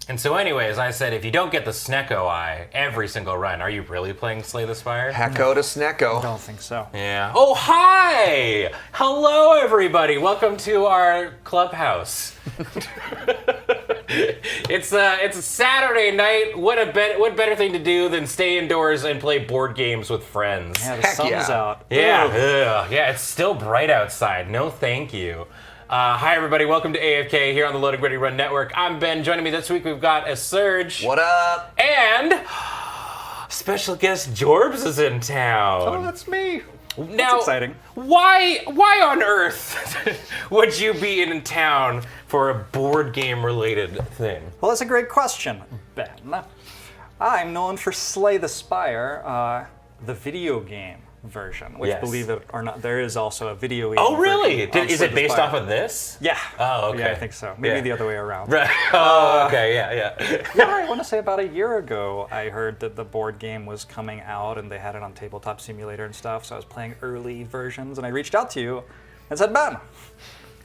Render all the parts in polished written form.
And so anyways, I said, if you don't get the Snecko eye every single run, are you really playing Slay the Spire? Hecko to Snecko. I don't think so. Yeah. Oh, hi! Hello, everybody. Welcome to our clubhouse. It's a Saturday night. What better thing to do than stay indoors and play board games with friends? Yeah, the sun's out. Yeah. Yeah, it's still bright outside. No thank you. Hi, everybody. Welcome to AFK here on the Loading Ready Run Network. I'm Ben. Joining me this week, we've got a Surge. What up? And special guest Jorbs is in town. Oh, that's me. Now, That's exciting. Why on earth would you be in town for a board game related thing? Well, that's a great question, Ben. I'm known for Slay the Spire, the video game version, which, Yes. believe it or not, there is also a video game Oh, really? version of Is Slay it the based Spire. off of this? Yeah. Oh, okay. Yeah, I think so. Maybe Yeah. the other way around. Right. Oh, okay. Yeah. Yeah, I want to say about a year ago, I heard that the board game was coming out and they had it on Tabletop Simulator and stuff, so I was playing early versions, and I reached out to you and said, Ben,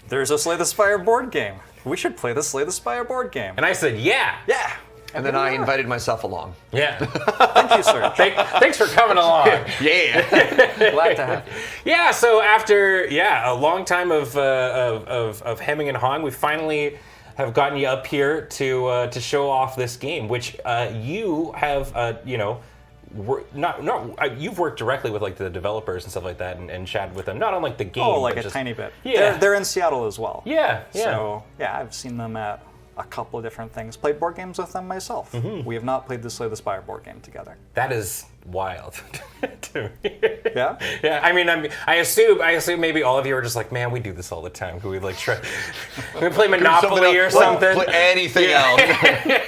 there's a Slay the Spire board game. We should play the Slay the Spire board game. And I said, yeah. Yeah. And then I invited myself along. Yeah. Thank you, sir. Thanks for coming along. Yeah. Glad to have you. Yeah, so after a long time of hemming and hawing, we finally have gotten you up here to show off this game, which you have you've worked directly with like the developers and stuff like that, and chatted with them, not on like the game. Oh, like but a just, tiny bit. Yeah. They're in Seattle as well. Yeah. So, yeah, I've seen them at a couple of different things. Played board games with them myself. Mm-hmm. We have not played the Slay the Spire board game together. That is wild to me. Yeah? Yeah, I assume maybe all of you are just like, man, we do this all the time. Can we like try? Can we play Monopoly or something? Play anything else.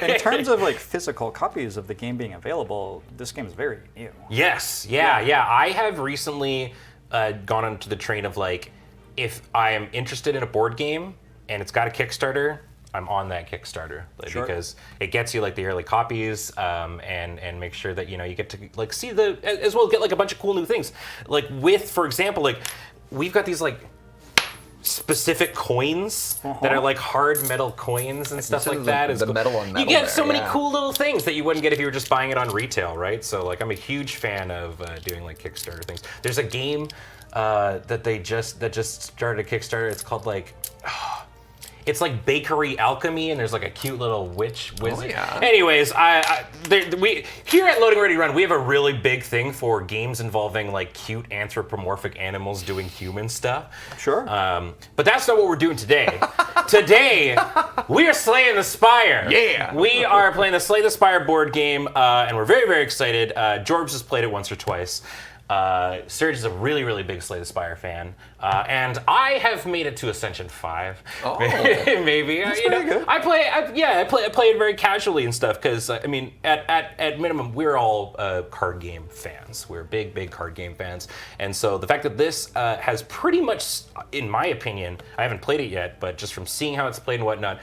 In terms of like physical copies of the game being available, this game is very new. Yes, yeah. I have recently gone onto the train of like, if I am interested in a board game and it's got a Kickstarter, I'm on that Kickstarter, like, Sure. because it gets you like the early copies, and make sure that you get to like see as well, get like a bunch of cool new things, like with, for example, like we've got these like specific coins that are like hard metal coins and stuff like that. The metal on metal you get there, so many yeah. cool little things that you wouldn't get if you were just buying it on retail, right? So like I'm a huge fan of doing like Kickstarter things. There's a game that just started a Kickstarter. It's called like. It's like bakery alchemy, and there's like a cute little witch wizard. Oh, yeah. Anyways, we here at Loading Ready Run, we have a really big thing for games involving like cute anthropomorphic animals doing human stuff. Sure. But that's not what we're doing today. Today, we are slaying the Spire. Yeah. We are playing the Slay the Spire board game, and we're very, very excited. Jorbs has played it once or twice. Serge is a really, really big Slay the Spire fan, and I have made it to Ascension 5. Oh. Maybe. pretty good. I play it very casually and stuff because at minimum we're all card game fans. We're big card game fans, and so the fact that this has pretty much, in my opinion, I haven't played it yet, but just from seeing how it's played and whatnot,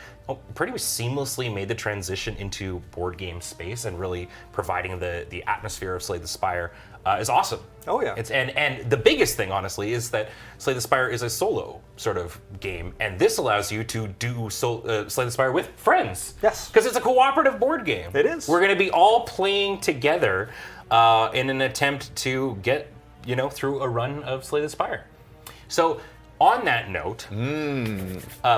pretty much seamlessly made the transition into board game space and really providing the atmosphere of Slay the Spire is awesome. Oh, yeah. And the biggest thing, honestly, is that Slay the Spire is a solo sort of game, and this allows you to do Slay the Spire with friends. Yes. Because it's a cooperative board game. It is. We're going to be all playing together in an attempt to get through a run of Slay the Spire. So. On that note,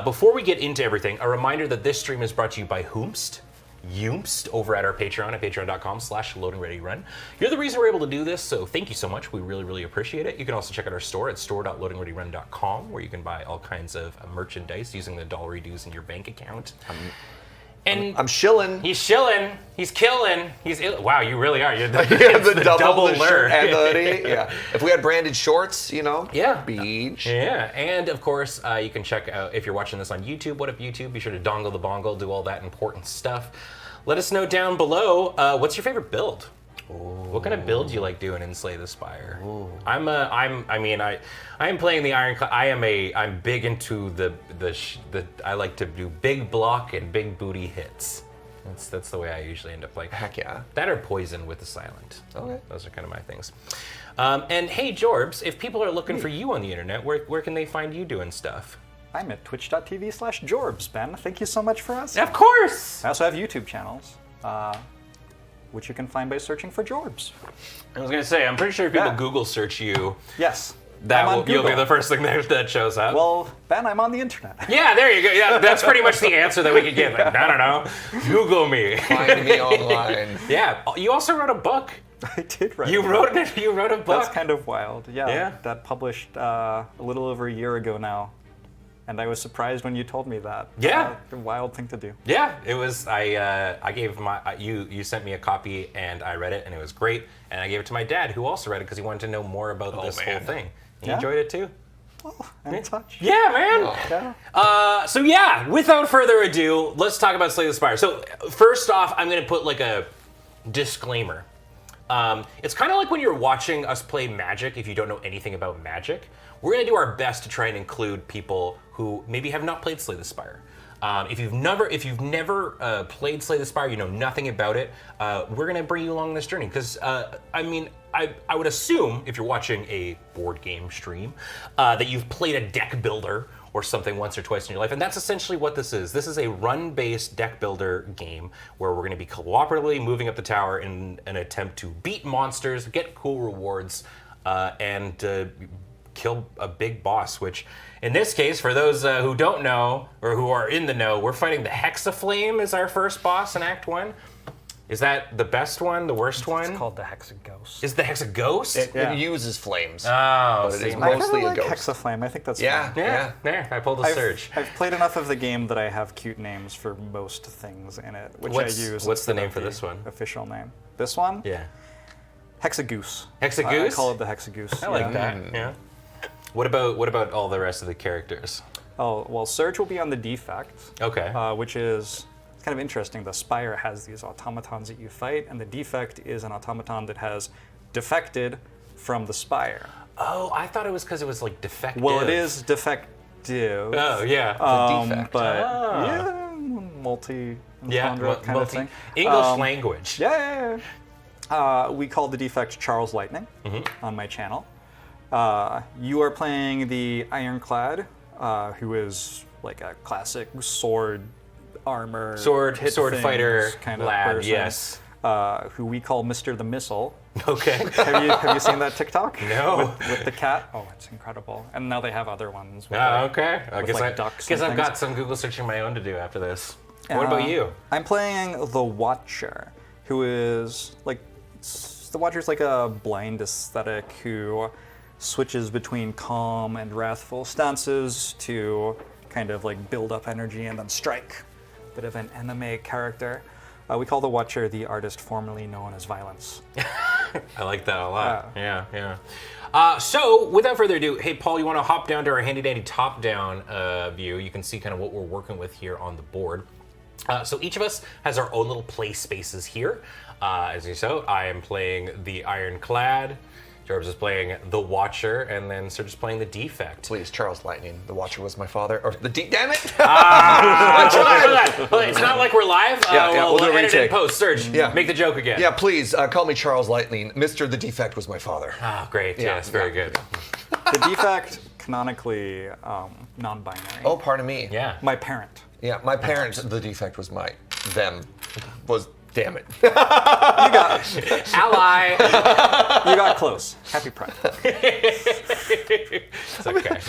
before we get into everything, a reminder that this stream is brought to you by Yoomst over at our Patreon at patreon.com/loadingreadyrun. You're the reason we're able to do this, so thank you so much. We really, really appreciate it. You can also check out our store at store.loadingreadyrun.com, where you can buy all kinds of merchandise using the dollar dues in your bank account. And I'm shilling. He's shilling. He's killing. Wow, you really are. You're the, Yeah, it's the double the lure. shirt and the hoodie. Yeah. If we had branded shorts, Yeah. beach. Yeah, and of course, you can check out, if you're watching this on YouTube, what up YouTube? Be sure to dongle the bongle, do all that important stuff. Let us know down below, what's your favorite build? What kind of build do you like doing in Slay the Spire? I'm playing the Iron. I'm big into the. I like to do big block and big booty hits. That's the way I usually end up playing. Heck yeah. That or Poison with the Silent. Okay. Those are kind of my things. And hey, Jorbs, if people are looking for you on the internet, where can they find you doing stuff? I'm at twitch.tv/Jorbs, Ben. Thank you so much for us. Of course. I also have YouTube channels, which you can find by searching for Jorbs. I was gonna say, I'm pretty sure if people Yeah. Google search you, Yes. that I'm on you'll be Google. the first thing that shows up. Well, Ben, I'm on the internet. yeah, there you go. Yeah, that's pretty much the answer that we could give. Like, I don't know. Google me. Find me online. Yeah. You also wrote a book. I did write. You a wrote book. it. You wrote a book. That's kind of wild. Yeah. Yeah. That published a little over a year ago now, and I was surprised when you told me that. Yeah. A wild thing to do. Yeah, it was. I gave you sent me a copy and I read it and it was great. And I gave it to my dad who also read it because he wanted to know more about this whole man. thing. He Yeah. enjoyed it too. Oh, I'm in touch. Yeah, man. Yeah. So yeah, without further ado, let's talk about Slay the Spire. So first off, I'm gonna put like a disclaimer. It's kind of like when you're watching us play Magic. If you don't know anything about Magic, we're gonna do our best to try and include people who maybe have not played Slay the Spire. If you've never played Slay the Spire, you know nothing about it. We're gonna bring you along this journey because I mean, I would assume if you're watching a board game stream that you've played a deck builder or something once or twice in your life, and that's essentially what this is. This is a run-based deck builder game where we're going to be cooperatively moving up the tower in an attempt to beat monsters, get cool rewards, and kill a big boss, which in this case, for those who don't know or who are in the know, we're fighting the Hexaflame as our first boss in Act 1. Is that the best one, the worst one? It's called the Hexaghost. Is the Hexaghost? Yeah. It uses flames. Oh, But it is see, I kind mostly of a like ghost. Hexaflame. I think that's Yeah. fun. yeah, there, I pulled a surge. I've played enough of the game that I have cute names for most things in it, which I use. What's the instead name of for this one? Official name. This one? Yeah. Hexagoose. Hexagoose? I call it the Hexagoose. I like that. Yeah. What about all the rest of the characters? Oh, well, Surge will be on the defect, Okay. which is kind of interesting. The Spire has these automatons that you fight, and the defect is an automaton that has defected from the Spire. Oh, I thought it was because it was like defective. Well, it is defective. Oh, yeah. defect. But Ah. yeah, multi yeah. kind of thing. English language. Yeah. We call the defect Charles Lightning on my channel. You are playing the Ironclad, who is like a classic sword armor Sword hit fighter things kind of lad, person, yes. who we call Mr. the Missile. Okay. Have you seen that TikTok? No. With the cat? Oh, it's incredible. And now they have other ones. With Oh, okay. I with, guess like, ducks I've and got things. some Google searching my own to do after this. What about you? I'm playing the Watcher, who is like the Watcher's like a blind aesthetic who switches between calm and wrathful stances to kind of like build up energy and then strike. Bit of an anime character. We call the Watcher the artist formerly known as Violence. I like that a lot. Yeah. So, without further ado, hey, Paul, you want to hop down to our handy-dandy top-down view? You can see kind of what we're working with here on the board. So each of us has our own little play spaces here. As you saw, I am playing the Ironclad. Jorbs is playing the Watcher, and then Serge is playing the Defect. Please, Charles Lightning. The Watcher was my father. Or damn it! Well, it's not like we're live. We'll do a edit it in retake. post. Serge, make the joke again. Yeah, please call me Charles Lightning. Mr. The Defect was my father. Ah, great. Yes, very good. The Defect, canonically non-binary. Oh, pardon me. Yeah. My parent. Yeah, my parents. The Defect was was. Damn it. Ally. You got close. Happy Pride. It's okay.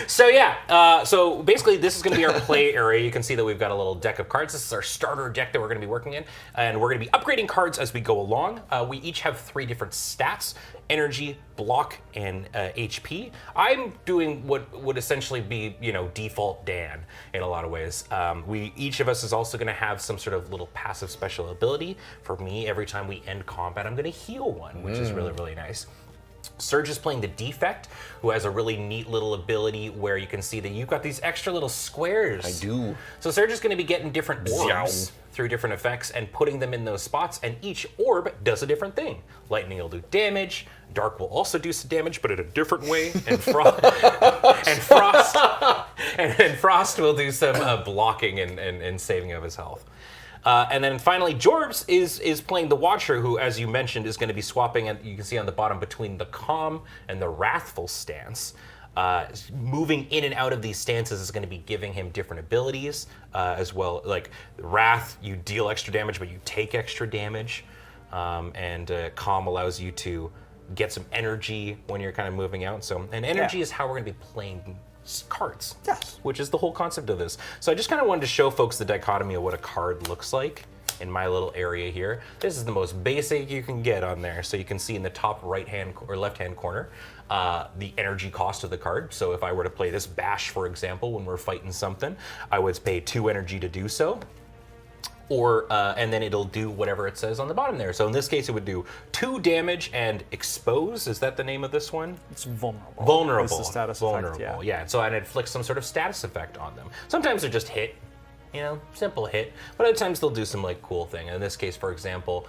So yeah, so basically this is going to be our play area. You can see that we've got a little deck of cards. This is our starter deck that we're going to be working in, and we're going to be upgrading cards as we go along. We each have 3 different stats: energy, block, and HP. I'm doing what would essentially be, default Dan in a lot of ways. Each of us is also going to have some sort of little passive special ability. For me, every time we end combat, I'm going to heal one, which is really, really nice. Serge is playing the Defect, who has a really neat little ability where you can see that you've got these extra little squares. I do. So Serge is going to be getting different orbs through different effects and putting them in those spots, and each orb does a different thing. Lightning will do damage, Dark will also do some damage, but in a different way, and Frost will do some blocking and saving of his health. And then finally, Jorbs is playing the Watcher, who, as you mentioned, is going to be swapping, and you can see on the bottom, between the calm and the wrathful stance. moving in and out of these stances is going to be giving him different abilities as well. Like Wrath, you deal extra damage, but you take extra damage. And Calm allows you to get some energy when you're kind of moving out. So, and energy is how we're going to be playing cards. Yes. Which is the whole concept of this. So I just kind of wanted to show folks the dichotomy of what a card looks like in my little area here. This is the most basic you can get on there. So you can see in the top right-hand or left-hand corner, the energy cost of the card. So if I were to play this Bash, for example, when we're fighting something, I would pay 2 energy to do so. Or, and then it'll do whatever it says on the bottom there. So in this case, it would do 2 damage and expose. Is that the name of this one? It's vulnerable. Vulnerable. It's the status vulnerable. effect, Yeah. So and it inflicts some sort of status effect on them. Sometimes they're just hit, you know, simple hit. But other times they'll do some like cool thing. In this case, for example,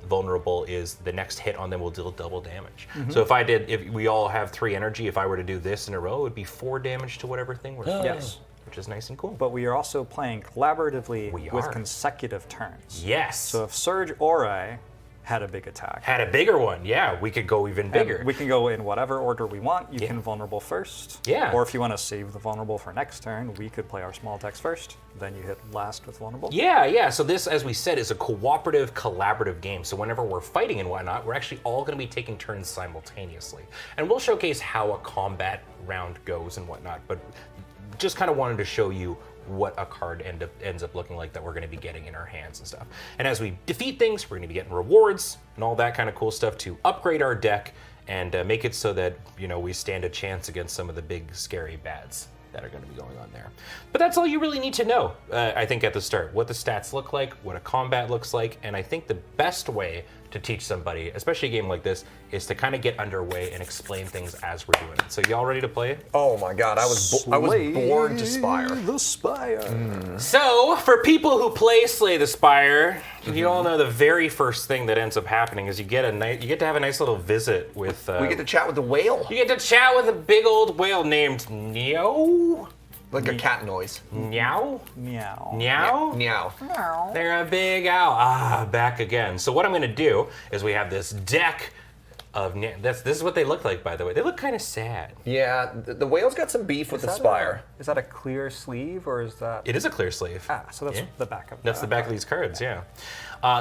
vulnerable is the next hit on them will deal double damage. So if we all have 3 energy, if I were to do this in a row, it would be 4 damage to whatever thing we're fighting. Yes. Which is nice and cool. But we are also playing collaboratively We with are. consecutive turns. Yes. So if Surge or I had a big attack, Had a bigger one, yeah, we could go even bigger. we can go in whatever order we want. You can vulnerable first. Yeah. Or if you want to save the vulnerable for next turn, we could play our small attacks first. Then you hit last with vulnerable. Yeah. So this, as we said, is a cooperative, collaborative game. So whenever we're fighting and whatnot, we're actually all going to be taking turns simultaneously. And we'll showcase how a combat round goes and whatnot, but just kind of wanted to show you what a card ends up looking like that we're going to be getting in our hands and stuff. And as we defeat things, we're going to be getting rewards and all that kind of cool stuff to upgrade our deck and make it so that, you know, we stand a chance against some of the big scary bads that are going to be going on there. But that's all you really need to know, I think, at the start. What the stats look like, what a combat looks like, and I think the best way to teach somebody, especially a game like this, is to kind of get underway and explain things as we're doing it. So y'all ready to play it? Oh my god, I was born to Spire. The Spire. So, for people who play Slay the Spire, you all know the very first thing that ends up happening is you get to have a nice little visit with. We get to chat with the whale. You get to chat with a big old whale named Neo. Like a cat noise. Meow. Meow. Meow. Meow. They're a big owl. Back again. So what I'm going to do is we have this deck of. This is what they look like, by the way. They look kind of sad. Yeah, the whale's got some beef with the Spire. Is that a clear sleeve or is that? It is a clear sleeve. So that's the back of. That's the back of these cards, yeah.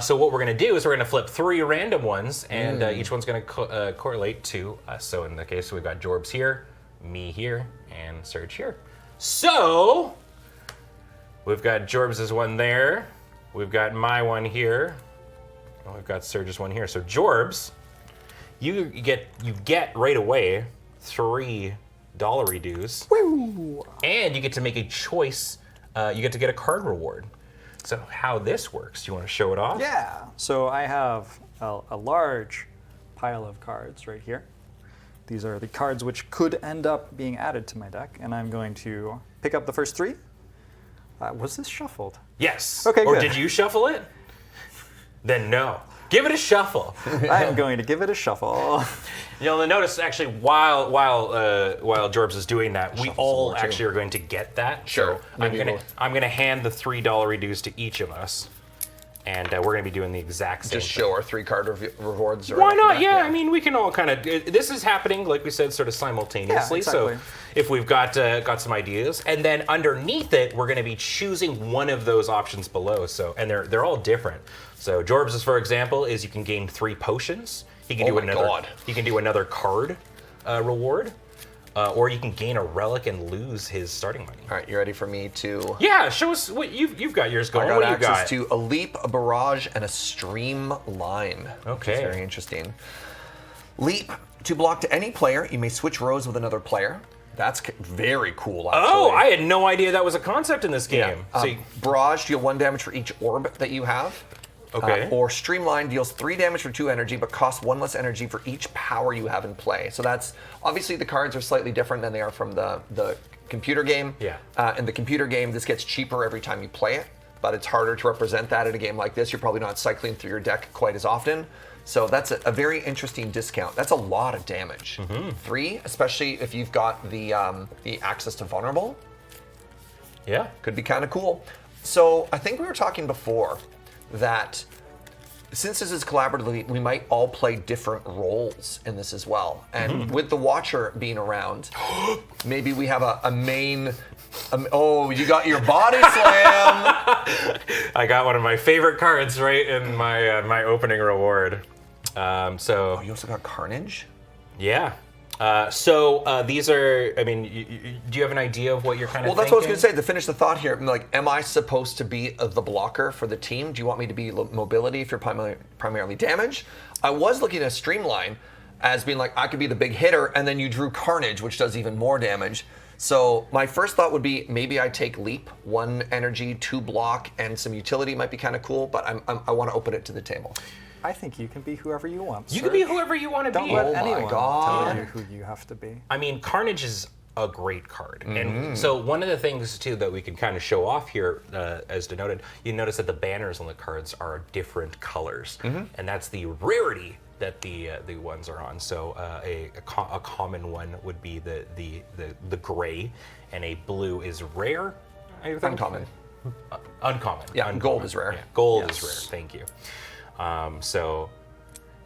So what we're going to do is we're going to flip 3 random ones, and each one's going to correlate to us. So in the case, we've got Jorbs here, me here, and Serge here. So we've got Jorbs' one there. We've got my one here. And we've got Serge's one here. So Jorbs, you get right away $3 dues. Woo! And you get to make a choice. You get to get a card reward. So how this works, do you want to show it off? Yeah. So I have a large pile of cards right here. These are the cards which could end up being added to my deck, and I'm going to pick up the first 3. Was this shuffled? Yes. Okay, Or good. did you shuffle it? Then no. Give it a shuffle. I am going to give it a shuffle. You'll notice actually while Jorbs is doing that, we all actually are going to get that. Sure. So I'm gonna hand the $3 reduce to each of us, and we're gonna be doing the exact same. Just thing. show our 3 card rewards. Right Why after not? that. Yeah, I mean, we can all kind of. This is happening, like we said, sort of simultaneously. Yeah, exactly. So if we've got some ideas, and then underneath it, we're going to be choosing one of those options below. So, and they're all different. So Jorbs, for example, is you can gain 3 potions. He can do another. He can do another card reward, or you can gain a relic and lose his starting money. All right, you ready for me to? Yeah, show us what you've got yours going. I got What do you access got? to a leap, a barrage, and a streamline. Okay. Which is very interesting. Leap. To block to any player, you may switch rows with another player. That's very cool, actually. Oh, I had no idea that was a concept in this game. Yeah. So Barrage, deal 1 damage for each orb that you have. Okay. Or Streamline deals 3 damage for 2 energy, but costs 1 less energy for each power you have in play. So that's, obviously the cards are slightly different than they are from the computer game. Yeah. In the computer game, this gets cheaper every time you play it, but it's harder to represent that in a game like this. You're probably not cycling through your deck quite as often. So that's a very interesting discount. That's a lot of damage. 3, especially if you've got the access to vulnerable. yeah. Could be kind of cool. So I think we were talking before that since this is collaboratively, we might all play different roles in this as well. And with the Watcher being around, maybe we have a main. Oh, you got your body slam. I got one of my favorite cards right in my my opening reward. So You also got Carnage. yeah. These are. I mean, do you have an idea of what you're kind of? Well, that's what I was going to say. To finish the thought here, like, am I supposed to be the blocker for the team? Do you want me to be mobility if you're primarily damage? I was looking at Streamline as being like, I could be the big hitter, and then you drew Carnage, which does even more damage. So my first thought would be maybe I take Leap, 1 energy, 2 block, and some utility might be kind of cool, but I want to open it to the table. I think you can be whoever you want. You can be whoever you want to Don't be. let Oh my anyone God. tell you who you have to be. I mean, Carnage is a great card. And so one of the things, too, that we can kind of show off here, as denoted, you notice that the banners on the cards are different colors. And that's the rarity that the ones are on. So a common one would be the gray, and a blue is rare. I think? Uncommon. Uncommon. Yeah, Uncommon. gold is rare. Yeah, gold is rare. Thank you.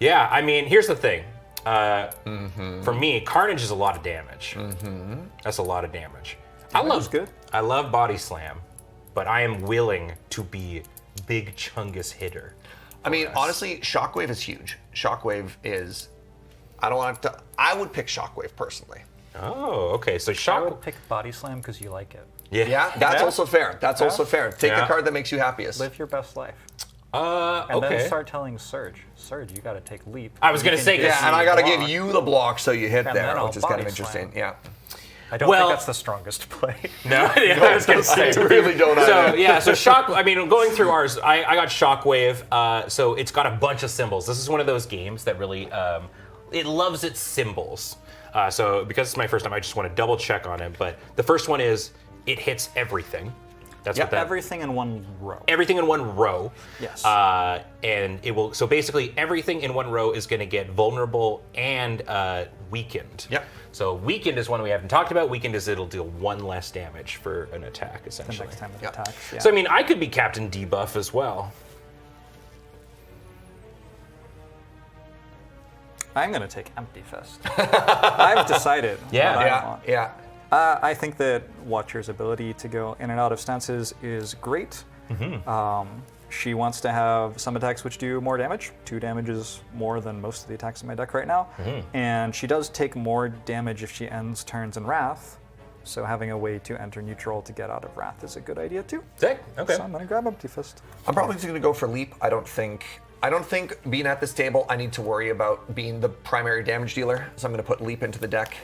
Yeah, I mean, here's the thing. For me, Carnage is a lot of damage. That's a lot of damage. Good. I love Body Slam, but I am willing to be Big Chungus hitter. I mean, honestly, Shockwave is huge. Shockwave is. I don't want to. I would pick Shockwave personally. Oh, okay. So I Shock. would pick Body Slam because you like it. Yeah, that's also fair. That's also fair. Take the Yeah. card that makes you happiest. Live your best life. Okay. And then start telling Surge, you got to take Leap. I was You gonna can say, just Yeah, and I got to block. give you the block so you hit And there, then I'll which is kind of body interesting. slam. Yeah. I don't Well- think that's the strongest play. No, yeah, I was gonna say. I really don't So either. yeah, so Shock. I mean, going through ours, I got Shockwave. So it's got a bunch of symbols. This is one of those games that really it loves its symbols. So because it's my first time, I just want to double check on it. But the first one is it hits everything. That's Yep. what that. Everything in one row. Everything in one row. Yes. And it will. So basically, everything in one row is going to get vulnerable and weakened. Yep. So weakened is one we haven't talked about. Weakened is it'll deal 1 less damage for an attack, the essentially. next time it Yep. attacks. Yeah. So I mean, I could be Captain Debuff as well. I'm going to take Empty Fist. I've decided Yeah. what I Yeah. want. Yeah. I think that Watcher's ability to go in and out of stances is great. She wants to have some attacks which do more damage. 2 damage is more than most of the attacks in my deck right now. And she does take more damage if she ends turns in Wrath. So having a way to enter neutral to get out of Wrath is a good idea too. Sick. Okay. So I'm going to grab Empty Fist. I'm probably just going to go for Leap. I don't think being at this table, I need to worry about being the primary damage dealer. So I'm going to put Leap into the deck.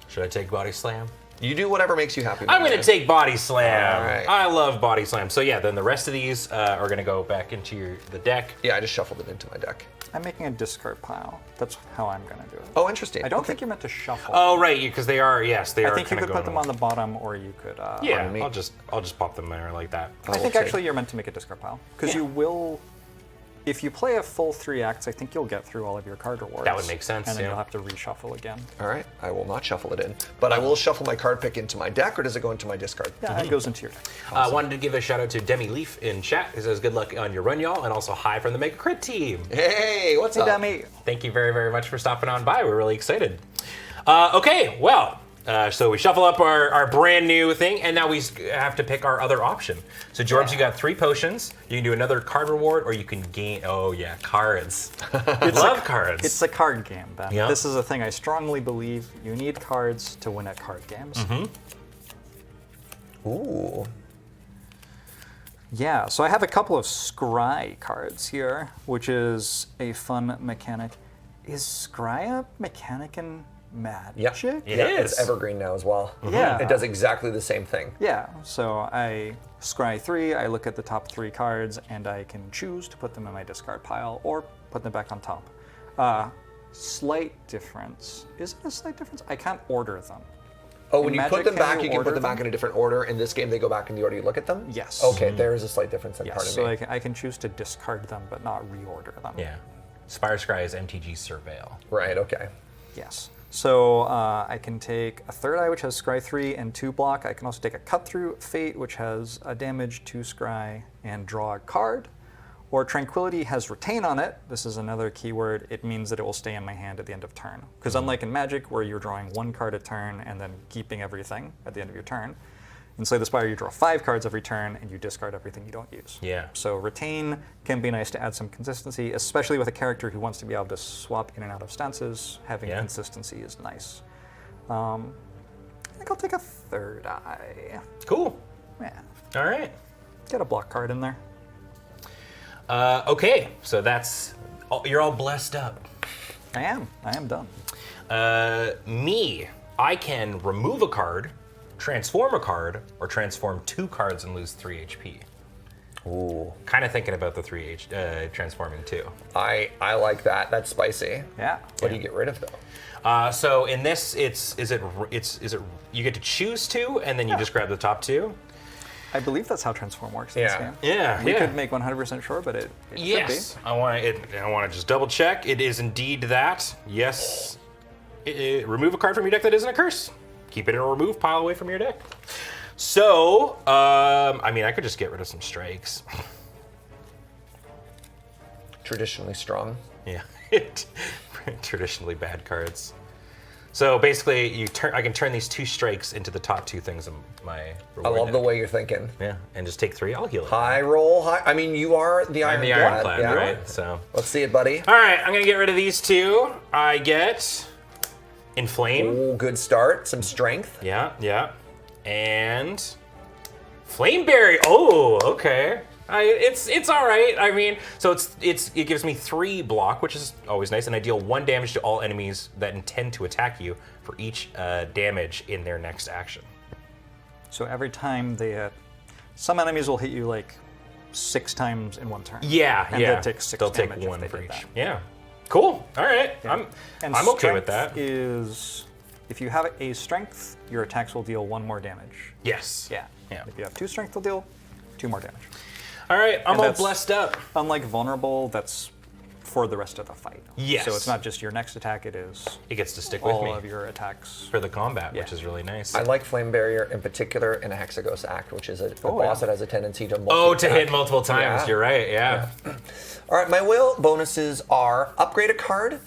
Should I take Body Slam? You do whatever makes you happy. I'm man. going to take Body Slam. All right. I love Body Slam. So yeah, then the rest of these are going to go back into the deck. Yeah, I just shuffled it into my deck. I'm making a discard pile. That's how I'm going to do it. Oh, interesting. I don't Okay. think you're meant to shuffle. Oh right, because they are. Yes, they are. I think you kinda could put going them on the bottom, or you could. Yeah, Pardon me. I'll just pop them there like that. I think actually you're meant to make a discard pile because you will. If you play a full 3 acts, I think you'll get through all of your card rewards. That would make sense, And then yeah. you'll have to reshuffle again. All right, I will not shuffle it in, but I will shuffle my card pick into my deck, or does it go into my discard? Yeah, it goes into your deck. Wanted to give a shout out to Demi Leaf in chat. He says good luck on your run, y'all, and also hi from the Mega Crit team. Hey, what's Hey, up? Demi. Thank you very, very much for stopping on by. We're really excited. Okay, well, so we shuffle up our brand new thing, and now we have to pick our other option. So, Jorbs, you got 3 potions. You can do another card reward, or you can gain. Oh yeah, cards. Love cards. It's a card game, Ben. Yeah. This is a thing I strongly believe. You need cards to win at card games. Ooh. Yeah, so I have a couple of Scry cards here, which is a fun mechanic. Is Scry a mechanic in Magic? Yeah. It yeah, is. It's evergreen now as well. Yeah. It does exactly the same thing. Yeah, so I scry 3, I look at the top 3 cards, and I can choose to put them in my discard pile or put them back on top. Slight difference. Is it a slight difference? I can't order them. Oh, when In you Magic, put them can back, you you can order put them back them? in a different order. In this game, they go back in the order you look at them? Yes. Okay, there is a slight difference then, Yes, pardon so me. I can choose to discard them but not reorder them. Yeah. Spire Scry is MTG Surveil. Right, okay. Yes. So I can take a Third Eye, which has Scry 3 and 2 block. I can also take a Cut Through Fate, which has a damage, 2 Scry, and draw a card. Or Tranquility has Retain on it. This is another keyword. It means that it will stay in my hand at the end of turn. Because unlike in Magic, where you're drawing 1 card a turn and then keeping everything at the end of your turn, in Slay the Spire you draw 5 cards every turn and you discard everything you don't use. Yeah. So Retain can be nice to add some consistency, especially with a character who wants to be able to swap in and out of stances. Having consistency is nice. I think I'll take a Third Eye. Cool. Yeah. All right. Get a block card in there. Okay, so that's you're all blessed up. I am done. Me, I can remove a card, transform a card, or transform 2 cards and lose 3 HP. Ooh. Kind of thinking about the 3 transforming too. I like that. That's spicy. Yeah. What do you get rid of though? So in this, is it you get to choose 2 and then you just grab the top 2. I believe that's how Transform works in this game. Yeah, We could make 100% sure, but it Yes, should I want to just double check. It is indeed that. Yes. Remove a card from your deck that isn't a curse. Keep it in a remove pile away from your deck. So, I mean, I could just get rid of some strikes. Traditionally strong. Yeah, traditionally bad cards. So basically, I can turn these 2 strikes into the top 2 things in my reward I love deck. the way you're thinking. Yeah, and just take 3. I'll heal it. High roll, high. I mean, you are the I'm Ironclad. the Ironclad, yeah. right? So. Let's see it, buddy. All right, I'm gonna get rid of these 2. I get Inflame. Ooh, good start. Some strength. Yeah. And Flameberry. Oh, okay. It's all right. I mean, so it gives me 3 block, which is always nice, and I deal 1 damage to all enemies that intend to attack you for each damage in their next action. So every time they, some enemies will hit you like 6 times in 1 turn. Yeah, and yeah. they'll take 6 They'll damage take if 1 they for did each. that. Yeah. Cool. All right. And I'm okay with strength that. Is if you have a strength, your attacks will deal 1 more damage. Yes. Yeah. Yeah. If you have 2 strength, they'll deal 2 more damage. All right. I'm And all that's- blessed up. Unlike vulnerable, that's for the rest of the fight. Yes. So it's not just your next attack; it is It gets to stick with all me of your attacks. for the combat, which Yeah. is really nice. I like Flame Barrier in particular in a Hexagos Act, which is a Oh, boss yeah. that has a tendency to to multi-attack. hit multiple times. Yeah. You're right. Yeah. All right, my will bonuses are upgrade a card,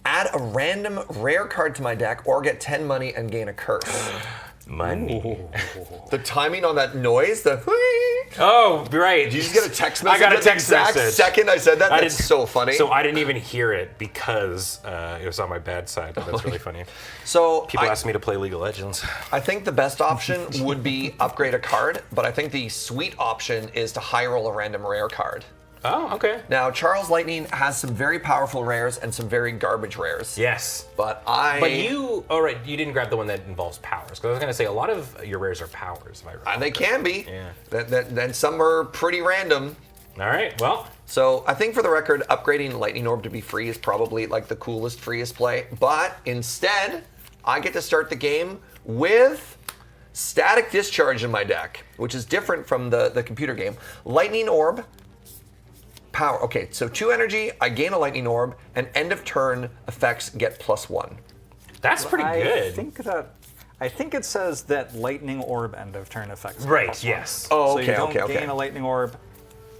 add a random rare card to my deck, or get 10 money and gain a curse. Money. The timing on that noise, the Oh, right. Did you just get a text message? I got a at the text exact message. second I said that? I That's didn't- so funny. So I didn't even hear it because it was on my bad side. But that's really funny. So People I, ask me to play League of Legends. I think the best option would be upgrade a card, but I think the sweet option is to high roll a random rare card. Oh, okay. Now, Charles Lightning has some very powerful rares and some very garbage rares. Yes. But You didn't grab the one that involves powers. Because I was going to say, a lot of your rares are powers, if I remember. they can be. Yeah. Then some are pretty random. All right, well, So I think for the record, upgrading Lightning Orb to be free is probably like the coolest, freest play. But instead, I get to start the game with Static Discharge in my deck, which is different from the computer game. Lightning Orb, power. Okay, so 2 energy, I gain a Lightning Orb, and end of turn effects get +1. that's pretty I good. think it says that lightning orb end of turn effects. Right, +1. yes. Oh, So you okay, don't okay. gain a lightning orb.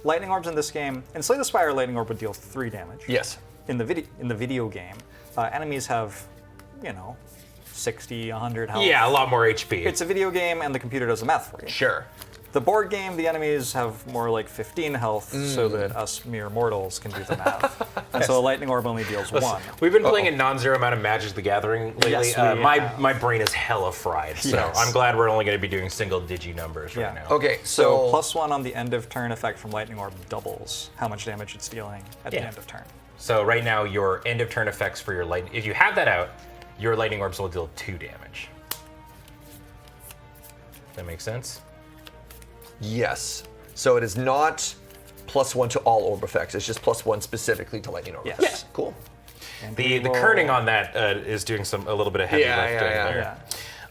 Lightning orbs in this game, in Slay the Spire, lightning orb would deal 3 damage. Yes. In the video game, enemies have, 60, 100 health. Yeah, a lot more HP. It's a video game, and the computer does the math for you. Sure. The board game, the enemies have more like 15 health, so that us mere mortals can do the math. And so a lightning orb only deals 1. We've been playing a non-zero amount of Magic the Gathering lately. Yes, we my have. my brain is hella fried, so Yes. I'm glad we're only going to be doing single-digit numbers right Yeah. now. Okay, So so +1 on the end of turn effect from lightning orb doubles how much damage it's dealing at the Yeah. end of turn. So right now, your end of turn effects for your lightning, if you have that out, your lightning orbs will deal 2 damage. That makes sense? yes. So it is not +1 to all orb effects. It's just +1 specifically to Lightning Orb. Yes. effects. Cool. And The we will- kerning on that is doing a little bit of heavy Yeah, lifting yeah, there.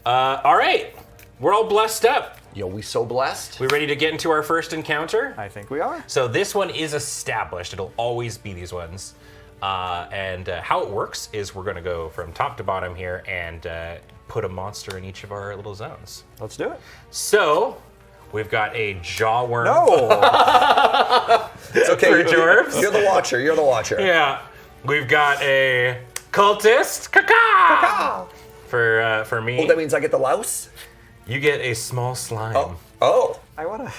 Yeah. All right, we're all blessed up. Yo, we so blessed. We ready to get into our first encounter? I think we are. So this one is established. It'll always be these ones. And how it works is we're going to go from top to bottom here and put a monster in each of our little zones. Let's do it. So we've got a Jawworm. No! It's okay. For Jorbs? You're the watcher. You're the watcher. Yeah. We've got a cultist. Caca! For me. Oh, that means I get the louse? You get a small slime. Oh. I wanna.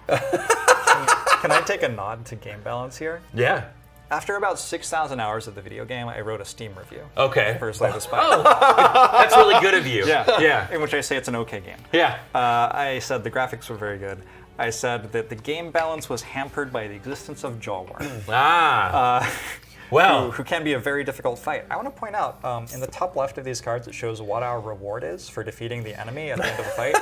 Can I take a nod to game balance here? Yeah. After about 6,000 hours of the video game, I wrote a Steam review Okay. for Slay the Spire. That's really good of you. Yeah. Yeah. In which I say it's an okay game. Yeah. I said the graphics were very good. I said that the game balance was hampered by the existence of Jawworm. Well. Who can be a very difficult fight. I want to point out, in the top left of these cards, it shows what our reward is for defeating the enemy at the end of the fight.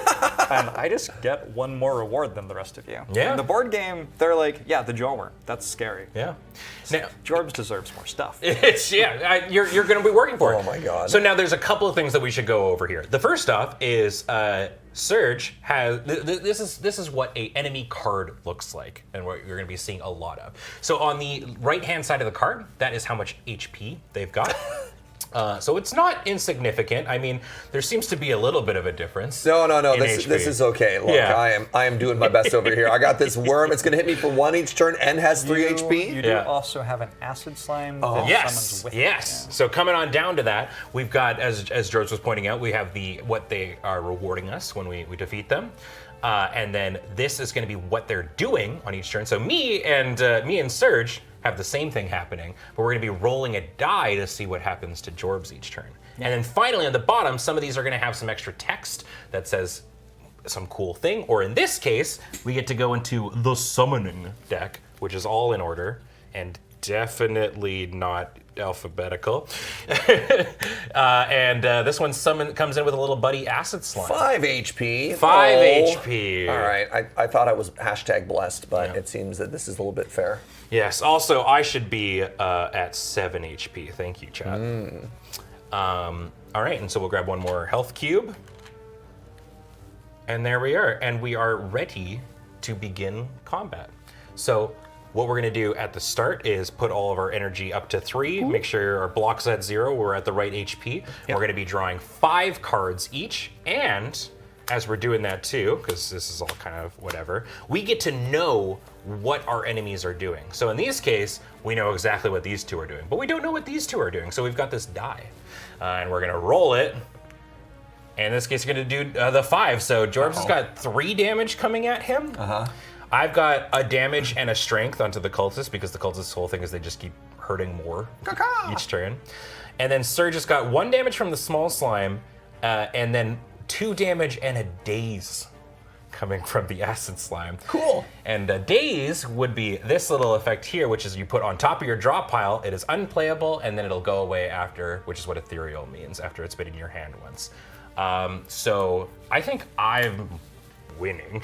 And I just get one more reward than the rest of you. Yeah. In the board game, they're like, yeah, the Jawworm. That's scary. Yeah. Now, Jorbs deserves more stuff. you're going to be working for it. Oh my God. So now there's a couple of things that we should go over here. The first off is Surge has this is what a enemy card looks like, and what you're going to be seeing a lot of. So on the right hand side of the card, that is how much HP they've got. So it's not insignificant. I mean, there seems to be a little bit of a difference. No. in This HP. is okay. Look, Yeah. I am doing my best over here. I got this worm. It's going to hit me for 1 each turn and has 3 HP. You do Yeah. also have an acid slime that Yes, summons with yes. it. So coming on down to that, we've got, as George was pointing out, we have what they are rewarding us when we defeat them. And then this is going to be what they're doing on each turn. So me and Surge have the same thing happening, but we're going to be rolling a die to see what happens to Jorbs each turn. And then finally on the bottom, some of these are going to have some extra text that says some cool thing, or in this case, we get to go into the summoning deck, which is all in order and definitely not alphabetical. And this one comes in with a little buddy acid slime. 5 HP. 5 Oh. HP. All right. I thought I was #blessed, but it seems that this is a little bit fair. Yes. Also, I should be at 7 HP. Thank you, chat. All right, and so we'll grab one more health cube. And there we are. And we are ready to begin combat. So what we're going to do at the start is put all of our energy up to 3, make sure our block's at 0, we're at the right HP. We're going to be drawing 5 cards each, and as we're doing that too, because this is all kind of whatever, we get to know what our enemies are doing. So in this case, we know exactly what these two are doing, but we don't know what these two are doing, so we've got this die. And we're going to roll it. And in this case, you're going to do the 5. So Jorbs has got 3 damage coming at him. I've got a damage and a strength onto the cultist, because the cultist's whole thing is they just keep hurting more each turn. And then Surge has got 1 damage from the small slime, and then 2 damage and a daze coming from the acid slime. Cool. And a daze would be this little effect here, which is you put on top of your draw pile, it is unplayable, and then it'll go away after, which is what ethereal means, after it's been in your hand once. So I think I'm winning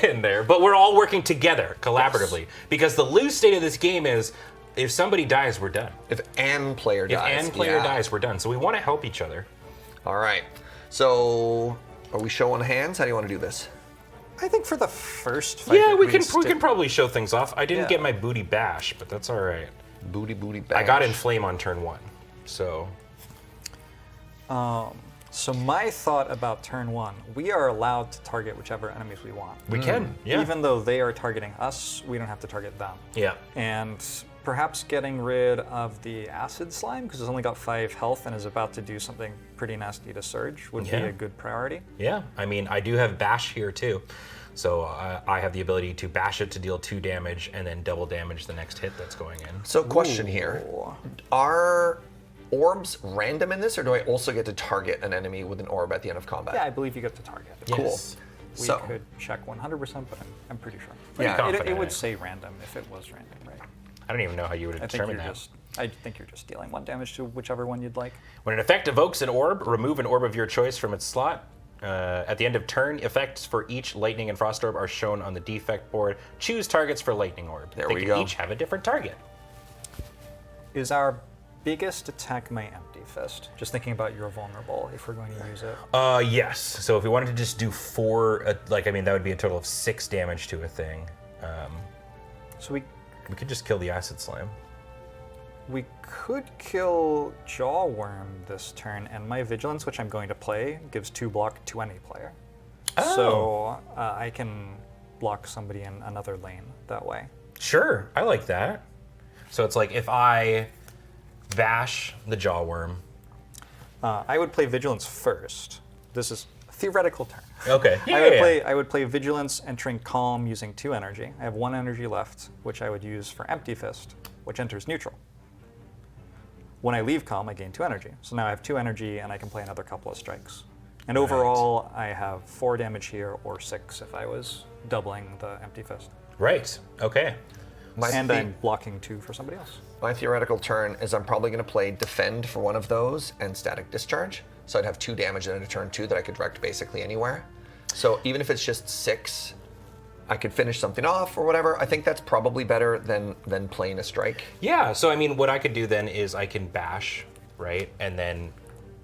in there, but we're all working together collaboratively, because the loose state of this game is if somebody dies, we're done. If an player If dies. an player dies, we're done. So we want to help each other. All right. So are we showing hands? How do you want to do this? I think for the first fight, Yeah, we can stick- probably show things off. I didn't Yeah. get my booty bash, but that's all right. Booty bash. I got inflame on turn 1, so So my thought about turn 1, we are allowed to target whichever enemies we want. we can. Yeah. Even though they are targeting us, we don't have to target them. Yeah. And perhaps getting rid of the acid slime, because it's only got 5 health and is about to do something pretty nasty to Surge, would be Yeah. a good priority. Yeah, I mean, I do have bash here too. So I have the ability to bash it to deal 2 damage and then double damage the next hit that's going in. So question here. Ooh. Are orbs random in this, or do I also get to target an enemy with an orb at the end of combat? Yeah, I believe you get to target. Cool. Yes. We So- could check 100%, but I'm pretty sure. Yeah. confident It in would it. say random if it was random, right? I don't even know how you would I think determine you're that. I think you're just dealing 1 damage to whichever one you'd like. When an effect evokes an orb, remove an orb of your choice from its slot. At the end of turn, effects for each lightning and frost orb are shown on the defect board. Choose targets for lightning orb. There they we can go. each have a different target. Is our biggest attack my empty fist? Just thinking about you're vulnerable if we're going to use it. Yes. So if we wanted to just do 4, that would be a total of 6 damage to a thing. So we We could just kill the acid slime. could kill Jawworm this turn, and my Vigilance, which I'm going to play, gives 2 block to any player. So I can block somebody in another lane that way. Sure, I like that. So it's like if I bash the Jawworm. I would play Vigilance first. This is a theoretical turn. Okay. Yeah, I would play Vigilance, entering Calm using 2 energy. I have 1 energy left, which I would use for Empty Fist, which enters neutral. When I leave Calm, I gain 2 energy. So now I have 2 energy, and I can play another couple of strikes. And overall, I have 4 damage here, or 6 if I was doubling the Empty Fist. Right. Okay. And I'm blocking 2 for somebody else. My theoretical turn is I'm probably going to play Defend for one of those and Static Discharge. So I'd have 2 damage in a turn 2 that I could direct basically anywhere. So even if it's just 6, I could finish something off or whatever. I think that's probably better than playing a strike. Yeah. So I mean, what I could do then is I can bash, right, and then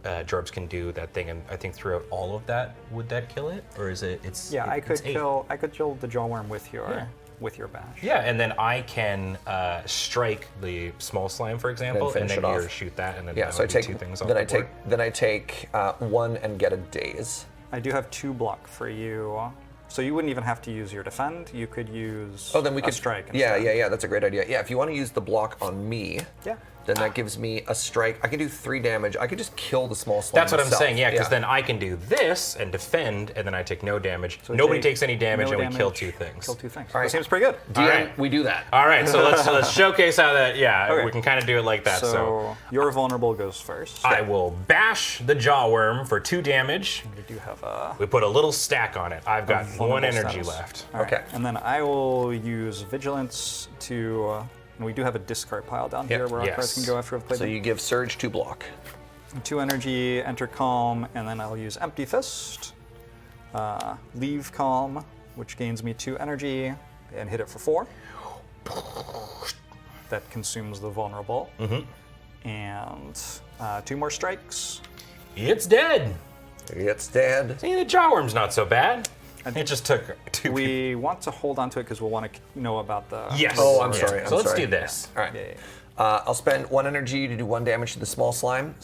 Jorbs can do that thing, and I think throughout all of that, would that kill it, or is it? It's Yeah, I it's could 8. kill the Jawworm with your bash. Yeah, and then I can strike the small slime, for example, and finish then it you off. shoot that, and then Yeah, that so I would be take 2 things off then the I take board. then I take 1 and get a daze. I do have 2 block for you, so you wouldn't even have to use your defend. You could use Oh, then we a could strike. Yeah, instead. yeah. That's a great idea. Yeah, if you want to use the block on me, Yeah. then that gives me a strike. I can do 3 damage. I could just kill the small slime. That's what I'm myself. saying, yeah, because then I can do this and defend, and then I take no damage. Nobody takes any damage, no and we kill damage, 2 things. Kill 2 things. All right. That seems pretty good. DM, right. we do that. All right, so let's showcase how that. Yeah, Okay. we can kind of do it like that. So your vulnerable goes first. I will bash the Jawworm for 2 damage. We do have a We put a little stack on it. I've got 1 vulnerable energy status. left. All right. Okay. And then I will use Vigilance to. And we do have a discard pile down here where our cards can go after we've played So them. you give Surge 2 block. 2 energy, enter Calm, and then I'll use Empty Fist. Leave Calm, which gains me 2 energy, and hit it for 4. That consumes the vulnerable. And 2 more strikes. It's dead. It's dead. See, the Jawworm's not so bad. It just took 2 We want to hold on to it because we'll want to know about the. Yes. Oh, I'm Yeah. sorry. So I'm let's sorry. do this. All right. Yeah, yeah, I'll spend 1 energy to do 1 damage to the small slime.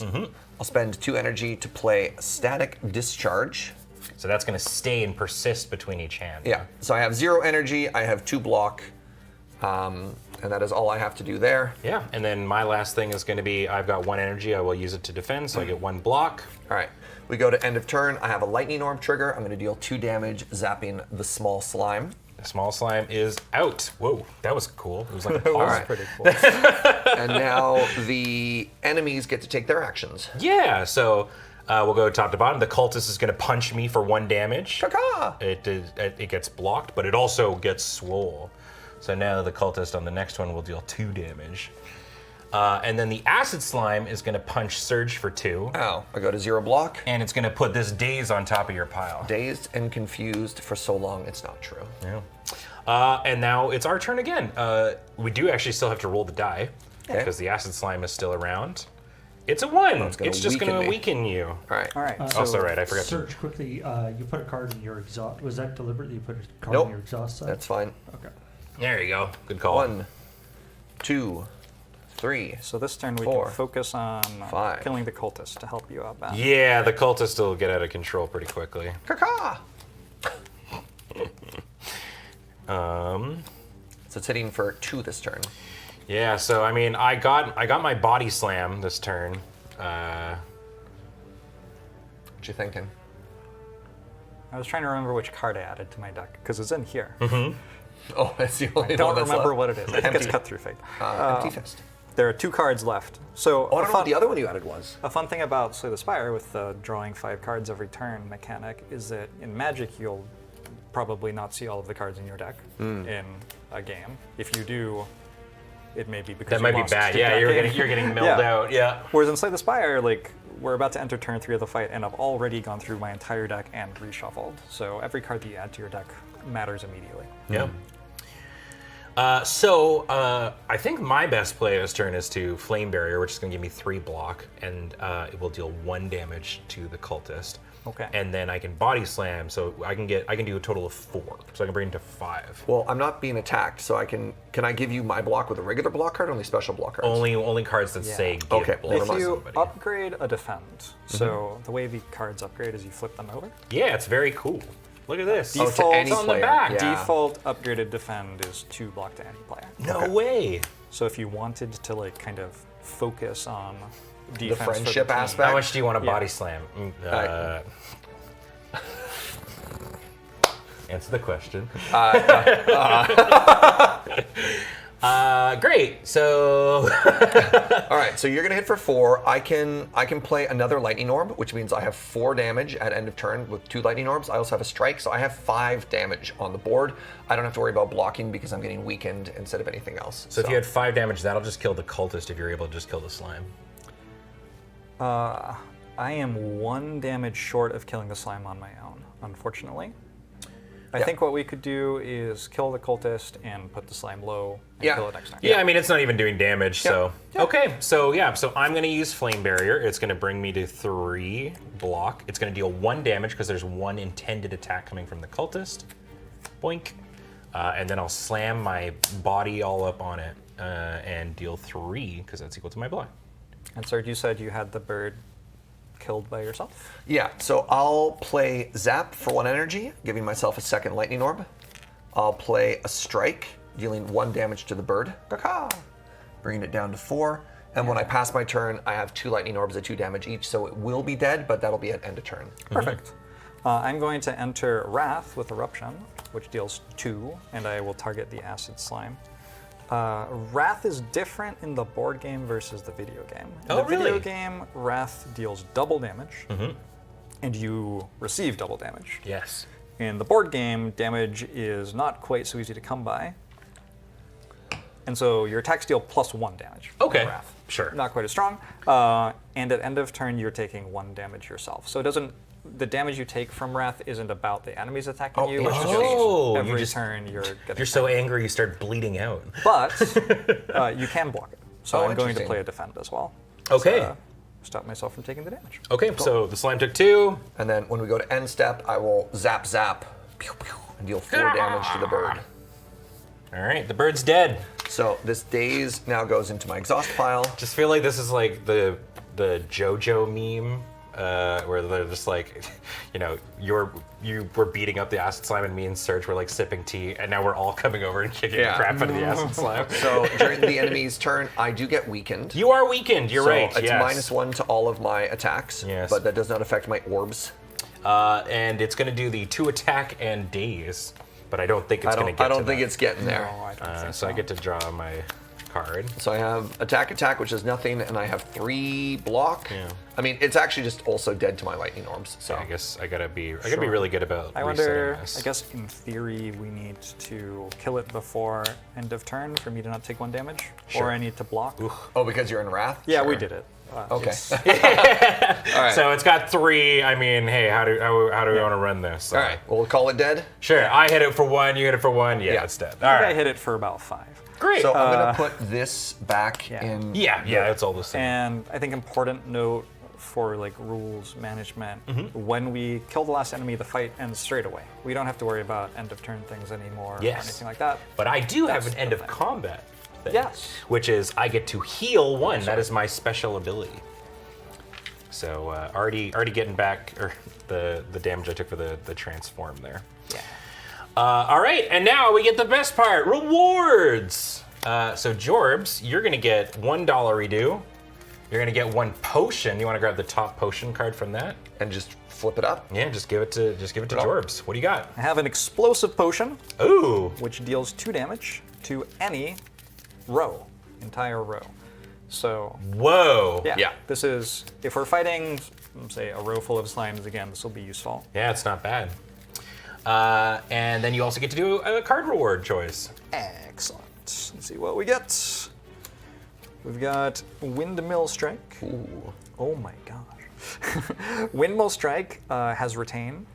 I'll spend 2 energy to play Static Discharge. So that's going to stay and persist between each hand. Yeah. So I have 0 energy. I have 2 block. And that is all I have to do there. Yeah, and then my last thing is going to be I've got 1 energy. I will use it to defend, so I get 1 block. All right. We go to end of turn. I have a lightning orb trigger. I'm going to deal 2 damage, zapping the small slime. The small slime is out. Whoa, that was cool. It was like a pause. right. Pretty cool. And now the enemies get to take their actions. Yeah, so we'll go top to bottom. The cultist is going to punch me for 1 damage. Caca! It gets blocked, but it also gets swole. So now the cultist on the next one will deal 2 damage. And then the acid slime is going to punch Surge for 2. Ow. I go to 0 block. And it's going to put this daze on top of your pile. Dazed and confused for so long, it's not true. Yeah. And now it's our turn again. We do actually still have to roll the die because the acid slime is still around. It's a 1. gonna It's just going to weaken me. weaken you. All right. All right. Also, right, I forgot to. Search quickly. You put a card in your exhaust. Was that deliberately you put a card Nope. in your exhaust side? That's fine. Okay. There you go. Good call. 1, 2, 3. So this turn we 4, can focus on 5. killing the cultist to help you out, Ben. Yeah, the cultist will get out of control pretty quickly. Caca! Um, So it's hitting for 2 this turn. yeah. So I mean, I got my body slam this turn. What you thinking? I was trying to remember which card I added to my deck because it's in here. Oh, that's the only I don't one that's remember left. what it is. I think it's Empty. Cut Through Fate. Empty Fist. There are 2 cards left. So Oh, I don't know what the other one you added was. a fun thing about Slay the Spire with the drawing 5 cards every turn mechanic is that in Magic you'll probably not see all of the cards in your deck in a game. If you do, it may be because that you might be lost bad. the Yeah, deck. you're getting milled Yeah. out. Yeah. Whereas in Slay the Spire, like, we're about to enter turn 3 of the fight, and I've already gone through my entire deck and reshuffled. So every card that you add to your deck matters immediately. Yeah. I think my best play this turn is to Flame Barrier, which is going to give me 3 block, and it will deal 1 damage to the cultist. Okay. And then I can body slam, so I can do a total of 4, so I can bring it to 5. Well, I'm not being attacked, so I can I give you my block with a regular block card or only special block cards? Only cards that say give Okay, block If to you somebody. upgrade a defend, so the way the cards upgrade is you flip them over. Yeah, it's very cool. Look at this. Oh, to Default any it's on the player. back. Yeah. Default upgraded defend is 2 block to any player. No way. So if you wanted to like kind of focus on The defense for friendship team, aspect. How much do you want to Yeah. body slam? Answer the question. Great. So All right, so you're gonna hit for 4. I can play another lightning orb, which means I have 4 damage at end of turn with 2 lightning orbs. I also have a strike, so I have 5 damage on the board. I don't have to worry about blocking because I'm getting weakened instead of anything else. if you had 5 damage, that'll just kill the cultist if you're able to just kill the slime. I am 1 damage short of killing the slime on my own, unfortunately. I think what we could do is kill the cultist and put the slime low and Yeah. kill it next time. Yeah, I mean, it's not even doing damage, so. Okay, so I'm going to use Flame Barrier. It's going to bring me to 3 block. It's going to deal 1 damage because there's 1 intended attack coming from the cultist. Boink. And then I'll slam my body all up on it and deal 3 because that's equal to my block. And sir, you said you had the bird killed by yourself? Yeah, so I'll play Zap for 1 energy, giving myself a 2nd lightning orb. I'll play a Strike, dealing 1 damage to the bird. Caw-caw. Bringing it down to 4. And when I pass my turn, I have 2 lightning orbs at 2 damage each, so it will be dead, but that'll be at end of turn. Perfect. I'm going to enter Wrath with Eruption, which deals 2, and I will target the acid slime. Wrath is different in the board game versus the video game. In the video game, Wrath deals double damage, and you receive double damage. Yes. In the board game, damage is not quite so easy to come by. And so your attacks deal +1 damage. from Okay, Wrath. sure. Not quite as strong. And at end of turn, you're taking 1 damage yourself. So it doesn't. The damage you take from Wrath isn't about the enemies attacking you. It's Oh, just you every just- turn you're getting. You're so angry you start bleeding out. But you can block it. So Oh, I'm going to interesting. play a defend as well. Okay. To, stop myself from taking the damage. Okay, so the slime took 2. And then when we go to end step, I will Zap Zap, pew, pew, and deal 4 damage to the bird. All right, the bird's dead. So this daze now goes into my exhaust pile. Just feel like this is like the JoJo meme, where they're just like, you know, you were beating up the acid slime, and me and Serge were like sipping tea, and now we're all coming over and kicking the crap out of the acid slime. So during the enemy's turn, I do get weakened. You are weakened. You're So right. it's yes. -1 to all of my attacks. Yes. But that does not affect my orbs. And it's going to do the 2 attack and daze, but I don't think it's going to get. I don't to think that. it's getting there. No, I don't think So I get to draw my card. So I have attack, which is nothing, and I have 3 block. Yeah. I mean, it's actually just also dead to my lightning orbs. So I guess I gotta be really good about I resetting wonder, this. I guess in theory, we need to kill it before end of turn for me to not take 1 damage, Sure. or I need to block. Oh, because you're in Wrath? Yeah, Sure. we did it. Okay. It's- All right. So it's got 3. I mean, hey, how do we want to run this? All right. We'll call it dead. Sure. I hit it for 1. You hit it for 1. Yeah, Yeah. it's dead. I All think I right. hit it for about 5. Great. So I'm gonna put this back Yeah. in. yeah, it's all the same. And I think important note for like rules management, when we kill the last enemy, the fight ends straight away. We don't have to worry about end of turn things anymore or Yes. anything like that. But I do have That's an end the of thing. combat thing, Yes. which is I get to heal 1. That is my special ability. So already getting back the damage I took for the transform there. Yeah. All right, and now we get the best part, rewards. So Jorbs, you're gonna get $1 redo. You're gonna get 1 potion. You want to grab the top potion card from that? And just flip it up. Yeah, just give it to Jorbs. What do you got? I have an explosive potion, Ooh, which deals 2 damage to any row, entire row. So whoa. yeah, this is, if we're fighting, say, a row full of slimes again, this will be useful. Yeah, it's not bad. And then you also get to do a card reward choice. Excellent. Let's see what we get. We've got Windmill Strike. Ooh. Oh my gosh. Windmill Strike has Retain.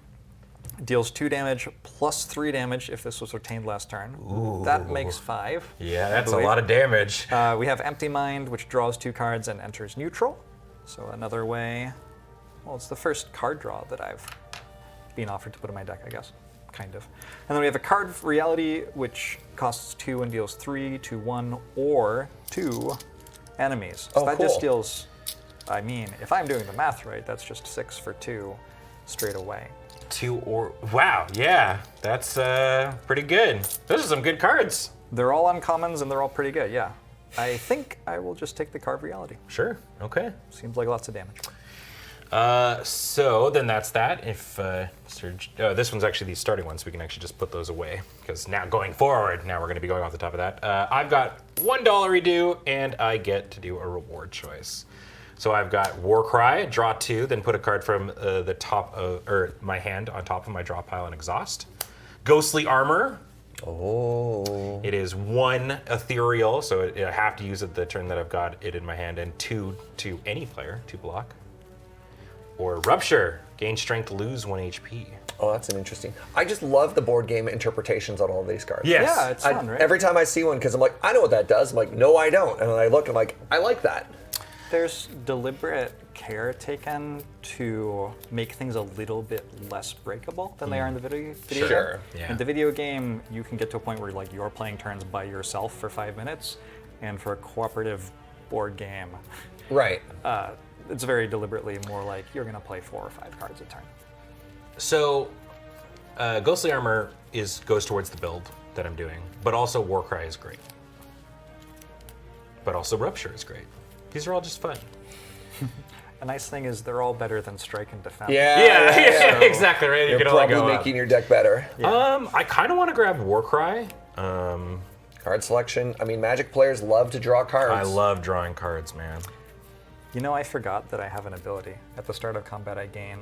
Deals 2 damage plus 3 damage if this was retained last turn. That makes 5. Yeah, I that's a believe. lot of damage. We have Empty Mind, which draws 2 cards and enters neutral. So another way. Well, it's the first card draw that I've been offered to put in my deck, I guess. Kind of. And then we have a card Reality, which costs 2 and deals 3 to 1 or 2 enemies. So Oh, that just cool. deals, I mean, if I'm doing the math right, that's just 6 for 2. straight away. Wow, yeah, that's pretty good. Those are some good cards. They're all uncommons and they're all pretty good, yeah. I think I will just take the Carved Reality. Sure, okay. Seems like lots of damage. So then that's that. If Surge, this one's actually the starting one, so we can actually just put those away. Because now going forward, now we're going to be going off the top of that. I've got $1 redo, and I get to do a reward choice. So I've got Warcry, draw 2, then put a card from the top of, or my hand on top of my draw pile and exhaust. Ghostly Armor. Oh. It is 1 ethereal, so I have to use it the turn that I've got it in my hand, and 2 to any player, 2 block. Or Rupture, gain strength, lose 1 HP. Oh, that's an interesting. I just love the board game interpretations on all of these cards. Yes. Yeah, it's fun, right? Every time I see one, because I'm like, I know what that does. I'm like, no, I don't. And then I look, I'm like, I like that. There's deliberate care taken to make things a little bit less breakable than they are in the video Sure. game. Yeah. In the video game, you can get to a point where like you're playing turns by yourself for 5 minutes, and for a cooperative board game, Right. it's very deliberately more like you're going to play 4 or 5 cards a turn. So, Ghostly Armor goes towards the build that I'm doing, but also Warcry is great. But also Rupture is great. These are all just fun. A nice thing is they're all better than Strike and Defense. Yeah, exactly right. You're probably making your deck better. I kind of want to grab Warcry. Card selection. I mean, Magic players love to draw cards. I love drawing cards, man. You know, I forgot that I have an ability. At the start of combat, I gain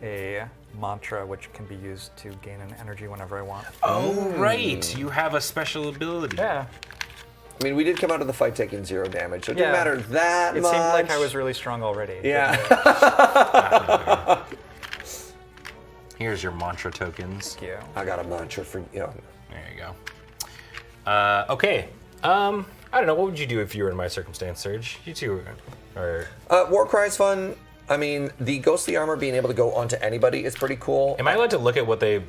a mantra which can be used to gain an energy whenever I want. Oh, right. You have a special ability. Yeah. I mean, we did come out of the fight taking 0 damage, so it didn't Yeah. matter that It much. seemed like I was really strong already. Yeah. Here's your mantra tokens. Thank you. I got a mantra for, you know. There you go. Okay. I don't know. What would you do if you were in my circumstance, Serge? You two are. Warcry's fun. I mean, the Ghostly Armor being able to go onto anybody is pretty cool. Am I allowed to look at what they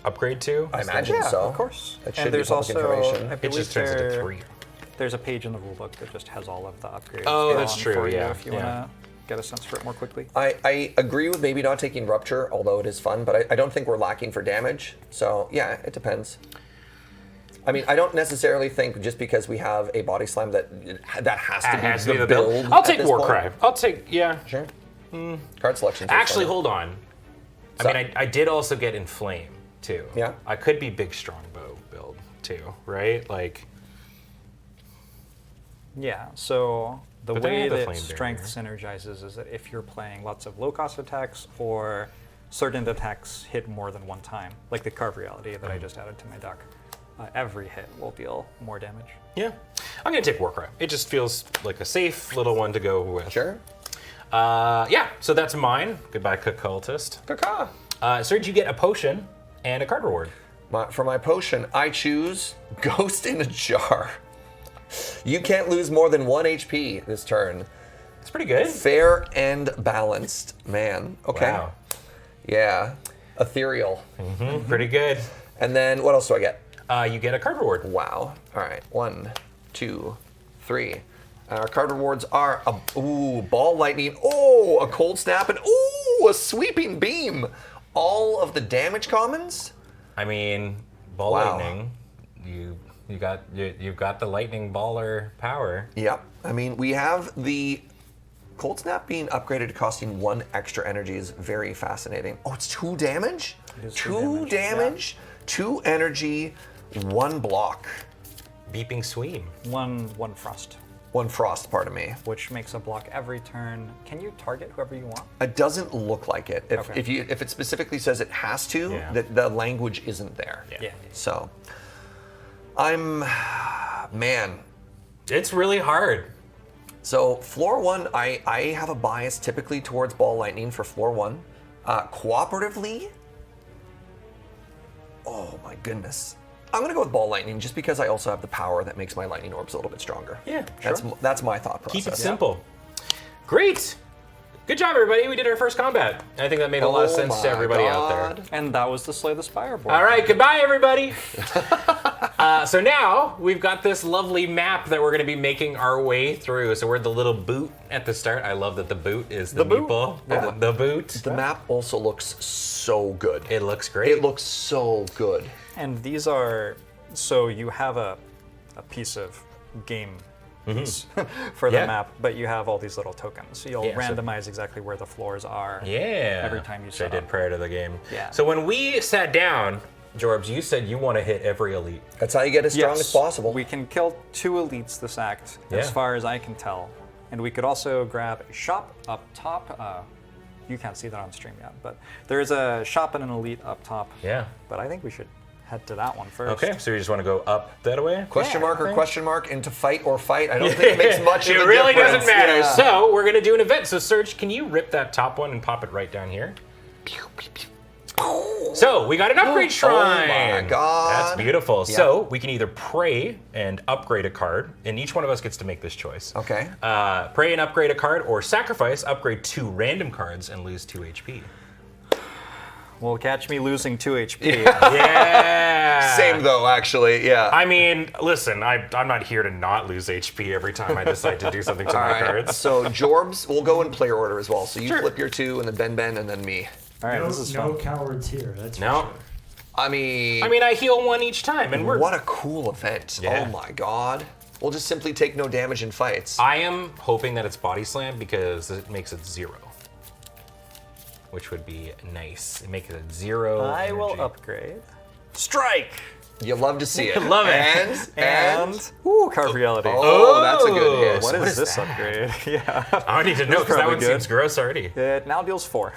upgrade to? I imagine Yeah, so. of course. That should And be there's public also, information. I It believe just turns into there- 3. there's a page in the rulebook that just has all of the upgrades. Oh, going that's true, for you yeah, if you yeah. want to get a sense for it more quickly. I agree with maybe not taking Rupture, although it is fun, but I don't think we're lacking for damage. So, yeah, it depends. I mean, I don't necessarily think just because we have a Body Slam that has to be the build. I'll at take this Warcry. point. I'll take, yeah. Sure. Card selection. Actually, hold on. So- I mean, I did also get Inflame, too. Yeah. I could be Big Strongbow build, too, right? Like, Yeah, so the But they way have the that flame strength synergizes is that if you're playing lots of low-cost attacks or certain attacks hit more than one time, like the Carve Reality that I just added to my deck, every hit will deal more damage. yeah. I'm going to take Warcry. It just feels like a safe little one to go with. Sure. Yeah, so that's mine. Goodbye, Cultist. Caca. Serge, you get a potion and a card reward. For my potion, I choose Ghost in a Jar. You can't lose more than 1 HP this turn. It's pretty good. Fair and balanced, man. Okay. Wow. Yeah. Ethereal. Pretty good. And then what else do I get? You get a card reward. Wow. All right. 1, 2, 3. Our card rewards are a Ball Lightning, a Cold Snap, and a Sweeping Beam. All of the damage commons. I mean, Ball Wow. Lightning. You've got the lightning baller power. Yep. I mean, we have the Cold Snap being upgraded to costing 1 extra energy is very fascinating. Oh, it's 2 damage? It is 2 damage, 2 energy, 1 block. Beeping Sweem. One frost, 1 frost, pardon me. which makes a block every turn. Can you target whoever you want? It doesn't look like it. Okay. If it specifically says it has to, Yeah. the language isn't there. Yeah. So, man. It's really hard. So floor 1, I have a bias typically towards Ball Lightning for floor 1. Cooperatively, oh my goodness. I'm gonna go with Ball Lightning just because I also have the power that makes my lightning orbs a little bit stronger. Yeah, That's my thought process. Keep it simple. Great. Good job, everybody. We did our first combat. I think that made a lot of sense to everybody out there. And that was the Slay the Spire board. All right, goodbye, everybody. So now we've got this lovely map that we're going to be making our way through. So we're the little boot at the start. I love that the boot is the boot. meeple. Yeah. The boot. The map also looks so good. It looks great. It looks so good. And these are, so you have a piece of game piece for the Yeah. map, but you have all these little tokens. So you'll Yeah, so- randomize exactly where the floors are. Yeah. Every time you Which I set did up. prior to the game. Yeah. So when we sat down, Jorbs, you said you want to hit every elite. That's how you get as strong as possible. We can kill 2 elites this act, Yeah. as far as I can tell. And we could also grab a shop up top. You can't see that on stream yet, but there's a shop and an elite up top. Yeah. But I think we should head to that one first. Okay, so you just want to go up that way? Question Yeah, mark or okay. question mark into fight or fight? I don't think it makes much of a It really difference. doesn't matter. Yeah. So we're gonna do an event. So Serge, can you rip that top one and pop it right down here? So we got an upgrade shrine. Oh my God. That's beautiful. Yeah. So we can either pray and upgrade a card, and each one of us gets to make this choice. Okay. Pray and upgrade a card, or sacrifice, upgrade 2 random cards and lose 2 HP. Well, catch me losing 2 HP. Yeah. Same though, actually. Yeah. I mean, listen, I'm not here to not lose HP every time I decide to do something to my All right. cards. So Jorbs, we'll go in player order as well. So you Sure. flip your 2, and then Ben, and then me. All right, No, this is no fun. cowards here. That's No. for sure. I mean, I heal 1 each time, and we're. what a cool event. Yeah. Oh my God. We'll just simply take no damage in fights. I am hoping that it's body slam because it makes it 0. Which would be nice. It makes it 0. I will energy. upgrade. Strike! You love to see it. Love it. And Ooh, card reality. oh, that's a good hit. What what is is this that? upgrade? Yeah. I need to know because that probably one good. seems gross already. It now deals 4.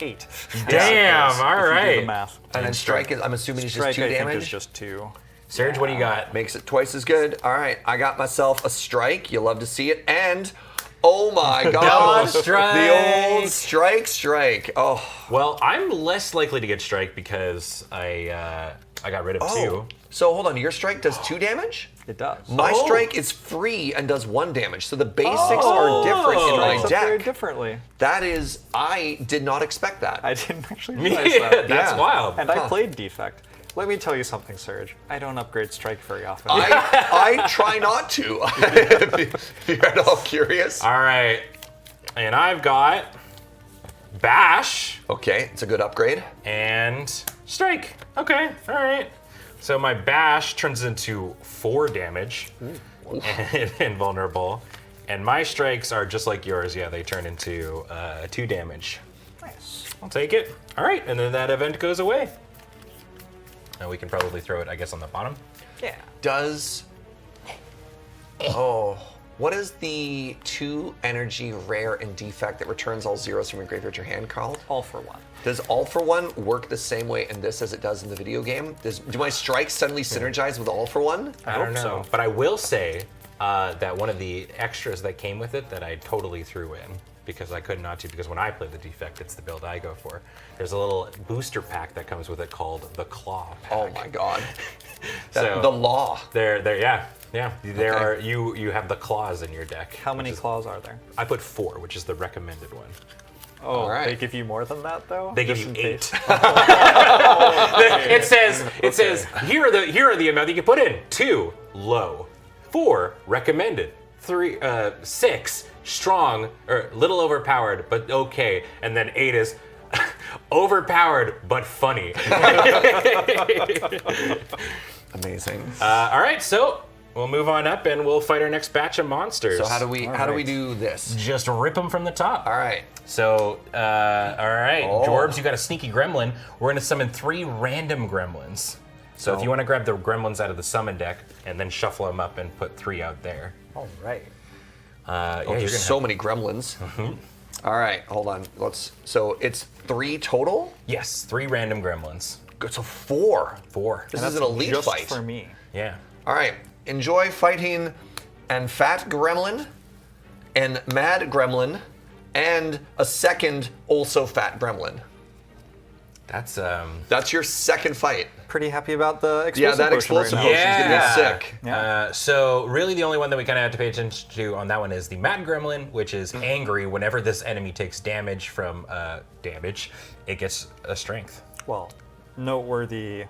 8. Damn, all If you do right. the math. And then strike is, I'm assuming it's just Strike, 2 I think, damage. is just 2. Serge, what do you got? Makes it twice as good. All right, I got myself a strike. You love to see it. And oh my God, strike. the old strike. Oh, Well, I'm less likely to get strike because I got rid of 2. So hold on, your strike does 2 damage? It does. My Oh. strike is free and does 1 damage. So the basics are different in my Strikes up very deck. differently. That is, I did not expect that. I didn't actually realize that. That's Yeah. wild. And I played Defect. Let me tell you something, Serge. I don't upgrade Strike very often. I try not to. If you're at all curious. All right. And I've got bash Okay, it's a good upgrade. and strike. Okay, all right. So my bash turns into 4 damage and invulnerable. And my strikes are just like yours. Yeah, they turn into 2 damage. Nice. I'll take it. All right, and then that event goes away. And we can probably throw it, I guess, on the bottom. Yeah. Does, oh, what is the 2 energy rare and defect that returns all zeros from your graveyard to your hand called? All for 1. Does all for one work the same way in this as it does in the video game? Do my strikes suddenly synergize with all for one? I don't hope know. so. But I will say that one of the extras that came with it that I totally threw in because I could not to, because when I play the defect, it's the build I go for. There's a little booster pack that comes with it called the Claw pack. Oh my God. So- The law. Yeah. There Okay. are you have the claws in your deck. How many which is- claws are there? I put 4, which is the recommended one. Oh, All right. they give you more than that, though? They give Just you in 8. case? It says here are the amount you can put in. 2, low. 4, recommended. 3, 6, strong or little overpowered but okay. And then 8 is overpowered but funny. Amazing. All right, so we'll move on up and we'll fight our next batch of monsters. So how do we right. do this? just rip them from the top? All right. So, all right, Oh. Jorbs, you got a sneaky gremlin. We're gonna summon 3 random gremlins. So if you want to grab the gremlins out of the summon deck and then shuffle them up and put 3 out there. All right. Yeah, you're There's gonna so many gremlins. All right, hold on. So it's 3 total? yes, 3 random gremlins. Good, so 4. 4. This is an elite Just fight. for me. Yeah. All right, enjoy fighting and Fat Gremlin and Mad Gremlin and a second also Fat Gremlin. That's your second fight. Pretty happy about the explosive Yeah, that potion explosive right now. potion's gonna Yeah. be sick. Yeah. So really the only one that we kind of have to pay attention to on that one is the Mad Gremlin, which is angry whenever this enemy takes damage from damage, it gets a strength. Well, noteworthy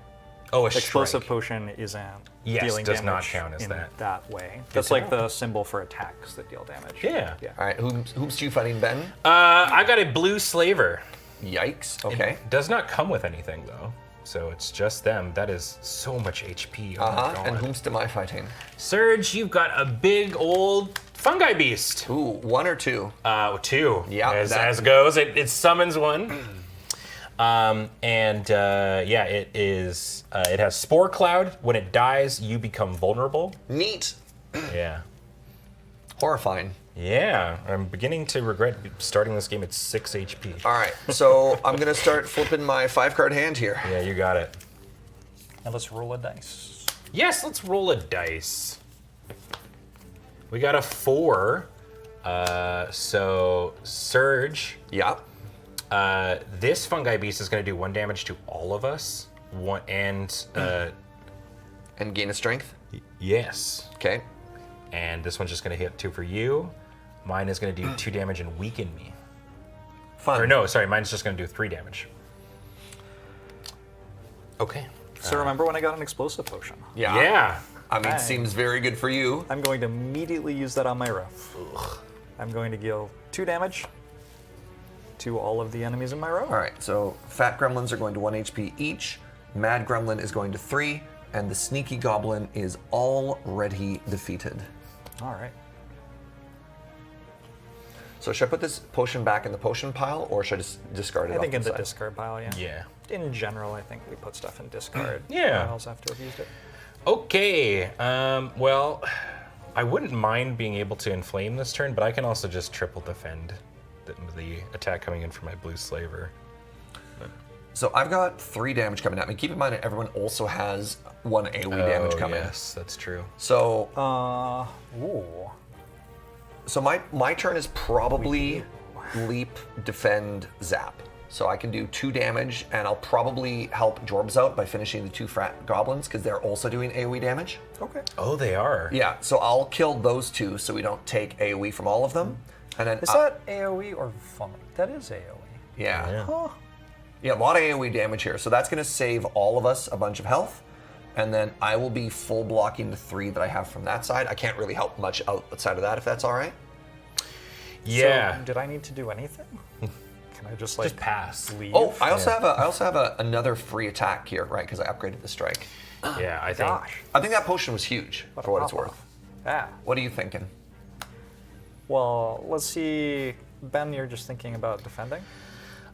Oh, a explosive strike. potion isn't Yes, dealing does damage not count as in that. way. That's to like know. the symbol for attacks that deal damage. Yeah. All right, who's you fighting, Ben? I got a blue slaver. Yikes. Okay. It does not come with anything though, so it's just them. That is so much HP. Oh my god. And whom's am I fighting? Surge, you've got a big old fungi beast. Ooh, 1 or 2? 2. Yeah, as goes. It summons one. Yeah, it is. It has Spore Cloud. When it dies, you become vulnerable. Neat. Yeah. Horrifying. Yeah, I'm beginning to regret starting this game at 6 HP. All right, so I'm gonna start flipping my 5-card hand here. Yeah, you got it. And let's roll a dice. Yes, let's roll a dice. We got a 4. So Surge. Yeah. This fungi beast is going to do 1 damage to all of us. And gain a strength. yes. Okay. And this one's just going to hit 2 for you. Mine is going to do 2 damage and weaken me. Fun. Or no, sorry, mine's just going to do 3 damage. Okay. So remember when I got an explosive potion? Yeah. Yeah. I mean, Nice. seems very good for you. I'm going to immediately use that on my row. I'm going to deal 2 damage to all of the enemies in my row. All right, so Fat Gremlins are going to 1 HP each. Mad Gremlin is going to 3, and the Sneaky Goblin is already defeated. All right. So should I put this potion back in the potion pile, or should I just discard it? I off think in the the side? discard pile, yeah. Yeah. In general, I think we put stuff in discard. Yeah. I also have to have used it. Okay. Well, I wouldn't mind being able to inflame this turn, but I can also just triple defend the attack coming in from my blue slaver. So I've got 3 damage coming at me. Keep in mind that everyone also has 1 AoE damage coming. Yes, that's true. So Ooh. so my turn is probably leap, defend, zap. So I can do 2 damage, and I'll probably help Jorbs out by finishing the 2 frat goblins because they're also doing AoE damage. Okay. Oh, they are. Yeah, so I'll kill those 2 so we don't take AoE from all of them. And then Is that AoE or fun? That is AoE. yeah. Huh. Yeah, a lot of AoE damage here. So that's going to save all of us a bunch of health. And then I will be full blocking the 3 that I have from that side. I can't really help much outside of that, if that's all right. Yeah. So, did I need to do anything? Can I just Just pass. leave? Oh, I also have another free attack here, right? Because I upgraded the strike. Yeah, I think. Gosh. I think that potion was huge for what it's pop-off. worth. Ah. What are you thinking? Well, let's see. Ben, you're just thinking about defending?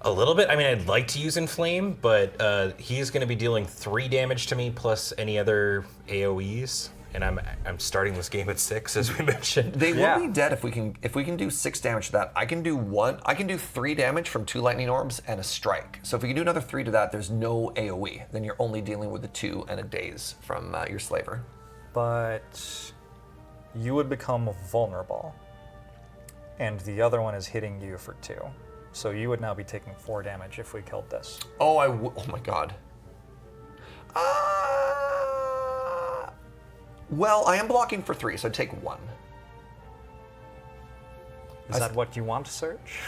A little bit. I mean, I'd like to use Inflame, but he's going to be dealing 3 damage to me plus any other AoEs, and I'm starting this game at 6, as we mentioned. They Yeah. will be dead if we can do 6 damage to that. I can do 3 damage from 2 lightning orbs and a strike. So if we can do another 3 to that, there's no AoE. Then you're only dealing with the 2 and a daze from your slaver. But you would become vulnerable, and the other one is hitting you for 2. So you would now be taking 4 damage if we killed this. Oh my god. Well, I am blocking for 3, so I'd take 1. Is that what you want to search?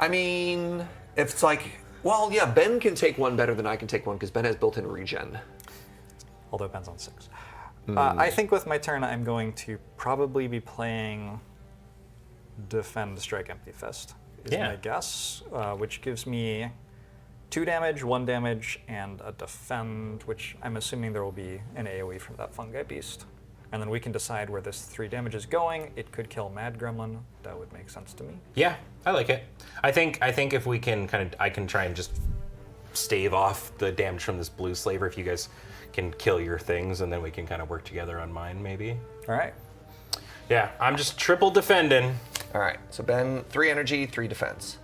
I mean, if it's like, well, yeah, Ben can take 1 better than I can take 1 because Ben has built-in regen. Although it depends on 6. I think with my turn, I'm going to probably be playing Defend, Strike, Empty Fist, is Yeah. my guess, which gives me 2 damage, 1 damage, and a Defend, which I'm assuming there will be an AoE from that fungi beast. And then we can decide where this 3 damage is going. It could kill Mad Gremlin. That would make sense to me. Yeah, I like it. I think if we can I can try and just stave off the damage from this blue slaver if you guys can kill your things, and then we can kind of work together on mine, maybe. All right. Yeah, I'm just triple defending. All right, so Ben, 3 energy, 3 defense.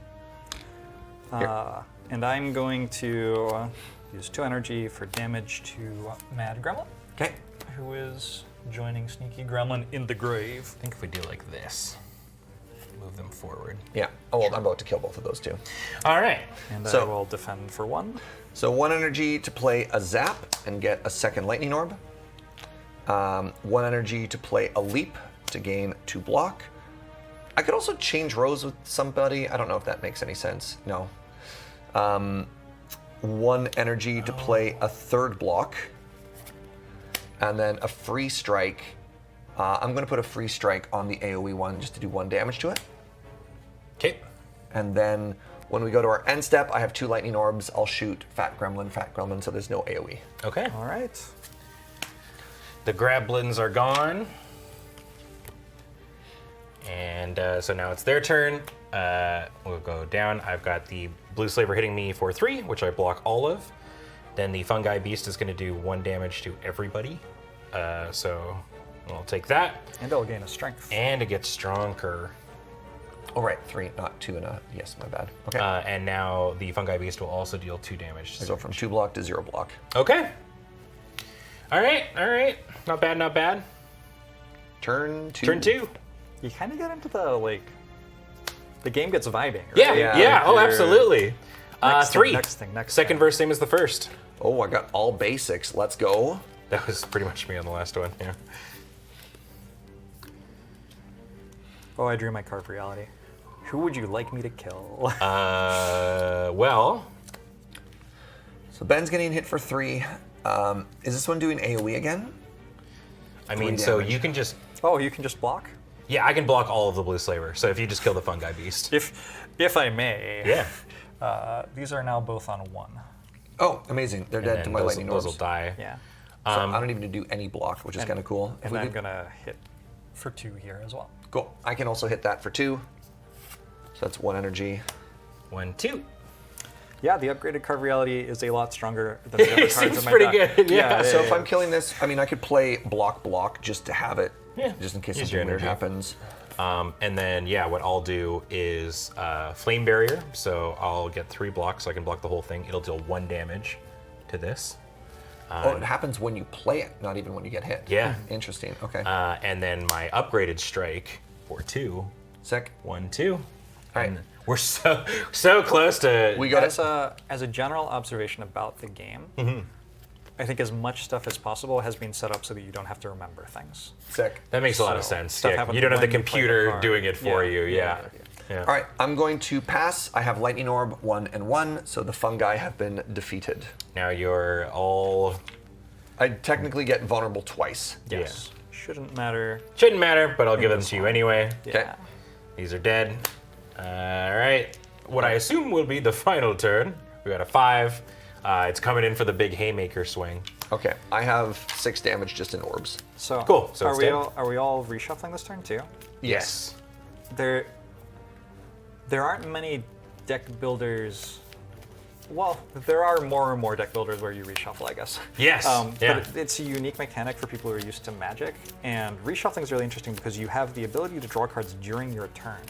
And I'm going to use 2 energy for damage to Mad Gremlin, Okay. who is joining Sneaky Gremlin in the grave. I think if we do like this, move them forward. Yeah. Oh, well, I'm about to kill both of those 2. All right. And So- I will defend for 1. So 1 energy to play a zap and get a second lightning orb. 1 energy to play a leap to gain 2 block. I could also change rows with somebody. I don't know if that makes any sense. No. 1 energy to play a 3rd block. And then a free strike. I'm going to put a free strike on the AoE one just to do 1 damage to it. Okay. And then when we go to our end step, I have 2 lightning orbs. I'll shoot Fat Gremlin, so there's no AoE. Okay. All right. The Grablins are gone. And so now it's their turn. We'll go down. I've got the Blue Slaver hitting me for 3, which I block all of. Then the Fungi Beast is going to do 1 damage to everybody. So I'll take that. And it'll gain a strength. And it gets stronger. Oh, right, 3, not 2 and a. Yes, my bad. Okay. And now the Fungi Beast will also deal 2 damage. I go from 2 block to 0 block. Okay. All right. Not bad, not bad. Turn 2. Turn 2. You kind of get into the game gets vibing, right? Yeah. Oh, absolutely. Next 3. thing. Second verse, same as the first. Oh, I got all basics. Let's go. That was pretty much me on the last one. Yeah. Oh, I drew my card for reality. Who would you like me to kill? Well. So Ben's getting hit for 3. Is this one doing AoE again? I mean, 3 so damage. you can just. Oh, you can just block? Yeah, I can block all of the Blue Slaver. So if you just kill the Fungi Beast. If I may. Yeah. These are now both on 1. Oh, amazing. They're dead to my lightning those orbs. will die. Yeah. So I don't even need to do any block, which is kind of cool. If And we I'm could- gonna hit for 2 here as well. Cool. I can also hit that for 2. So that's 1 energy. 1, 2. Yeah, the upgraded card reality is a lot stronger than the other It cards seems in my pretty deck. good, yeah. So if I'm killing this, I mean, I could play block just to have it, Yeah. just in case Use your something weird energy. happens. And then, what I'll do is Flame Barrier. So I'll get 3 blocks, so I can block the whole thing. It'll deal 1 damage to this. Oh, it happens when you play it, not even when you get hit. Yeah. Interesting. Okay. And then my upgraded strike for 2. Sick. 1, 2. All right. And we're so close to. We got As it. as a general observation about the game, I think as much stuff as possible has been set up so that you don't have to remember things. Sick. That makes a lot of So, sense. stuff Yeah, happens you don't have the when you play the computer card. doing it for Yeah, you. Yeah. All right. I'm going to pass. I have lightning orb 1 and 1, so the fungi have been defeated. Now you're all. I technically get vulnerable twice. Yes. Shouldn't matter. Shouldn't matter, but I'll give them to you anyway. Yeah. These are dead. All right. What I assume will be the final turn. We got a 5. It's coming in for the big haymaker swing. Okay. I have 6 damage just in orbs. So, Cool, so are it's we dead. all reshuffling this turn too? Yes. There aren't many deck builders. Well, there are more and more deck builders where you reshuffle, I guess. Yes, yeah. But it's a unique mechanic for people who are used to Magic, and reshuffling is really interesting because you have the ability to draw cards during your turn,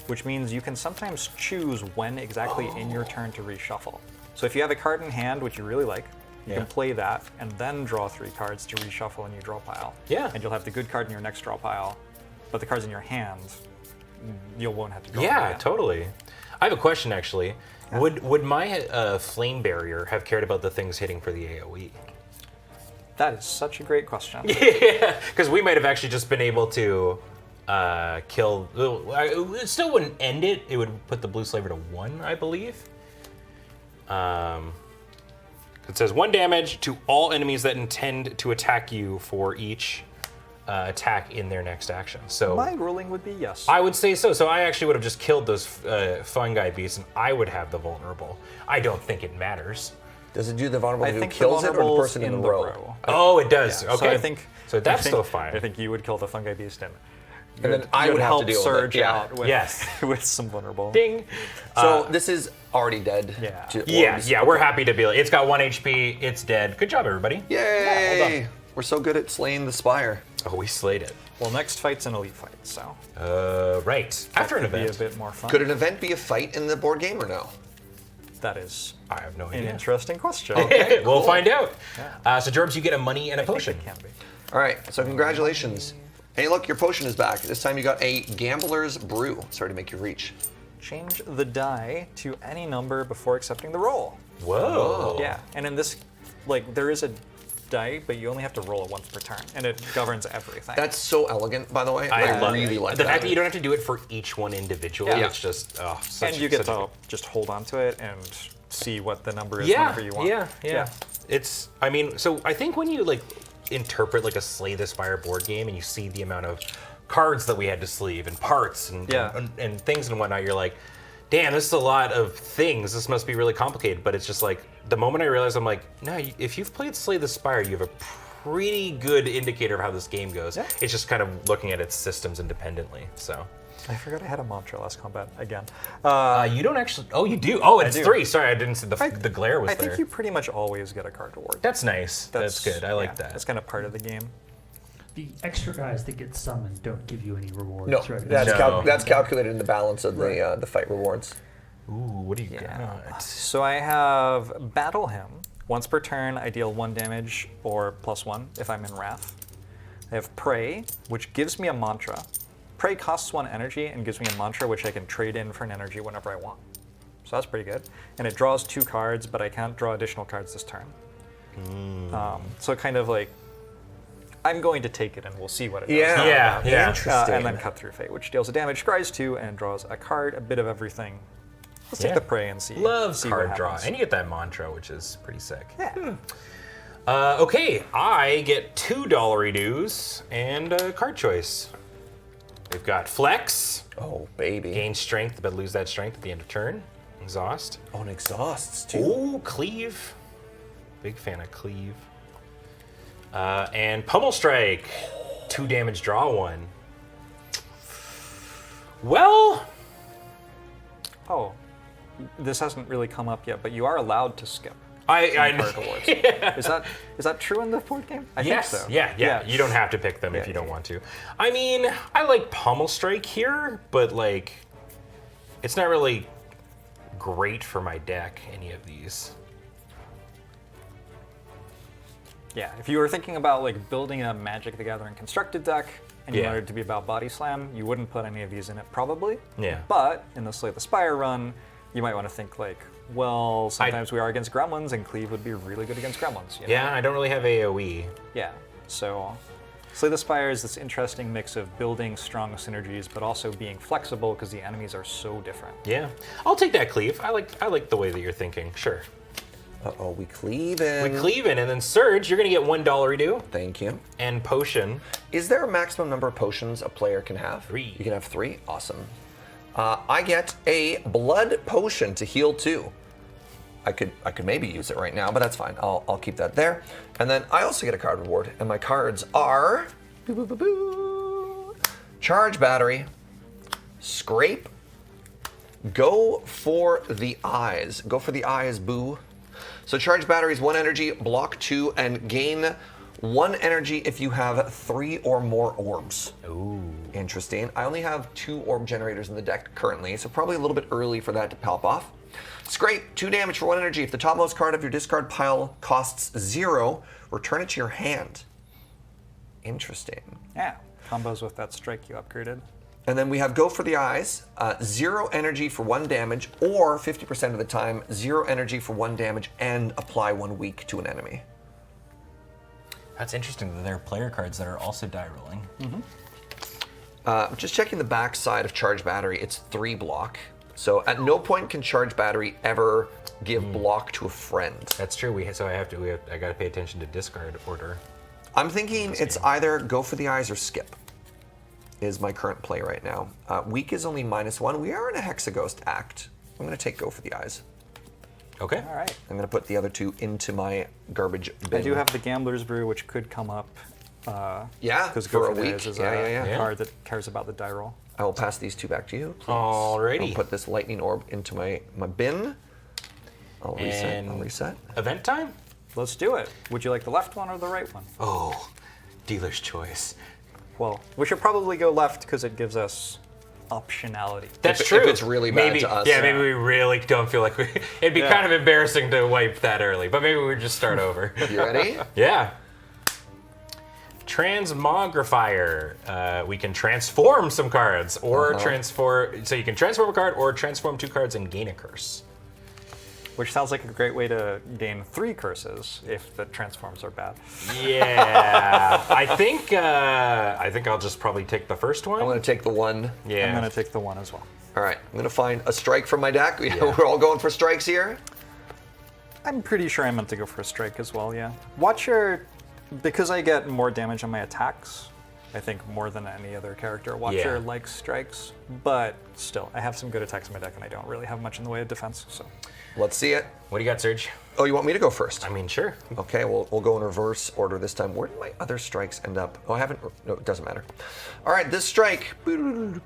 which means you can sometimes choose when exactly in your turn to reshuffle. So if you have a card in hand, which you really like, you can play that and then draw 3 cards to reshuffle in your draw pile. Yeah. And you'll have the good card in your next draw pile, but the cards in your hand, you won't have to draw. Yeah, again. totally. I have a question actually. Would my flame barrier have cared about the things hitting for the AoE? That is such a great question. Yeah, because we might have actually just been able to kill. It still wouldn't end it. It would put the blue slaver to 1, I believe. It says 1 damage to all enemies that intend to attack you for each attack in their next action. So My ruling would be yes. I would say so. So I actually would have just killed those fungi beasts, and I would have the vulnerable. I don't think it matters. Does it do the vulnerable I who think the kills it or the vulnerable's person in the the row? Oh, it does. Yeah, Okay. So I think. So that's still fine. I think you would kill the fungi beast and then I you'd would have to help deal with it, surge yeah. out with, Yes. with some vulnerable. Ding. So this is already dead. Yeah. to Yeah, orbs. yeah, we're happy to be. It's got 1 HP. It's dead. Good job, everybody. Yay! well done. We're so good at slaying the Spire. Oh, we slayed it. Well, next fight's an elite fight, so Right. After an could be a event. bit more fun. Could an event be a fight in the board game or no? That is I have no an idea. interesting question. We'll cool. find out. So, Jorbs, you get a money and a potion. It can be. All right, so congratulations. Hey, look, your potion is back. This time you got a Gambler's Brew. Sorry to make you reach. Change the die to any number before accepting the roll. Whoa. Yeah, and in this, like, there is a die, but you only have to roll it once per turn, and it governs everything. That's so elegant, by the way. I love really it. like the that. fact that you don't have to do it for each one individually. Yeah. It's just such, and you get such to just hold on to it and see what the number is Yeah, whenever you want. yeah. It's, I mean, so I think when you like interpret like a Slay the Spire board game and you see the amount of cards that we had to sleeve and parts and, and things and whatnot, you're like, damn, this is a lot of things. This must be really complicated. But it's just like, the moment I realized, I'm like, no, if you've played Slay the Spire, you have a pretty good indicator of how this game goes. Yeah. It's just kind of looking at its systems independently, so. I forgot I had a mantra last combat again. You don't actually, oh, you do. Oh, it's do. 3. Sorry, I didn't see the glare was I there. think you pretty much always get a card reward. That's nice. That's good. I like that. That's kind of part of the game. The extra guys that get summoned don't give you any rewards, No, right? that's calculated in the balance of the fight rewards. Ooh, what do you got? So I have Battle Him. Once per turn, I deal 1 damage or +1 if I'm in Wrath. I have Pray, which gives me a mantra. Pray costs 1 energy and gives me a mantra which I can trade in for an energy whenever I want. So that's pretty good. And it draws 2 cards, but I can't draw additional cards this turn. So kind of like, I'm going to take it and we'll see what it does. Yeah. Interesting. And then Cut Through Fate, which deals a damage, scries 2, and draws a card, a bit of everything. Let's take the Prey and see. Love see card what draw. happens. And you get that mantra, which is pretty sick. Yeah. Okay, I get $2 dues and a card choice. We've got Flex, Oh, baby. gain strength, but lose that strength at the end of turn. Exhaust. Oh, and exhausts, too. Ooh, Cleave. Big fan of Cleave. And Pummel Strike. 2 damage, draw 1. Well, Oh, this hasn't really come up yet, but you are allowed to skip I card awards. Is that true in the board game? I yes, think so. yeah. You don't have to pick them if you don't want to. I mean, I like Pummel Strike here, but like, it's not really great for my deck, any of these. Yeah, if you were thinking about like building a Magic the Gathering constructed deck and you Yeah. wanted it to be about Body Slam, you wouldn't put any of these in it probably. Yeah. But in the Slay the Spire run, you might want to think like, well, sometimes we are against Gremlins and Cleave would be really good against Gremlins. You know? Yeah, I don't really have AoE. Yeah. So Slay the Spire is this interesting mix of building strong synergies but also being flexible because the enemies are so different. Yeah, I'll take that Cleave. I like the way that you're thinking. Sure. Uh-oh, we cleave in. We cleave in, and then Surge, you're gonna get $1 due, Thank you. and Potion. Is there a maximum number of potions a player can have? 3. You can have 3? Awesome. I get a blood potion to heal 2. I could maybe use it right now, but that's fine. I'll keep that there. And then I also get a card reward, and my cards are Charge Battery, Scrape, Go for the Eyes. Go for the eyes, boo. So Charge Battery is 1 energy, block 2, and gain 1 energy if you have 3 or more orbs. Ooh. Interesting. I only have 2 orb generators in the deck currently, so probably a little bit early for that to pop off. Scrape, 2 damage for 1 energy. If the topmost card of your discard pile costs 0, return it to your hand. Interesting. Yeah. Combos with that strike you upgraded. And then we have Go for the Eyes, 0 energy for 1 damage, or 50% of the time, 0 energy for 1 damage, and apply 1 weak to an enemy. That's interesting that there are player cards that are also die rolling. Just checking the back side of Charge Battery, it's 3 block. So at no point can Charge Battery ever give block to a friend. That's true. I gotta pay attention to discard order. I'm thinking it's either Go for the Eyes or Skip, is my current play right now. Weak is only -1. We are in a Hexaghost act. I'm going to take Go for the Eyes. Okay. All right. I'm going to put the other 2 into my garbage bin. I do have the Gambler's Brew, which could come up. Yeah, Because for Go a for the week. Eyes is Yeah. a card that cares about the die roll. I will pass these 2 back to you, please. Alrighty. I'll put this lightning orb into my bin. I'll reset. And I'll reset. Event time? Let's do it. Would you like the left one or the right one? Oh, dealer's choice. Well, we should probably go left because it gives us optionality. That's If true. it's really bad maybe, to us. Yeah, maybe we really don't feel like it'd be Yeah. kind of embarrassing to wipe that early, but maybe we just start over. You ready? Yeah. Transmogrifier. We can transform some cards, or transform. So you can transform a card, or transform 2 cards and gain a curse. Which sounds like a great way to gain 3 curses if the transforms are bad. Yeah, I think I'll just probably take the first one. I'm going to take the 1. Yeah. I'm going to take the 1 as well. All right, I'm going to find a strike from my deck. We're all going for strikes here. I'm pretty sure I meant to go for a strike as well, yeah. Watch your... Because I get more damage on my attacks, I think more than any other character, Watcher likes strikes, but still, I have some good attacks in my deck and I don't really have much in the way of defense, so. Let's see it. What do you got, Serge? Oh, you want me to go first? I mean, sure. Okay, we'll go in reverse order this time. Where did my other strikes end up? Oh, I haven't, no, it doesn't matter. All right, this strike becomes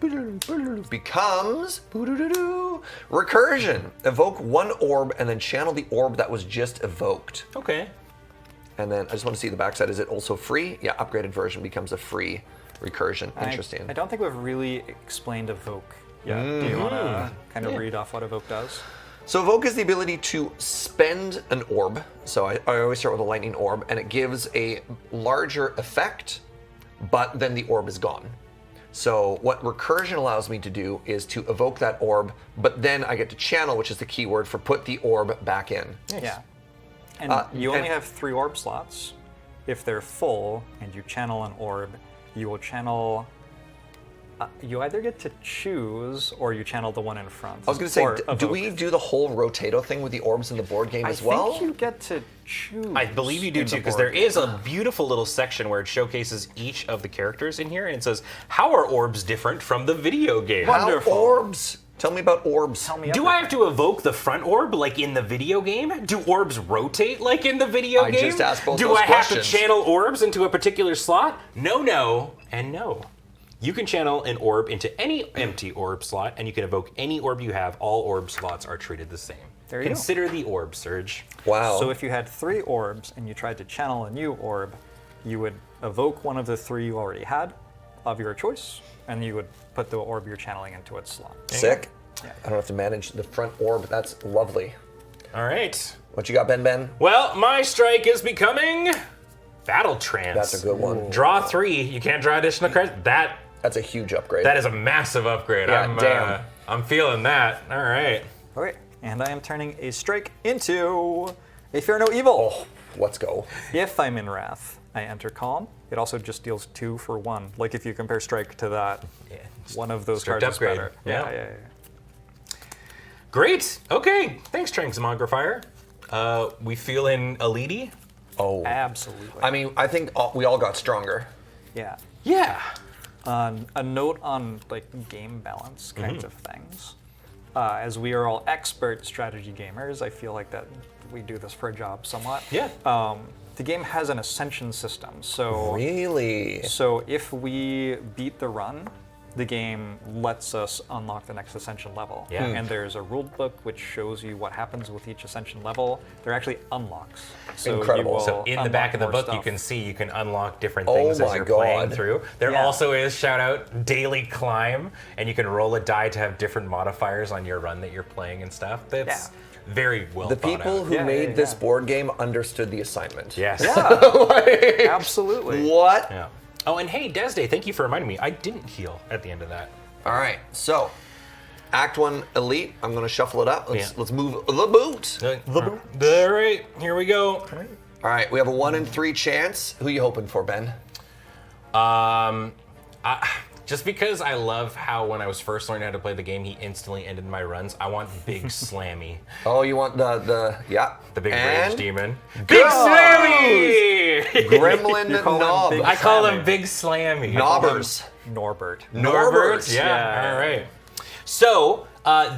recursion. Evoke one orb and then channel the orb that was just evoked. Okay. And then I just want to see the backside. Is it also free? Yeah, upgraded version becomes a free recursion. Interesting. I don't think we've really explained Evoke yet. Do you want to kind of read off what Evoke does? So Evoke is the ability to spend an orb. So I always start with a lightning orb, and it gives a larger effect, but then the orb is gone. So what recursion allows me to do is to evoke that orb, but then I get to channel, which is the key word for put the orb back in. Yeah. And you only have 3 orb slots. If they're full and you channel an orb, you will channel... you either get to choose or you channel the one in front. I was going to say, or do evoke. we do the whole rotato thing with the orbs in the board game as well? I think you get to choose. I believe you do in too, the because board there game. is a beautiful little section where it showcases each of the characters in here, and it says, how are orbs different from the video game? How Wonderful. orbs? Tell me about orbs. Tell me Do I have to evoke the front orb like in the video game? Do orbs rotate like in the video I game? just asked both Do those I have questions. to channel orbs into a particular slot? No, and no. You can channel an orb into any empty orb slot, and you can evoke any orb you have. All orb slots are treated the same. There you go. Consider the orb, Surge. Wow. So if you had 3 orbs and you tried to channel a new orb, you would evoke one of the 3 you already had of your choice, and you would put the orb you're channeling into its slot. Sick. Yeah. I don't have to manage the front orb. That's lovely. All right. What you got, Ben? Well, my strike is becoming Battle Trance. That's a good one. Draw 3. You can't draw additional cards. That's a huge upgrade. That is a massive upgrade. Yeah, damn. I'm feeling that. All right. Okay, and I am turning a strike into a Fear No Evil. Oh, let's go. If I'm in Wrath, I enter Calm. It also just deals 2 for 1. Like if you compare Strike to that, one of those strict cards upgrade. is better. Yeah. Yeah. Great. Okay. Thanks, Transmogrifier. We feeling elite? Oh. Absolutely. I mean, I think we all got stronger. Yeah. Yeah. A note on like game balance kinds of things. As we are all expert strategy gamers, I feel like that we do this for a job somewhat. Yeah. The game has an ascension system, so Really? so if we beat the run, the game lets us unlock the next ascension level. Yeah. And there's a rule book which shows you what happens with each ascension level. They're actually unlocks. So Incredible. You will So in the back of the unlock book, more you can stuff. see you can unlock different Oh things as my you're playing God. through. There Yeah. also is, shout out, daily climb, and you can roll a die to have different modifiers on your run that you're playing and stuff. That's very well The thought people out. who Yeah, made yeah, this yeah. board game understood the assignment. Yes. Yeah, absolutely. What? Yeah. Oh, and hey, Desday, thank you for reminding me. I didn't heal at the end of that. All right, so Act 1 Elite. I'm going to shuffle it up. Yeah. Let's move the boot. All right, here we go. All right, we have a 1 in 3 chance. Who you hoping for, Ben? Just because I love how when I was first learning how to play the game, he instantly ended my runs. I want Big Slammy, Oh, you want the the big and rage demon. Big Slammy! Gremlin call him Knob. Big I call him Slammy. Big Slammy. Knobbers. Norbert. Norbert. Yeah. Yeah. All right. So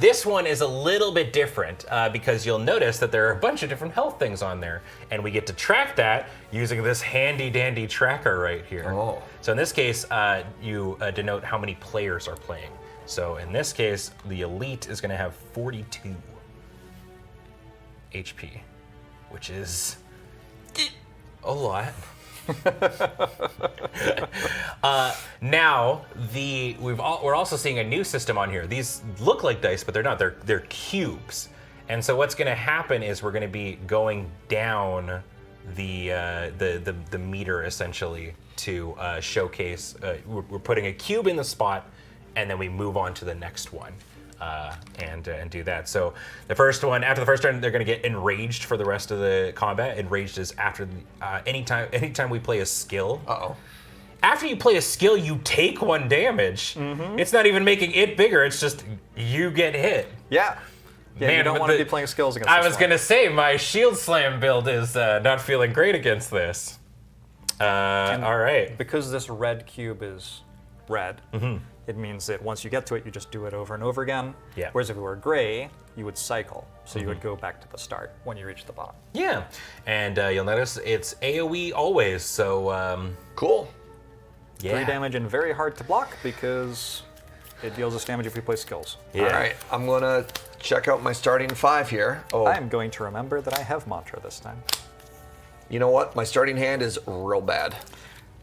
this one is a little bit different because you'll notice that there are a bunch of different health things on there, and we get to track that using this handy dandy tracker right here. Oh. So in this case, you denote how many players are playing. So in this case, the elite is going to have 42 HP, which is a lot. Now we're also seeing a new system on here. These look like dice, but they're not. They're cubes. And so what's going to happen is we're going to be going down the meter essentially to showcase. We're putting a cube in the spot, and then we move on to the next one. And do that. So the first one, after the first turn, they're going to get enraged for the rest of the combat. Enraged is after anytime we play a skill. Uh-oh. After you play a skill, you take 1 damage. It's not even making it bigger. It's just you get hit. Yeah. Yeah, you don't want to be playing skills against I this was one. going to say, my shield slam build is not feeling great against this. All right. Because this red cube is red, it means that once you get to it, you just do it over and over again. Yeah. Whereas if it were gray, you would cycle. So you would go back to the start when you reach the bottom. Yeah. And you'll notice it's AoE always, so Cool. yeah. 3 damage and very hard to block because it deals us damage if we play skills. Yeah. All right, I'm gonna check out my starting 5 here. Oh, I am going to remember that I have mantra this time. you know what? My starting hand is real bad.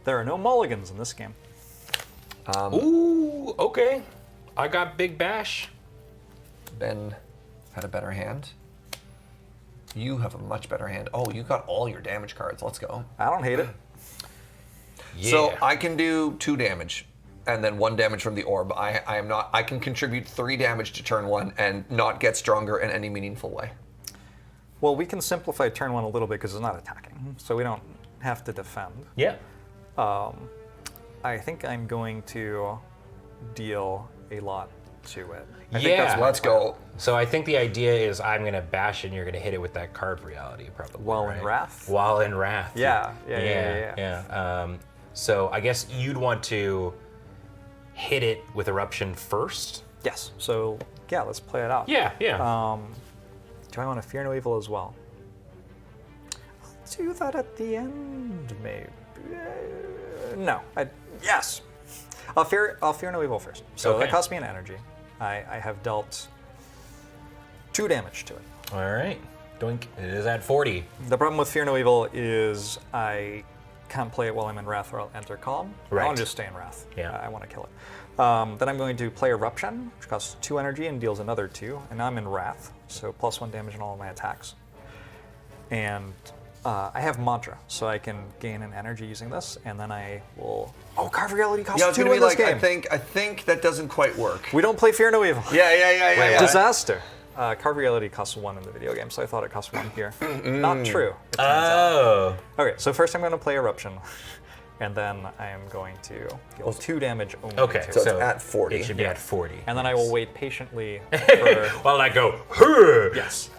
There are no mulligans in this game. Ooh, okay. I got Big Bash. Ben had a better hand. You have a much better hand. Oh, you got all your damage cards. Let's go. I don't hate it. Yeah. So I can do 2 damage, and then 1 damage from the orb. I am not. I can contribute 3 damage to turn 1 and not get stronger in any meaningful way. Well, we can simplify turn 1 a little bit because it's not attacking, so we don't have to defend. Yeah. I think I'm going to deal a lot to it. I think Yeah. that's Let's go. So I think the idea is I'm going to bash and you're going to hit it with that card reality, probably. While in right? Wrath? While in Wrath. Yeah. So I guess you'd want to hit it with Eruption first. Yes. So yeah, let's play it out. Yeah. Do I want to Fear No Evil as well? I'll do that at the end, maybe. No. Yes. I'll fear No Evil first. So Okay. that cost me an energy. I have dealt 2 damage to it. All right. Doink. It is at 40. The problem with Fear No Evil is I can't play it while I'm in Wrath or I'll enter Calm. I Right. want to just stay in Wrath. Yeah. I want to kill it. Then I'm going to play Eruption, which costs 2 energy and deals another 2. And now I'm in Wrath, so +1 damage on all of my attacks. And I have Mantra, so I can gain an energy using this, and then I will... Oh, Carve Reality costs Yeah, I was 2 gonna in be this like, game. I think that doesn't quite work. We don't play Fear No Evil. Yeah. Disaster. Carve Reality costs 1 in the video game, so I thought it cost 1 here. Not true. it turns out. Oh. Okay, so first I'm going to play Eruption, and then I am going to deal 2 damage only. Okay. to So it. it's at 40. It should be at 40. And then I will wait patiently for... While I go, "Huh." Yes.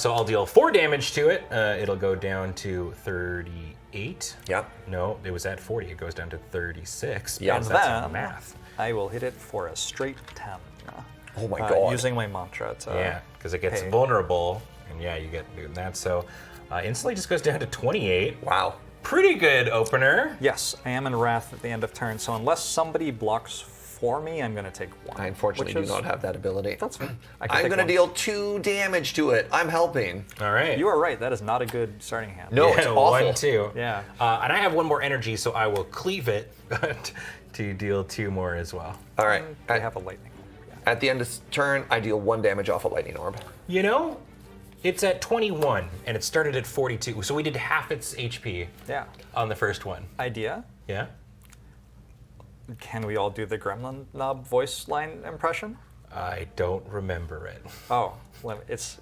So I'll deal 4 damage to it. It'll go down to 38. Yeah. No, it was at 40. It goes down to 36. Yeah, because and that's then math. I will hit it for a straight 10. Oh my god. Using my mantra to... Yeah, because it gets pay. vulnerable, and yeah, you get doing that. So instantly just goes down to 28. Wow. Pretty good opener. Yes, I am in Wrath at the end of turn, so unless somebody blocks for me, I'm going to take 1. I unfortunately which do is- not have that ability. That's fine. I can I'm take gonna 1. deal 2 damage to it. I'm helping. All right. You are right, that is not a good starting hand. No, it's awful. 1, 2. Yeah. And I have 1 more energy, so I will cleave it to deal 2 more as well. All right. I At, have a lightning. at the end of turn, I deal 1 damage off a lightning orb. You know, it's at 21, and it started at 42, so we did half its HP Yeah. on the first one. Idea? Yeah? Can we all do the Gremlin Knob voice line impression? I don't remember it. Oh, it's...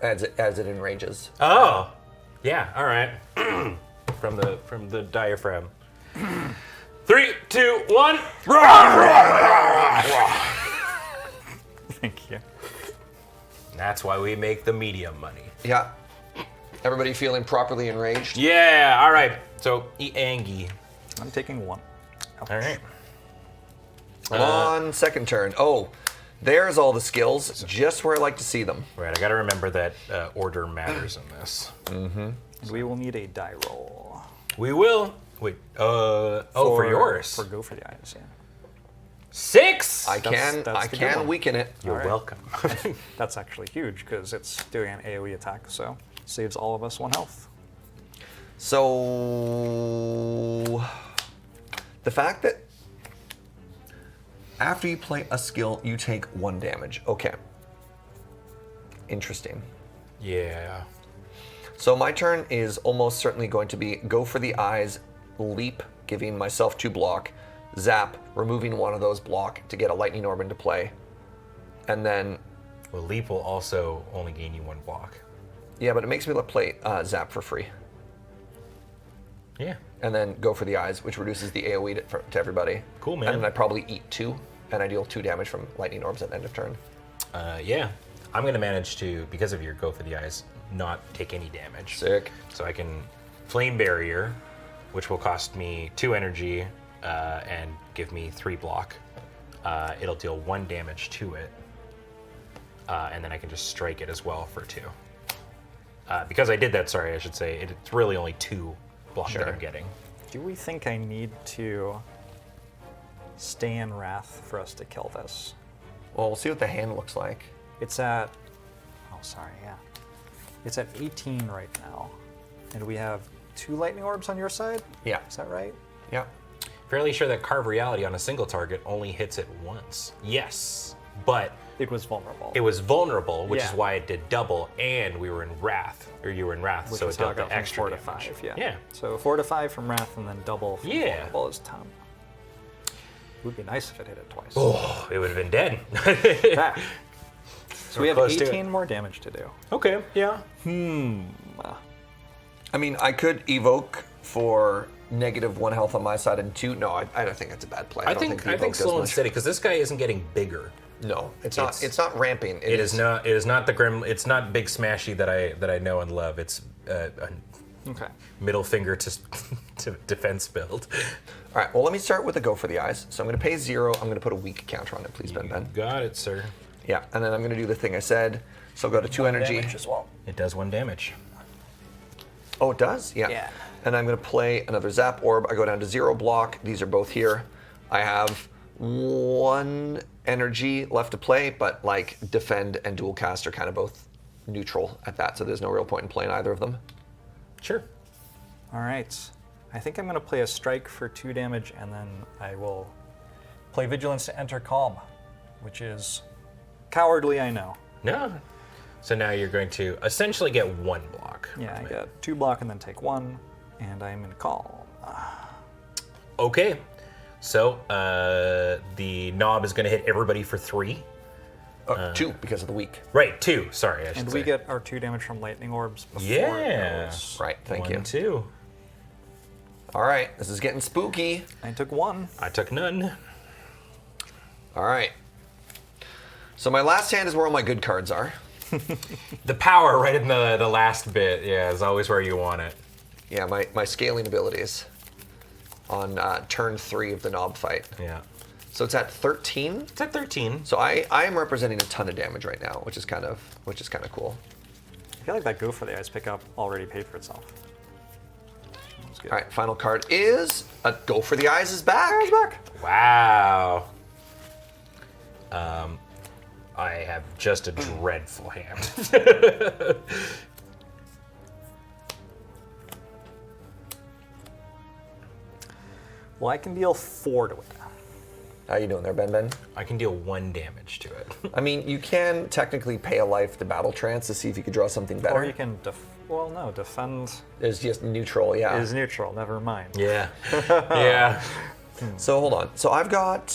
As it enrages. Oh, yeah. All right. from the diaphragm. 3, 2, 1. Thank you. That's why we make the medium money. Yeah. Everybody feeling properly enraged? Yeah. All right. So Angie. I'm taking 1. All right. On second turn. Oh, there's all the skills, just where I like to see them. Right. I got to remember that order matters in this. We will need a die roll. We will. Wait. For yours. For Go for the Eyes, yeah. 6. I That's can the good one. weaken it. You're All right. welcome. That's actually huge because it's doing an AoE attack, so saves all of us 1 health. So the fact that after you play a skill, you take 1 damage. Okay. Interesting. Yeah. So my turn is almost certainly going to be go for the eyes, leap, giving myself 2 block, zap, removing 1 of those block to get a lightning orb into play. And then, Well, leap will also only gain you 1 block. yeah, but it makes me play zap for free. Yeah. And then go for the eyes, which reduces the AoE to everybody. Cool, man. And then I probably eat 2 and I deal 2 damage from lightning orbs at end of turn. Yeah. I'm going to manage to, because of your Go for the Eyes, not take any damage. Sick. So I can Flame Barrier, which will cost me 2 energy and give me 3 block. It'll deal 1 damage to it. And then I can just strike it as well for 2. Because I did that, sorry, I should say, it's really only 2 block that I'm getting. Do we think I need to stay in Wrath for us to kill this? Well, we'll see what the hand looks like. It's at, oh sorry, yeah. It's at 18 right now. And we have 2 lightning orbs on your side? Yeah. Is that right? Yeah. Fairly sure that Carve Reality on a single target only hits it once. Yes, but It was vulnerable. it was vulnerable, which is Yeah. why it did double, and we were in Wrath, or you were in Wrath, Which so is it how I dealt got the from extra 4 to damage. 5, yeah. Yeah. So 4 to 5 from Wrath and then double from Yeah. vulnerable is ton. It would be nice if it hit it twice. Oh, it would have been dead. Ah. So we have close to it. 18 more damage to do. Okay, yeah. I mean, I could evoke for -1 health on my side and 2. No, I don't think that's a bad play. I don't think the evoke does slow and much. steady, because this guy isn't getting bigger. No, it's not. It's not ramping. It is not. It is not the grim. It's not Big Smashy that I know and love. It's a Okay. middle finger to to defense build. All right. Well, let me start with the Go for the Eyes. So I'm going to pay 0. I'm going to put a weak counter on it, please, Ben. Got it, sir. Yeah, and then I'm going to do the thing I said. So I'll go to 2 energy. Damage as well. It does 1 damage. Oh, it does? Yeah. Yeah. And I'm going to play another Zap Orb. I go down to 0 block. These are both here. I have 1 energy left to play, but like Defend and Dual Cast are kind of both neutral at that, so there's no real point in playing either of them. Sure. All right. I think I'm going to play a strike for 2 damage, and then I will play Vigilance to enter Calm, which is cowardly, I know. No. So now you're going to essentially get 1 block. Yeah, I get 2 block and then take 1, and I'm in Calm. Okay. So the knob is going to hit everybody for 3. 2 because of the weak. Right, 2. Sorry, I should And say. we get our 2 damage from lightning orbs before Yeah. it goes. Right, thank 1, you. 2. All right, this is getting spooky. I took 1. I took none. All right. So my last hand is where all my good cards are. The power right in the last bit, yeah, is always where you want it. Yeah, my scaling abilities on turn 3 of the knob fight. Yeah. So it's at 13. It's at 13. So I am representing a ton of damage right now, which is kind of cool. I feel like that Go for the Eyes pickup already paid for itself. That's good. All right, final card is a Go for the Eyes is back. Wow. I have just a dreadful hand. Well, I can deal 4 to it. How you doing there, Ben? I can deal 1 damage to it. I mean, you can technically pay a life to Battle Trance to see if you could draw something better. Or you can well, no, defend It's just neutral, yeah. is neutral, never mind. Yeah. Yeah. So hold on. So I've got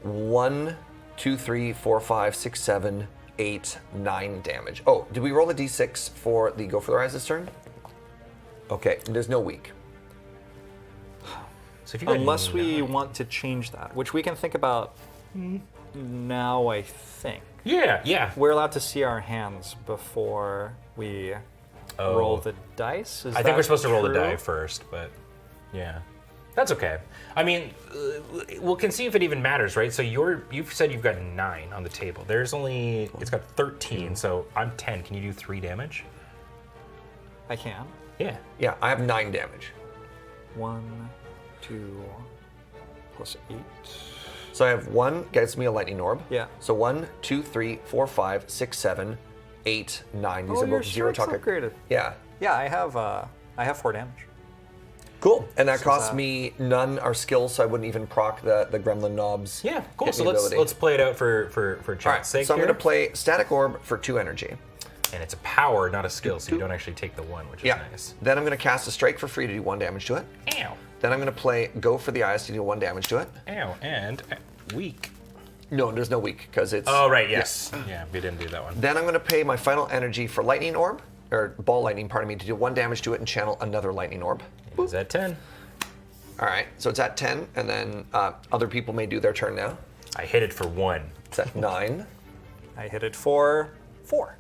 1, 2, 3, 4, 5, 6, 7, 8, 9 damage. Oh, did we roll a d6 for the Go for the Eyes this turn? Okay, there's no weak. So if you got Unless we 9. want to change that, which we can think about now, I think. Yeah. We're allowed to see our hands before we roll the dice. Is I think we're that supposed to roll the true? die first, but yeah. That's okay. I mean, we can see if it even matters, right? So you've said you've got 9 on the table. It's got 13, so I'm 10. Can you do 3 damage? I can. Yeah. Yeah, I have 9 damage. 1, 2, plus 8. So I have 1, gets me a lightning orb. Yeah. So 1, 2, 3, 4, 5, 6, 7, 8, 9. These Oh, are your both 0 strike's target. upgraded. Yeah. Yeah, I have 4 damage. Cool. And that Since, costs me none are skills, so I wouldn't even proc the gremlin knobs. Yeah, cool. hit So me let's ability. play it out for chat's All right, sake so I'm here. going to play Static Orb for 2 energy. And it's a power, not a skill, so you don't actually take the 1, which is Yeah. nice. Then I'm going to cast a Strike for free to do 1 damage to it. Ow. Then I'm going to play Go for the Eyes to do 1 damage to it. Ow. And weak. No, there's no weak because it's. Oh, right, yes. Yeah, we didn't do that one. Then I'm going to pay my final energy for Lightning Orb, or Ball Lightning, pardon me, to do 1 damage to it and channel another Lightning Orb. Is that 10? All right, so it's at 10, and then other people may do their turn now. I hit it for 1. It's at 9. I hit it for 4.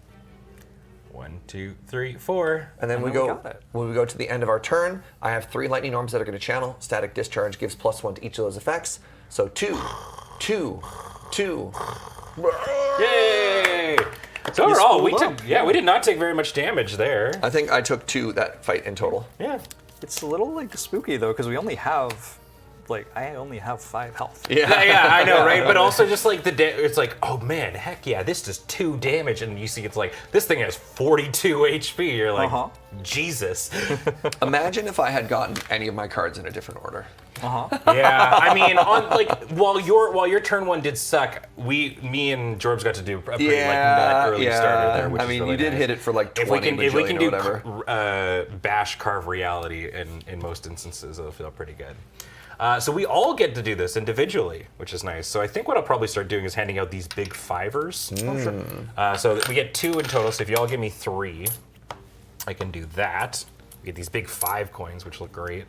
1, 2, 3, 4. And then And we then we go got it. when we go to the end of our turn. I have 3 lightning orbs that are going to channel. Static discharge gives +1 to each of those effects. So 2, 2, 2. Yay! So overall, we spooled took we did not take very much damage there. I think I took 2 that fight in total. Yeah. It's a little like spooky though, because we only have, I only have 5 health. Yeah, I know, right? But also just like it's like, oh man, heck yeah, this does 2 damage, and you see it's like this thing has 42 HP. You're like, Jesus. Imagine if I had gotten any of my cards in a different order. Yeah, I mean, on while your turn 1 did suck, me and Jorbs got to do a pretty nut early starter there. Which I mean, is really you did nice. hit it for like 20 if we can do whatever. bash carve reality in most instances, it'll feel pretty good. So we all get to do this individually, which is nice. So I think what I'll probably start doing is handing out these big 5ers. So we get 2 in total. So if you all give me 3, I can do that. We get these big 5 coins, which look great.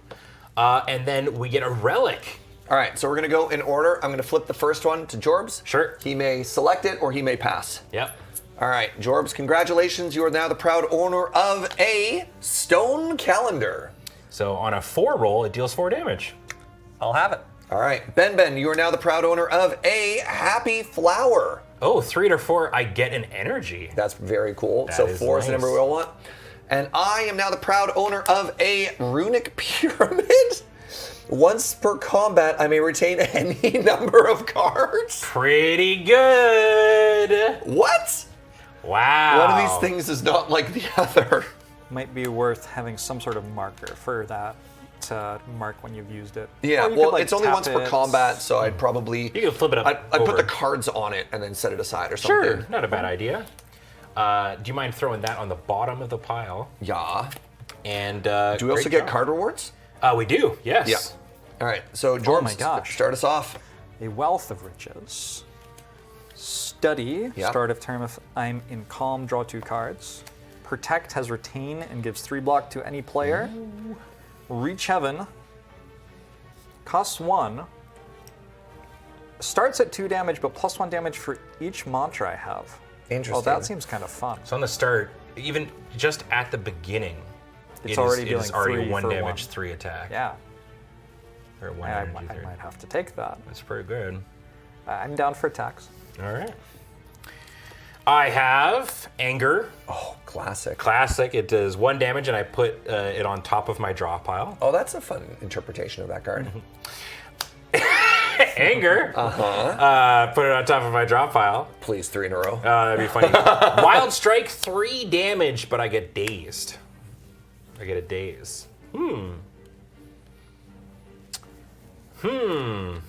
And then we get a relic. All right, so we're going to go in order. I'm going to flip the first one to Jorbs. Sure. He may select it or he may pass. Yep. All right, Jorbs, congratulations. You are now the proud owner of a stone calendar. So on a 4 roll, it deals 4 damage. I'll have it. All right, Ben, you are now the proud owner of a happy flower. Oh, 3 to 4, I get an energy. That's very cool. That So is 4 is the nice. number we all want. And I am now the proud owner of a runic pyramid. Once per combat, I may retain any number of cards. Pretty good. What? Wow. One of these things is not like the other. Might be worth having some sort of marker for that to mark when you've used it. Yeah, Or you well, could, it's only tap once per it. combat, so I'd probably... You can flip it up. I'd put over. the cards on it and then set it aside or something. Sure, not a bad idea. Do you mind throwing that on the bottom of the pile? Yeah. And Do we also get card rewards? We do. Yes. Yeah. All right, so Jorbs, my gosh. start us off. A wealth of riches. Study. Yeah. Start of turn if I'm in calm, draw 2 cards. Protect has retain and gives 3 block to any player. Reach heaven. Costs 1. Starts at 2 damage, but +1 damage for each mantra I have. Interesting. Oh, that seems kind of fun. So on the start, even just at the beginning, It's already it dealing is already 3 1 for damage, 1. 3 attack. Yeah, Or 1 I energy, 3. might have to take that. That's pretty good. I'm down for attacks. All right. I have Anger. Oh, classic. Classic. It does 1 damage, and I put it on top of my draw pile. Oh, that's a fun interpretation of that card. Anger. Put it on top of my draw pile. Please, 3 in a row. That'd be funny. Wild Strike, 3 damage, but I get dazed. I get a daze. I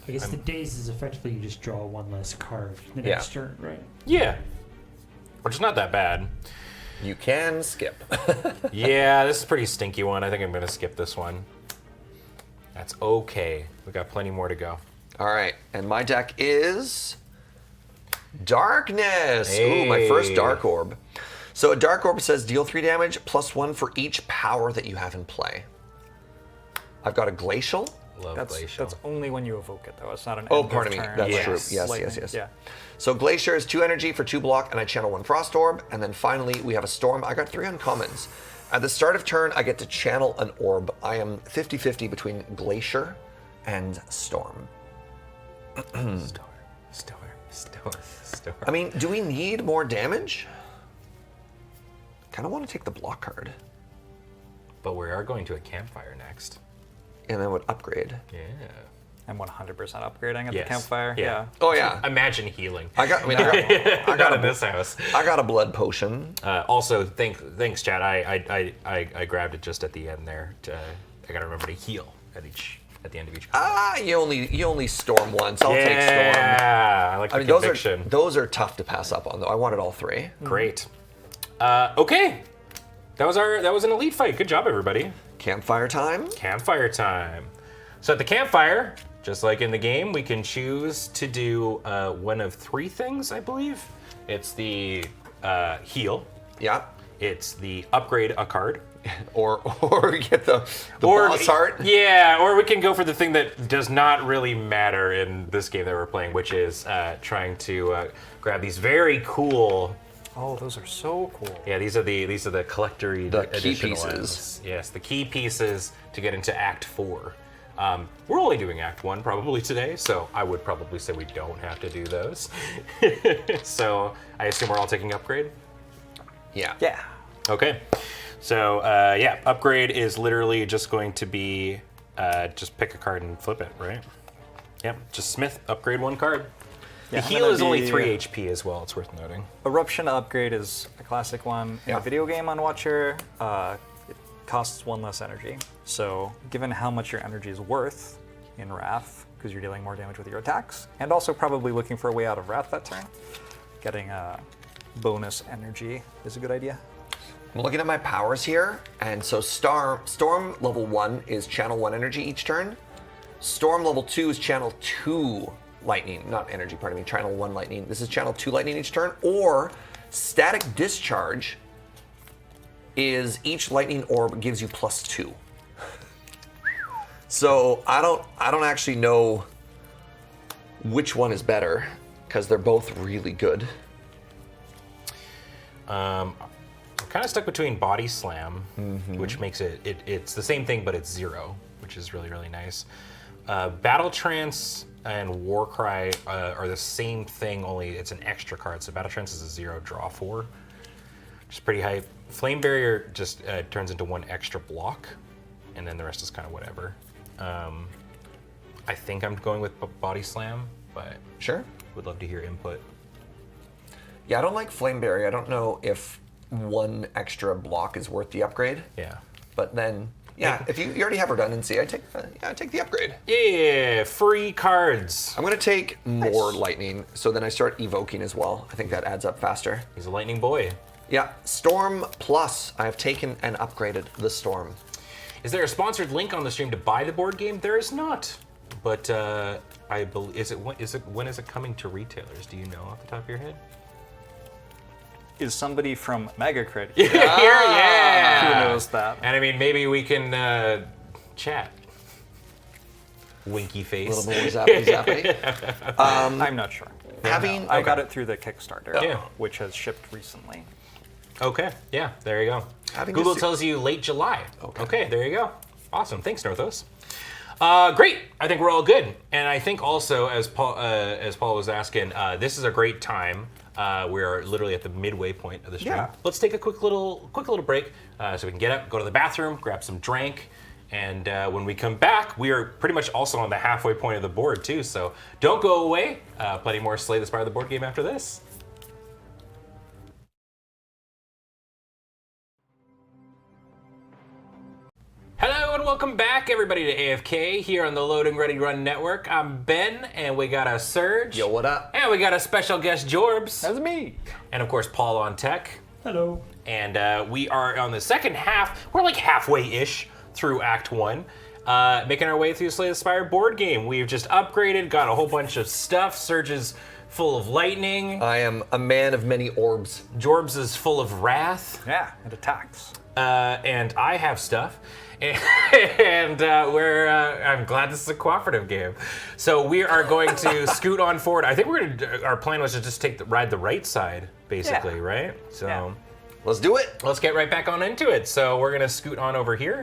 guess the daze is effectively you just draw 1 less card the next turn, right? Yeah. Which is not that bad. You can skip. Yeah, this is a pretty stinky one. I think I'm going to skip this one. That's okay. We got plenty more to go. All right, and my deck is Darkness. Ooh, my Hey. first Dark Orb. So a Dark Orb says deal 3 damage +1 for each power that you have in play. I've got a Glacial. Love Glacial. That's only when you evoke it, though. It's not an Oh, end of pardon me. turn. That's Yes. true. Yes, lightning. yes, yes. Yeah. So Glacier is 2 energy for 2 block, and I channel 1 Frost Orb. And then finally, we have a Storm. I got 3 uncommons. At the start of turn, I get to channel an orb. I am 50-50 between Glacier and Storm. Storm. I mean, do we need more damage? Kind of want to take the block card. But we are going to a campfire next. And then would upgrade. Yeah. I'm 100% upgrading at Yes. the campfire. Yeah. Oh yeah. Imagine healing. I got Not in this house. I got a blood potion. Also, thanks, Chad. I grabbed it just at the end there. I gotta remember to heal at the end of each. You only storm once. I'll take storm. Yeah, I like the I mean, conviction. those are tough to pass up on though. I wanted all 3. Great. Okay, that was an elite fight. Good job, everybody. Campfire time. Campfire time. So at the campfire, just like in the game, we can choose to do one of 3 things, I believe. It's the heal. Yeah. It's the upgrade a card. or get the boss heart. Yeah, or we can go for the thing that does not really matter in this game that we're playing, which is trying to grab these very cool. Oh, those are so cool. Yeah, these are the collector-y The key additional pieces. ones. Yes, the key pieces to get into Act 4. We're only doing Act 1 probably today, so I would probably say we don't have to do those. So I assume we're all taking upgrade? Yeah. Yeah. Okay. So yeah, upgrade is literally just going to be just pick a card and flip it, right? Yep, just Smith, upgrade 1 card. Yeah, The and heal then is only the 3 HP as well, it's worth noting. Eruption upgrade is a classic one. In Yeah. a video game on Watcher, it costs 1 less energy. So given how much your energy is worth in Wrath, because you're dealing more damage with your attacks, and also probably looking for a way out of Wrath that turn, getting a bonus energy is a good idea. I'm looking at my powers here, and so Storm level 1 is channel 1 energy each turn. Storm level 2 is channel 2 lightning, not energy, pardon me, channel 1 lightning. This is channel 2 lightning each turn, or Static Discharge is each lightning orb gives you +2. So I don't actually know which one is better, because they're both really good. I'm kind of stuck between Body Slam, which makes it's the same thing, but it's 0, which is really, really nice. Battle Trance and Warcry are the same thing, only it's an extra card. So Battle Trance is a 0, draw 4, which is pretty hype. Flame Barrier just turns into 1 extra block, and then the rest is kind of whatever. I think I'm going with Body Slam, but Sure. would love to hear input. Yeah, I don't like Flame Barrier. I don't know if 1 extra block is worth the upgrade. Yeah. But then, yeah, if you already have redundancy, I take the upgrade. Yeah, free cards. I'm gonna take more lightning, so then I start evoking as well. I think that adds up faster. He's a lightning boy. Yeah, Storm Plus. I have taken and upgraded the Storm. Is there a sponsored link on the stream to buy the board game? There is not. But I believe when is it coming to retailers? Do you know off the top of your head? Is somebody from Megacrit Yeah. who knows that? And I mean, maybe we can chat. Winky face. A little more zappy zappy. I'm not sure. Having I got it through the Kickstarter, Yeah. which has shipped recently. Okay, yeah, there you go. Having Google just- tells you late July. Okay. There you go. Awesome, thanks, Northos. Great, I think we're all good. And I think also, as Paul was asking, this is a great time. We are literally at the midway point of the stream. Yeah. Let's take a quick little break so we can get up, go to the bathroom, grab some drink, and when we come back, we are pretty much also on the halfway point of the board too. So don't go away. Plenty more Slay the Spire the board game after this. Hello and welcome back, everybody, to AFK here on the Loading Ready Run Network. I'm Ben, and we got a Surge. Yo, what up? And we got a special guest, Jorbs. That's me. And of course, Paul on tech. Hello. And we are on the second half. We're like halfway-ish through Act 1. Making our way through Slay the Spire board game. We've just upgraded, got a whole bunch of stuff. Surge is full of lightning. I am a man of many orbs. Jorbs is full of wrath. Yeah, it attacks. And I have stuff. And I'm glad this is a cooperative game. So we are going to scoot on forward. I think our plan was to just ride the right side, basically, Yeah. right? So Yeah. Let's do it. let's get right back on into it. So we're gonna scoot on over here.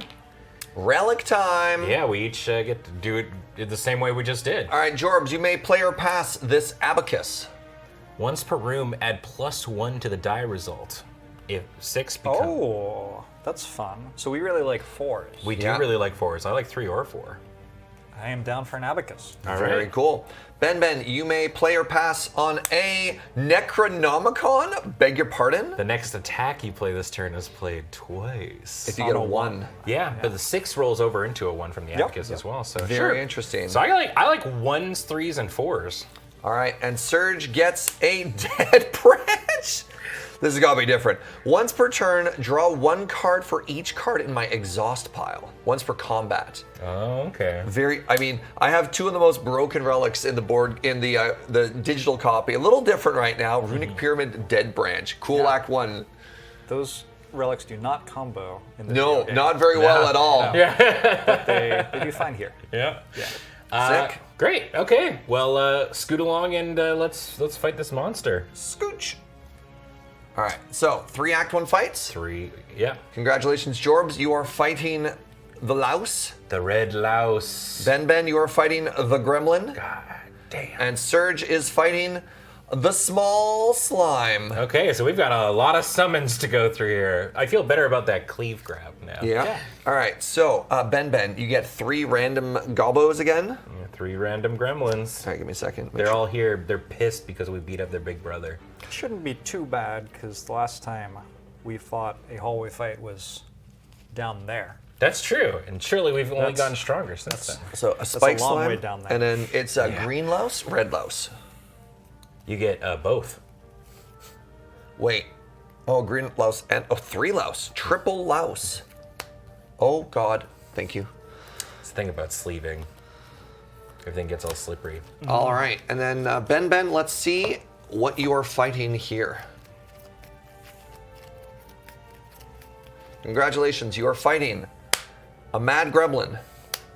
Relic time. Yeah, we each get to do it the same way we just did. All right, Jorbs, you may play or pass this abacus. Once per room, add +1 to the die result. If 6 become... Oh, that's fun. So we really like 4s. We do Yeah. really like 4s. I like 3 or 4. I am down for an abacus. All Very right. cool. Ben, you may play or pass on a Necronomicon. Beg your pardon? The next attack you play this turn is played twice. If you get a On a 1. Yeah, but the 6 rolls over into a 1 from the abacus as well. So Very sure. interesting. So I like 1s, 3s, and 4s. All right, and Surge gets a dead branch. This has got to be different. Once per turn, draw 1 card for each card in my exhaust pile. Once per combat. Oh, okay. I have 2 of the most broken relics in the board in the digital copy. A little different right now. Runic Pyramid, Dead Branch. Cool Act 1. Those relics do not combo in the No, video game. not very well at all. But they do fine here. Yeah. Yeah. Sick. Great. Okay. Well, scoot along and let's fight this monster. Scooch. All right, so 3 Act 1 fights. 3. Yeah. Congratulations, Jorbs. You are fighting the louse. The red louse. Ben, you are fighting the gremlin. God damn. And Surge is fighting the small slime. Okay, so we've got a lot of summons to go through here. I feel better about that cleave grab now. Yeah. All right, so Ben, you get 3 random gobos again. Yeah, 3 random gremlins. All right, give me a second. They're all here. They're pissed because we beat up their big brother. Shouldn't be too bad because the last time we fought a hallway fight was down there. That's true, and surely we've only That's- gotten stronger since then. So a spike long slime, way down there. and then it's a green louse, red louse. You get both. Wait. Oh, green louse and 3 louse. Triple louse. Oh, God. Thank you. It's the thing about sleeving. Everything gets all slippery. All right. And then, Ben, let's see what you are fighting here. Congratulations. You are fighting a mad gremlin.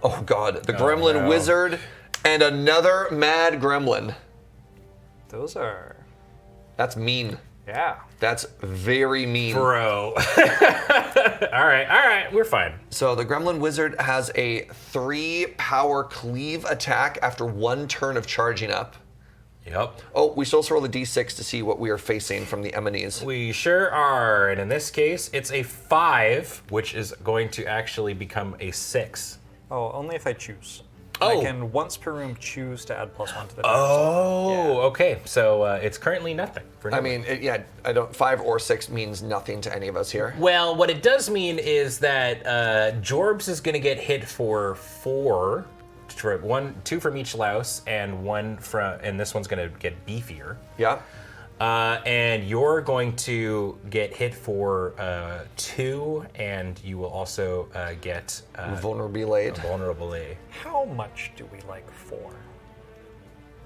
Oh, God. The gremlin no. wizard and another mad gremlin. Those are, That's mean. yeah. That's very mean. Bro. all right, we're fine. So the Gremlin Wizard has a 3 power cleave attack after 1 turn of charging up. Yep. Oh, we should also roll a d6 to see what we are facing from the enemies. We sure are, and in this case, it's a 5, which is going to actually become a 6. Oh, only if I choose. Oh. I can once per room choose to add +1 to the dice. Oh, Yeah. okay. So it's currently nothing. For I nobody. mean, I don't. 5 or 6 means nothing to any of us here. Well, what it does mean is that Jorbs is going to get hit for 4, 2 from each louse, and this one's going to get beefier. Yeah. And you're going to get hit for 2, and you will also get Vulnerable aid. vulnerable A. How much do we like 4?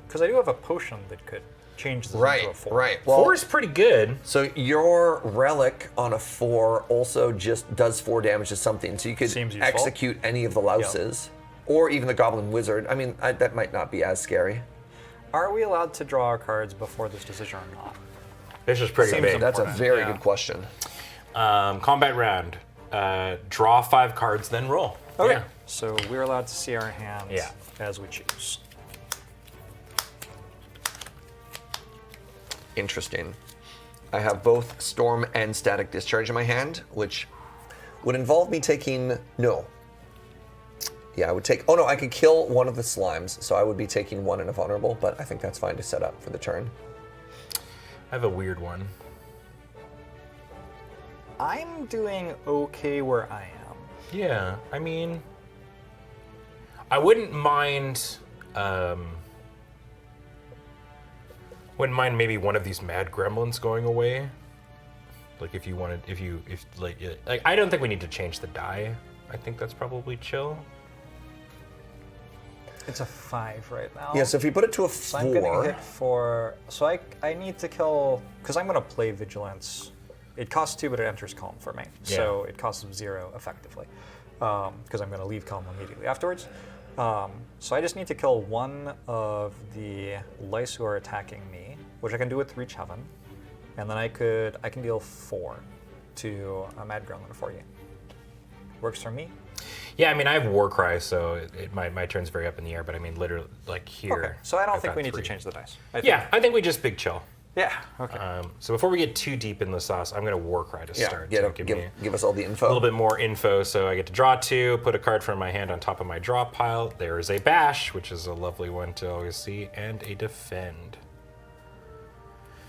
Because I do have a potion that could change this into a Right. 4. Right. Well, 4 is pretty good. so your relic on a 4 also just does 4 damage to something. So you could Seems useful. execute any of the louses, or even the Goblin Wizard. I mean, that might not be as scary. Are we allowed to draw our cards before this decision or not? This is pretty Seems big. That's a Important, very yeah. good question. Combat round. Draw 5 cards, then roll. Okay. Yeah. So we're allowed to see our hands Yeah. as we choose. Interesting. I have both Storm and Static Discharge in my hand, which would involve me taking... No. Yeah, I would take... Oh, no, I could kill one of the slimes, so I would be taking 1 and a vulnerable, but I think that's fine to set up for the turn. I have a weird one. I'm doing okay where I am. Yeah, I mean, I wouldn't mind. Wouldn't mind maybe one of these mad gremlins going away. Like if you wanted, if I don't think we need to change the die. I think that's probably chill. It's a 5 right now. Yeah, so if you put it to a So I'm getting 4... hit for. So I need to kill. Because I'm going to play Vigilance. It costs 2, but it enters calm for me. So it costs 0 effectively. Because I'm going to leave calm immediately afterwards. So I just need to kill 1 of the lice who are attacking me, which I can do with Reach Heaven. And then I can deal 4 to a Mad Gremlin for you. Works for me. Yeah, I mean I have Warcry, so my turn's very up in the air. But I mean literally like here. Okay. So I don't I've think got we need 3. to change the dice. Yeah, I think we just big chill. Yeah. Okay. So before we get too deep in the sauce, I'm gonna Warcry to Yeah, start. get So a- give us all the info. a little bit more info. So I get to draw 2, put a card from my hand on top of my draw pile. There is a bash, which is a lovely one to always see, and a defend.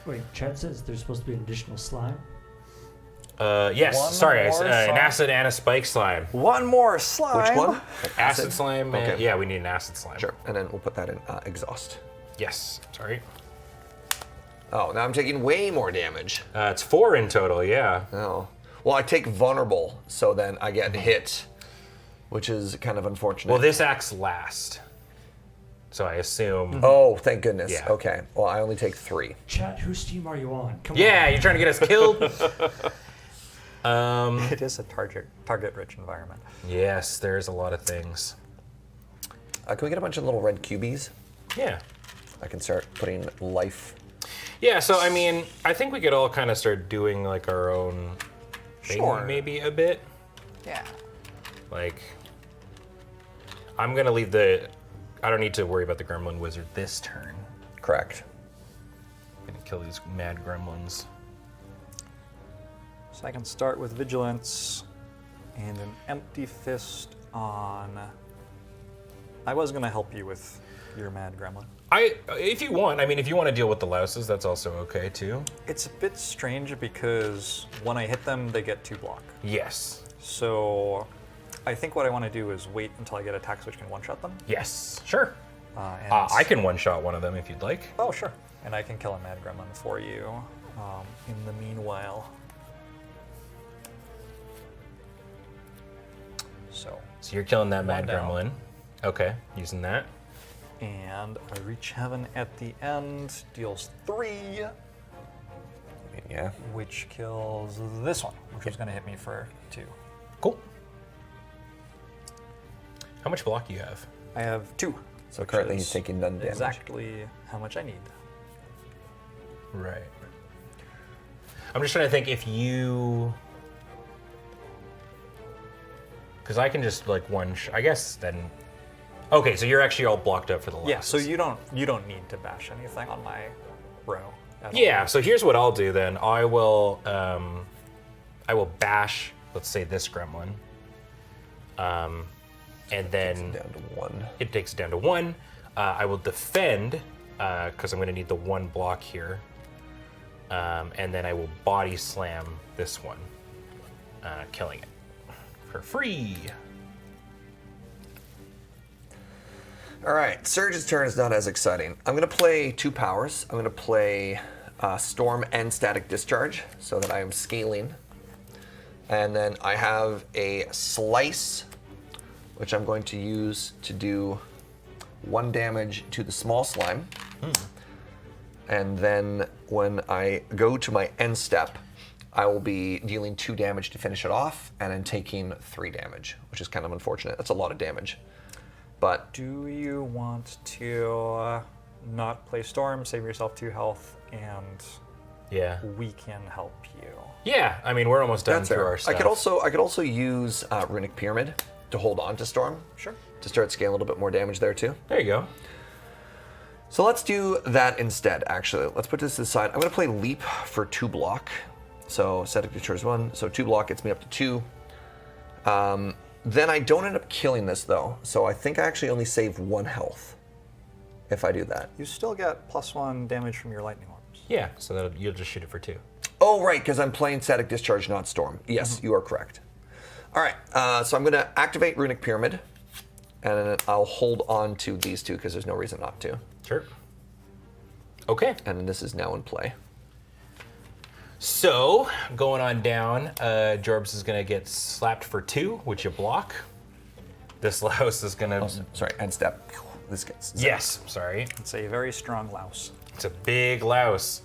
Wait, Chad says there's supposed to be an additional slime. Yes, One sorry, more an slime. acid and a spike slime. One more slime. Which one? Acid slime. Okay. Yeah, we need an acid slime. Sure, and then we'll put that in Exhaust. Yes. Sorry. Oh, now I'm taking way more damage. It's 4 in total. Yeah. Oh. Well, I take Vulnerable, so then I get hit, which is kind of unfortunate. Well, this acts last, so I assume. Oh, thank goodness. Yeah. Okay. Well, I only take 3. Chat, whose team are you on? Come Yeah, on. you're trying to get us killed. It is a target-rich environment. Yes, there's a lot of things. Can we get a bunch of little red cubies? Yeah. I can start putting life. Yeah, so I mean, I think we could all kind of start doing like our own thing Sure. maybe a bit. Yeah. Like, I'm gonna leave the, I don't need to worry about the gremlin wizard this turn. Correct. I'm gonna kill these mad gremlins. So I can start with vigilance and an empty fist on. I was gonna help you with your mad gremlin. If you want, I mean, if you want to deal with the louses, that's also okay too. It's a bit strange because when I hit them, they get 2 block. Yes. So I think what I want to do is wait until I get attacks which can one-shot them. Yes. Sure. And I can one-shot one of them if you'd like. Oh, sure. And I can kill a mad gremlin for you. In the meanwhile. So you're killing that mad down. gremlin. Okay, using that. And I reach heaven at the end, deals 3, Yeah. which kills this one, which was going to hit me for 2. Cool. How much block do you have? I have 2. So which currently is he's taking none damage. exactly how much I need. Right. I'm just trying to think if you... Because I can just like I guess then... Okay, so you're actually all blocked up for the last. Yeah, so you don't need to bash anything on my row. At Yeah, all. so here's what I'll do then. I will bash, let's say this gremlin. And then Down to 1. it takes it down to 1. I will defend, because I'm going to need the 1 block here. And then I will body slam this one, killing it for free. All right, Surge's turn is not as exciting. I'm going to play 2 powers. I'm going to play Storm and Static Discharge so that I am scaling. And then I have a Slice, which I'm going to use to do 1 damage to the small slime. And then when I go to my end step, I will be dealing 2 damage to finish it off, and then taking 3 damage, which is kind of unfortunate. That's a lot of damage. But Do you want to not play Storm, save yourself 2 health, and Yeah. we can help you? Yeah, I mean, we're almost done that's through fair. our stuff. I could also use Runic Pyramid to hold on to Storm. Sure. To start scaling a little bit more damage there too. There you go. So let's do that instead, actually. Let's put this to the side. I'm going to play Leap for 2 block. So Static Discharge 1. So 2 block gets me up to 2. Then I don't end up killing this, though. So I think I actually only save 1 health if I do that. You still get +1 damage from your lightning orbs. Yeah, so that you'll just shoot it for 2. Oh, right, because I'm playing Static Discharge, not Storm. Yes, you are correct. All right, so I'm going to activate Runic Pyramid. And then I'll hold on to these 2 because there's no reason not to. Sure. Okay. And then this is now in play. So, going on down, Jorbs is going to get slapped for 2, which you block. This louse is going to... Sorry, end step. This gets... Yes, sorry. It's a very strong louse. It's a big louse.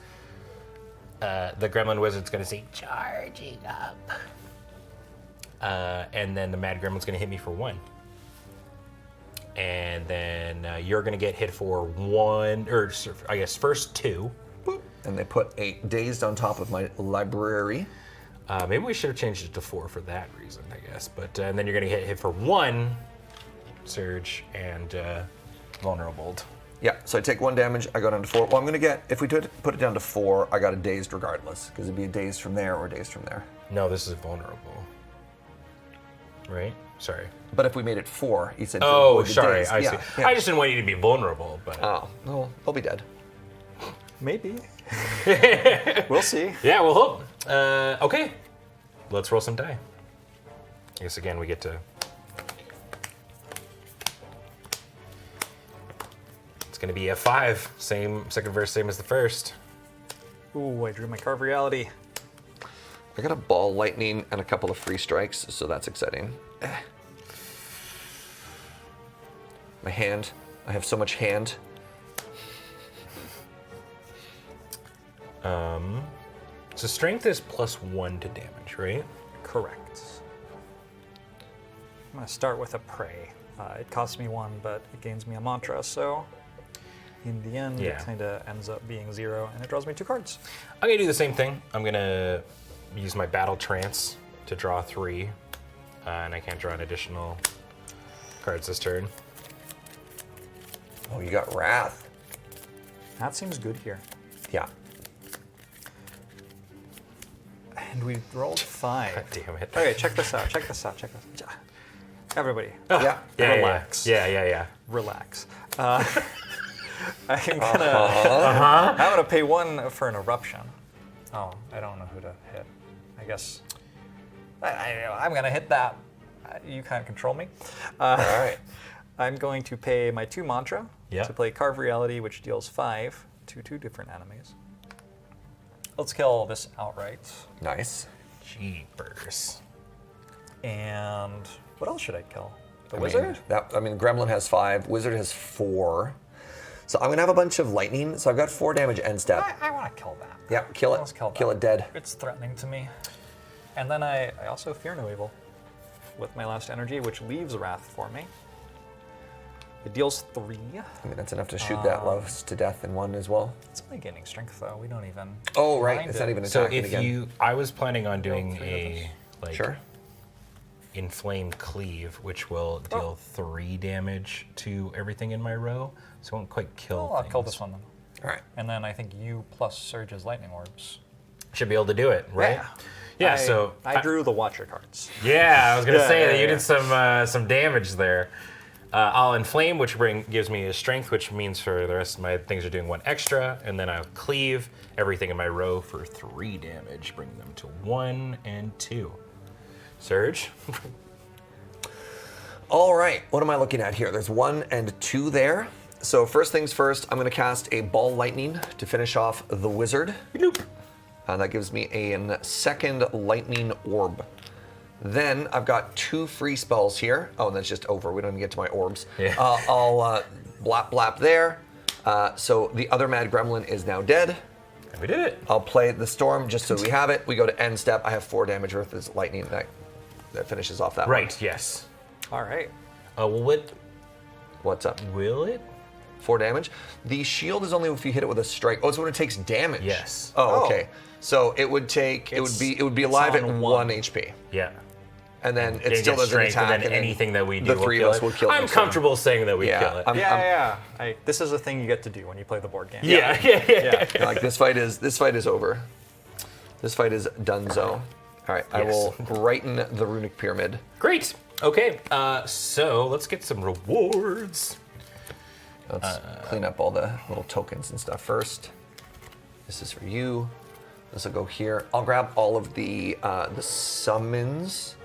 The Gremlin Wizard's going to say, charging up. And then the Mad Gremlin's going to hit me for 1. And then you're going to get hit for 1, or I guess first 2. Boop. And they put a dazed on top of my library. Maybe we should have changed it to 4 for that reason, I guess. But and then you're going to get hit for 1, Surge, and vulnerable. Yeah, so I take 1 damage, I go down to 4. Well, I'm going to get, if we put it down to 4, I got a dazed regardless, because it'd be a dazed from there or a dazed from there. No, this is vulnerable. Right? Sorry. But if we made it 4, you said... to Oh, avoid the sorry. dazed. I Yeah, see. yeah. I just didn't want you to be vulnerable, but... Oh, no, they'll be dead. Maybe. We'll see. Yeah, we'll hope. Okay. Let's roll some die. I guess, again, we get to... It's going to be a 5. Second verse, same as the first. Ooh, I drew my Carve Reality. I got a ball lightning and a couple of free strikes, so that's exciting. My hand. I have so much hand. So strength is +1 to damage, right? Correct. I'm going to start with a Pray. It costs me 1, but it gains me a mantra, so in the end, Yeah. it kind of ends up being 0, and it draws me 2 cards. I'm gonna do the same thing. I'm gonna use my Battle Trance to draw 3, and I can't draw an additional cards this turn. Oh, you got Wrath. That seems good here. Yeah. And we rolled 5. God damn it. Okay, check this out. Check this out. Check this out. Everybody, Yeah. relax. Yeah. Relax. I'm gonna pay 1 for an eruption. Oh, I don't know who to hit. I guess I'm gonna hit that. You can't control me. All right. I'm going to pay my 2 mantra Yeah. to play Carve Reality, which deals 5 to 2 different enemies. Let's kill this outright. Nice. Jeepers. And what else should I kill? The I wizard? mean, Gremlin has 5. Wizard has 4. So I'm gonna have a bunch of lightning. So I've got 4 damage end step. I want to kill that. Yeah, kill it. Let's kill that. Kill it dead. It's threatening to me. And then I also fear no evil with my last energy, which leaves Wrath for me. It deals 3. I mean, that's enough to shoot that loves to death in 1 as well. It's only gaining strength though. We don't even. Oh, right. mind It's it. not even So attacking if again. I was planning on doing a Sure. inflame cleave, which will deal 3 damage to everything in my row, so it won't quite kill. I'll kill things. this one then. All right. And then I think you plus Surge's lightning orbs. Should be able to do it, right? Yeah. So I drew the Watcher cards. Yeah, I was gonna say that you yeah. did some damage there. I'll inflame, which gives me a strength, which means for the rest of my things are doing 1 extra, and then I'll cleave everything in my row for 3 damage, bringing them to 1 and 2. Surge. All right. What am I looking at here? There's 1 and 2 there. So first things first, I'm going to cast a Ball Lightning to finish off the Wizard. That gives me a second Lightning Orb. Then I've got 2 free spells here. Oh, and that's just over. We don't even get to my orbs. Yeah. I'll blap blap there. So the other Mad Gremlin is now dead. And we did it. I'll play the Storm just so we have it. We go to end step. I have 4 damage worth of lightning that finishes off that one. Right. Yes. All right. Well, What's up? will it? 4 damage. The shield is only if you hit it with a strike. Oh, it's when it takes damage. Yes. Oh, okay. So it would take. It would be alive at on 1 1. HP, Yeah. and then it Gain still its doesn't strength, attack. and then anything that we do, the will 3 kill of us it. will kill. I'm next turn. comfortable saying that we Yeah, kill it. I'm- This is a thing you get to do when you play the board game. yeah. Like this fight is over. This fight is donezo. All right, I Yes. will brighten the runic pyramid. Great. Okay. So let's get some rewards. Let's clean up all the little tokens and stuff first. This is for you. This will go here. I'll grab all of the summons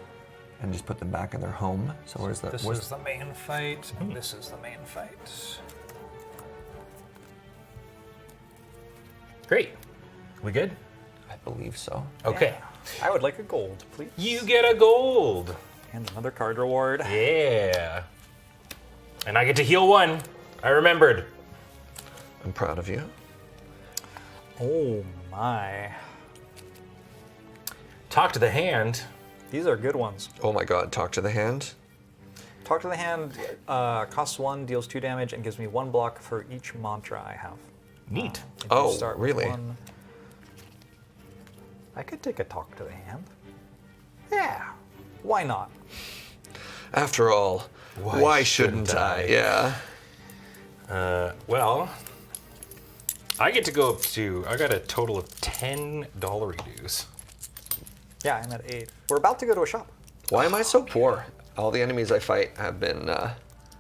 and just put them back in their home. So where's the? This is the main fight, and this is the main fight. Great. We good? I believe so. Okay. I would like a gold, please. You get a gold. And another card reward. Yeah. And I get to heal 1. I remembered. I'm proud of you. Oh my. Talk to the hand. These are good ones. Oh my God! Talk to the hand. Talk to the hand costs 1, deals 2 damage, and gives me 1 block for each mantra I have. Neat. If you Oh, start with really? 1. I could take a talk to the hand. Yeah. Why not? After all, why shouldn't I? Yeah. Well, I get to go up to, I got a total of $10 dues. Yeah, I'm at 8. We're about to go to a shop. Why am I so poor? All the enemies I fight have been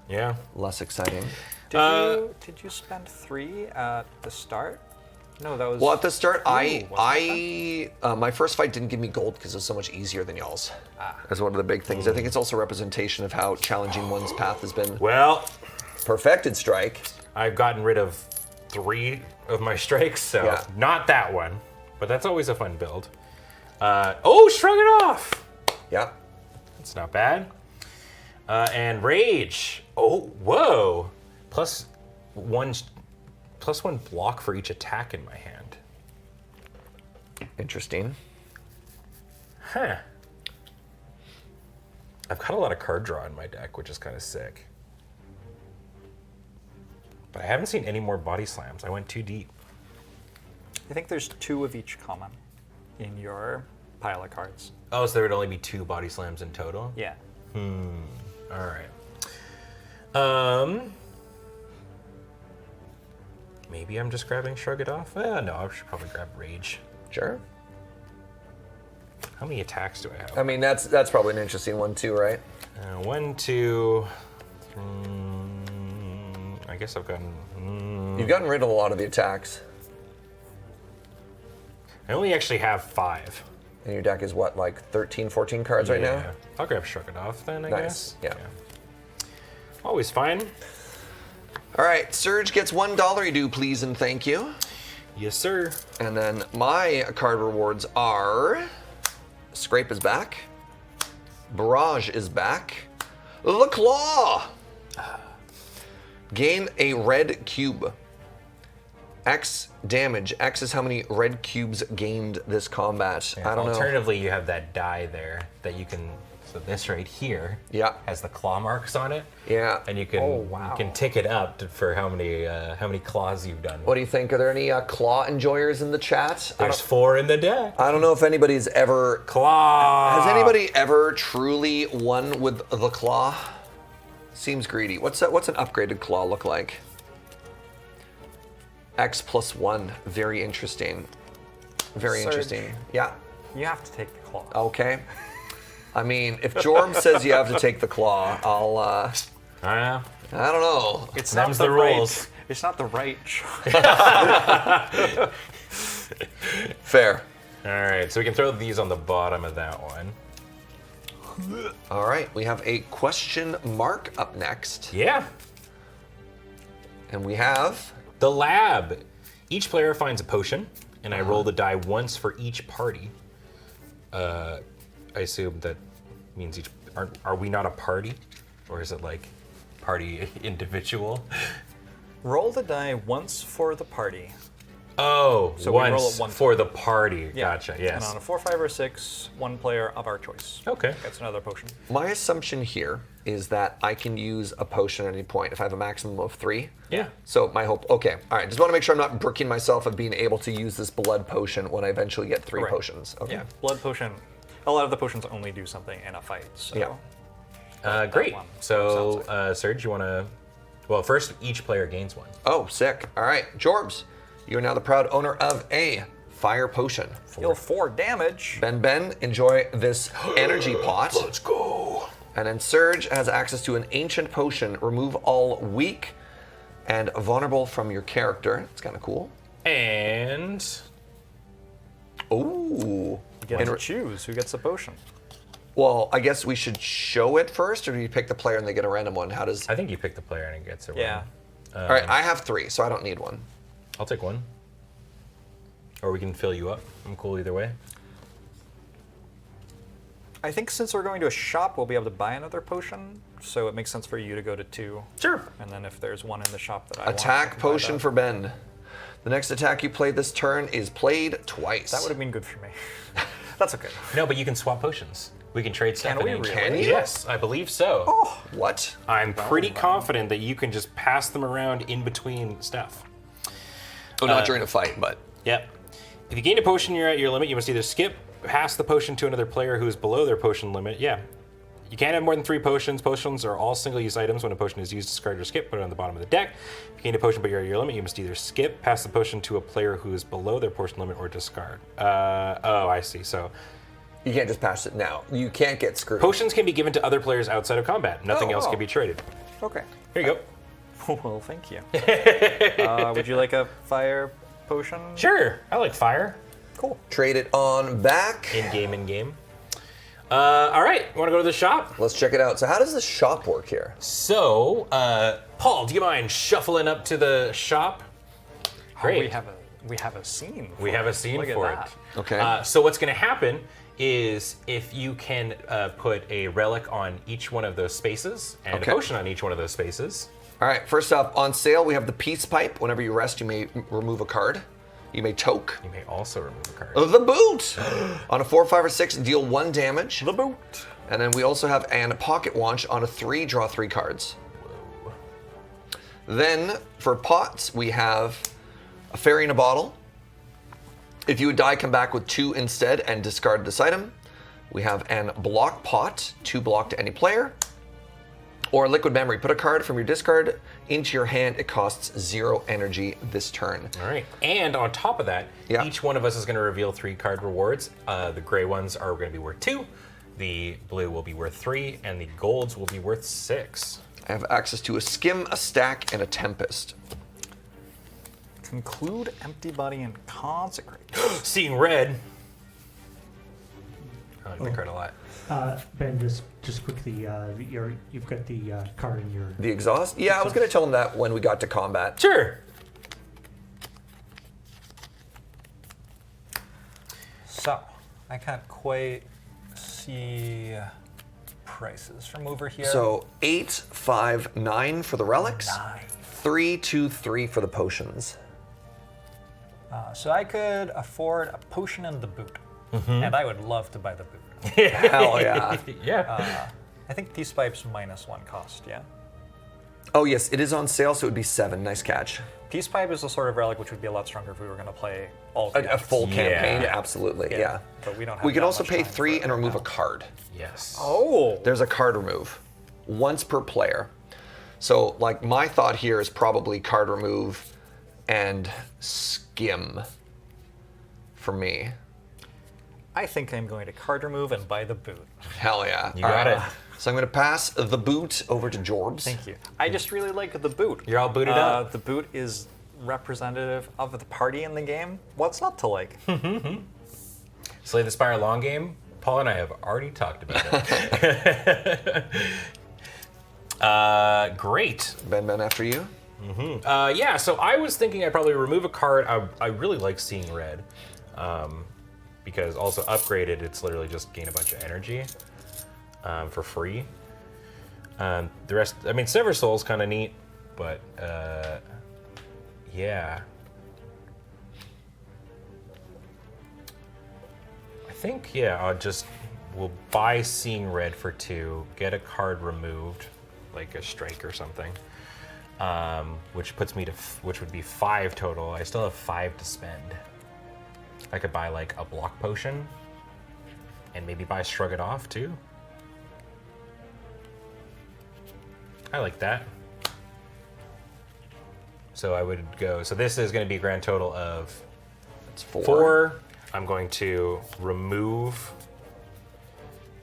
Yeah. less exciting. Did you spend 3 at the start? No, that was. Well, at the start, wasn't my first fight didn't give me gold because it was so much easier than y'all's. That's one of the big things. I think it's also a representation of how challenging one's path has been. Well, Perfected strike. I've gotten rid of 3 of my strikes, so Yeah. not that one, but that's always a fun build. Oh, shrug it off. Yeah. That's not bad. And rage. Oh, whoa. Plus one block for each attack in my hand. Interesting. Huh. I've got a lot of card draw in my deck, which is kind of sick. But I haven't seen any more body slams. I went too deep. I think there's 2 of each common in your pile of cards. Oh, so there would only be 2 body slams in total? Yeah. All right. Maybe I'm just grabbing Shrug It Off? No, I should probably grab Rage. Sure. How many attacks do I have? I mean, that's probably an interesting one too, right? 1, 2, 3. I guess I've gotten. You've gotten rid of a lot of the attacks. I only actually have 5. And your deck is what, like 13, 14 cards right now? Yeah. I'll grab Shrug It Off then, I Nice. guess. Yeah. Always fine. All right, Surge gets $1. You do please and thank you. Yes, sir. And then my card rewards are Scrape is back. Barrage is back. The Claw. Gain a red cube. X damage. X is how many red cubes gained this combat. I don't know. Alternatively, you have that die there that you can. So this right here has the claw marks on it. Yeah. And you can you can tick it up for how many claws you've done. What do you think? Are there any claw enjoyers in the chat? There's 4 in the deck. I don't know if anybody's ever Claw. Has anybody ever truly won with the claw? Seems greedy. What's an upgraded claw look like? X plus 1. Very interesting. Very Surge. interesting. Yeah. You have to take the claw. Okay. I mean, if Jorm says you have to take the claw, I'll. I I don't know. It's Them's not the rules. Right, it's not the right choice. Fair. All right, so we can throw these on the bottom of that one. All right. We have a question mark up next, Yeah. and we have. The lab. Each player finds a potion, and I roll the die once for each party. I assume that means each. Are we not a party, or is it like party individual? Roll the die once for the party. Oh, So we roll once it one for the party. Gotcha. And Yes. on a 4, 5, or 6, one player of our choice Okay. gets another potion. My assumption here is that I can use a potion at any point if I have a maximum of 3. Yeah. So my hope, okay, all right, just want to make sure I'm not brooking myself of being able to use this blood potion when I eventually get 3 Right. potions. Okay. Yeah, blood potion. A lot of the potions only do something in a fight. So Yeah. Great. one So, sounds Serge, you want to? Well, first, each player gains 1. Oh, sick. All right, Jorbs, you are now the proud owner of a fire potion. Deal 4 damage. Ben, enjoy this energy pot. Let's go. And then Surge has access to an ancient potion. Remove all weak and vulnerable from your character. It's kind of cool. And Ooh. You get to choose who gets the potion. Well, I guess we should show it first, or do you pick the player and they get a random one? How does? I think you pick the player and it gets a Yeah. run. All right, I have 3, so I don't need one. I'll take 1. Or we can fill you up. I'm cool either way. I think since we're going to a shop, we'll be able to buy another potion. So it makes sense for you to go to 2. Sure. And then if there's one in the shop that I want, I Attack can buy potion that. for Ben. The next attack you play this turn is played twice. That would have been good for me. That's okay. No, but you can swap potions. We can trade stuff. Can we in. really? Can you? Yes, I believe so. What? I'm pretty confident that you can just pass them around in between stuff. Oh, not during a fight, but. Yep. If you gain a potion, you're at your limit. You must either skip, pass the potion to another player who is below their potion limit. Yeah. You can't have more than 3 potions. Potions are all single-use items. When a potion is used, discard or skip, put it on the bottom of the deck. If you gain a potion but you're at your limit, you must either skip, pass the potion to a player who is below their potion limit, or discard. Oh, I see. So You can't just pass it now. You can't get screwed. potions can be given to other players outside of combat. Nothing else Oh. can be traded. Okay. Here you go. Well, thank you. Would you like a fire potion? Sure. I like fire. Cool. Trade it on back. In game. All right. You want to go to the shop? Let's check it out. So how does the shop work here? So, Paul, do you mind shuffling up to the shop? Great. We have a scene. We have a scene Look at for that. it. Okay. So what's going to happen is if you can put a relic on each one of those spaces and Okay. a potion on each one of those spaces. All right, first up, on sale, we have the Peace Pipe. Whenever you rest, you may remove a card. You may toke. You may also remove a card. The Boot! On a 4, 5, or 6, deal 1 damage. The boot. And then we also have a pocket watch on a 3, draw 3 cards. Then for pots, we have a fairy in a bottle. If you would die, come back with 2 instead and discard this item. We have an block pot, 2 block to any player. Or liquid memory, put a card from your discard into your hand. It costs 0 energy this turn. All right, and on top of that, each one of us is going to reveal 3 card rewards. The gray ones are going to be worth 2, the blue will be worth 3, and the golds will be worth 6. I have access to a skim, a stack, and a tempest. Conclude, empty body, and consecrate. Seeing red. I like that card a lot. Ben, just quickly, you've got the card in your. The exhaust? Yeah, I was going to tell him that when we got to combat. Sure. So, I can't quite see prices from over here. So 8, 5, 9 for the relics. 3, 2, 3 for the potions. So I could afford a potion and the boot. And I would love to buy the boot. Hell yeah. Yeah. I think Peace Pipe's -1 cost, yeah? Oh yes, it is on sale, so it would be 7. Nice catch. Peace Pipe is the sort of relic which would be a lot stronger if we were going to play all A the full campaign, Yeah. absolutely, yeah. But we don't have We could that also much pay time 3 for and it remove a now. card. Yes. Oh! There's a card remove, once per player. So, like, my thought here is probably card remove and skim for me. I think I'm going to card remove and buy the boot. Hell yeah. You got it. So I'm going to pass the boot over to Jorbs. Thank you. I just really like the boot. You're all booted up. The boot is representative of the party in the game. What's not to like? Slay the Spire long game. Paul and I have already talked about it. Great. Ben, after you. Yeah, so I was thinking I'd probably remove a card. I really like seeing red. Because also upgraded, it's literally just gain a bunch of energy for free. The rest, I mean, Sever Soul's kind of neat, but yeah. I think, yeah, we'll buy Seeing Red for 2, get a card removed, like a strike or something, which puts me to, which would be 5 total. I still have 5 to spend. I could buy like a block potion and maybe buy Shrug It Off too. I like that. So I would go, so this is going to be a grand total of That's 4. 4. I'm going to remove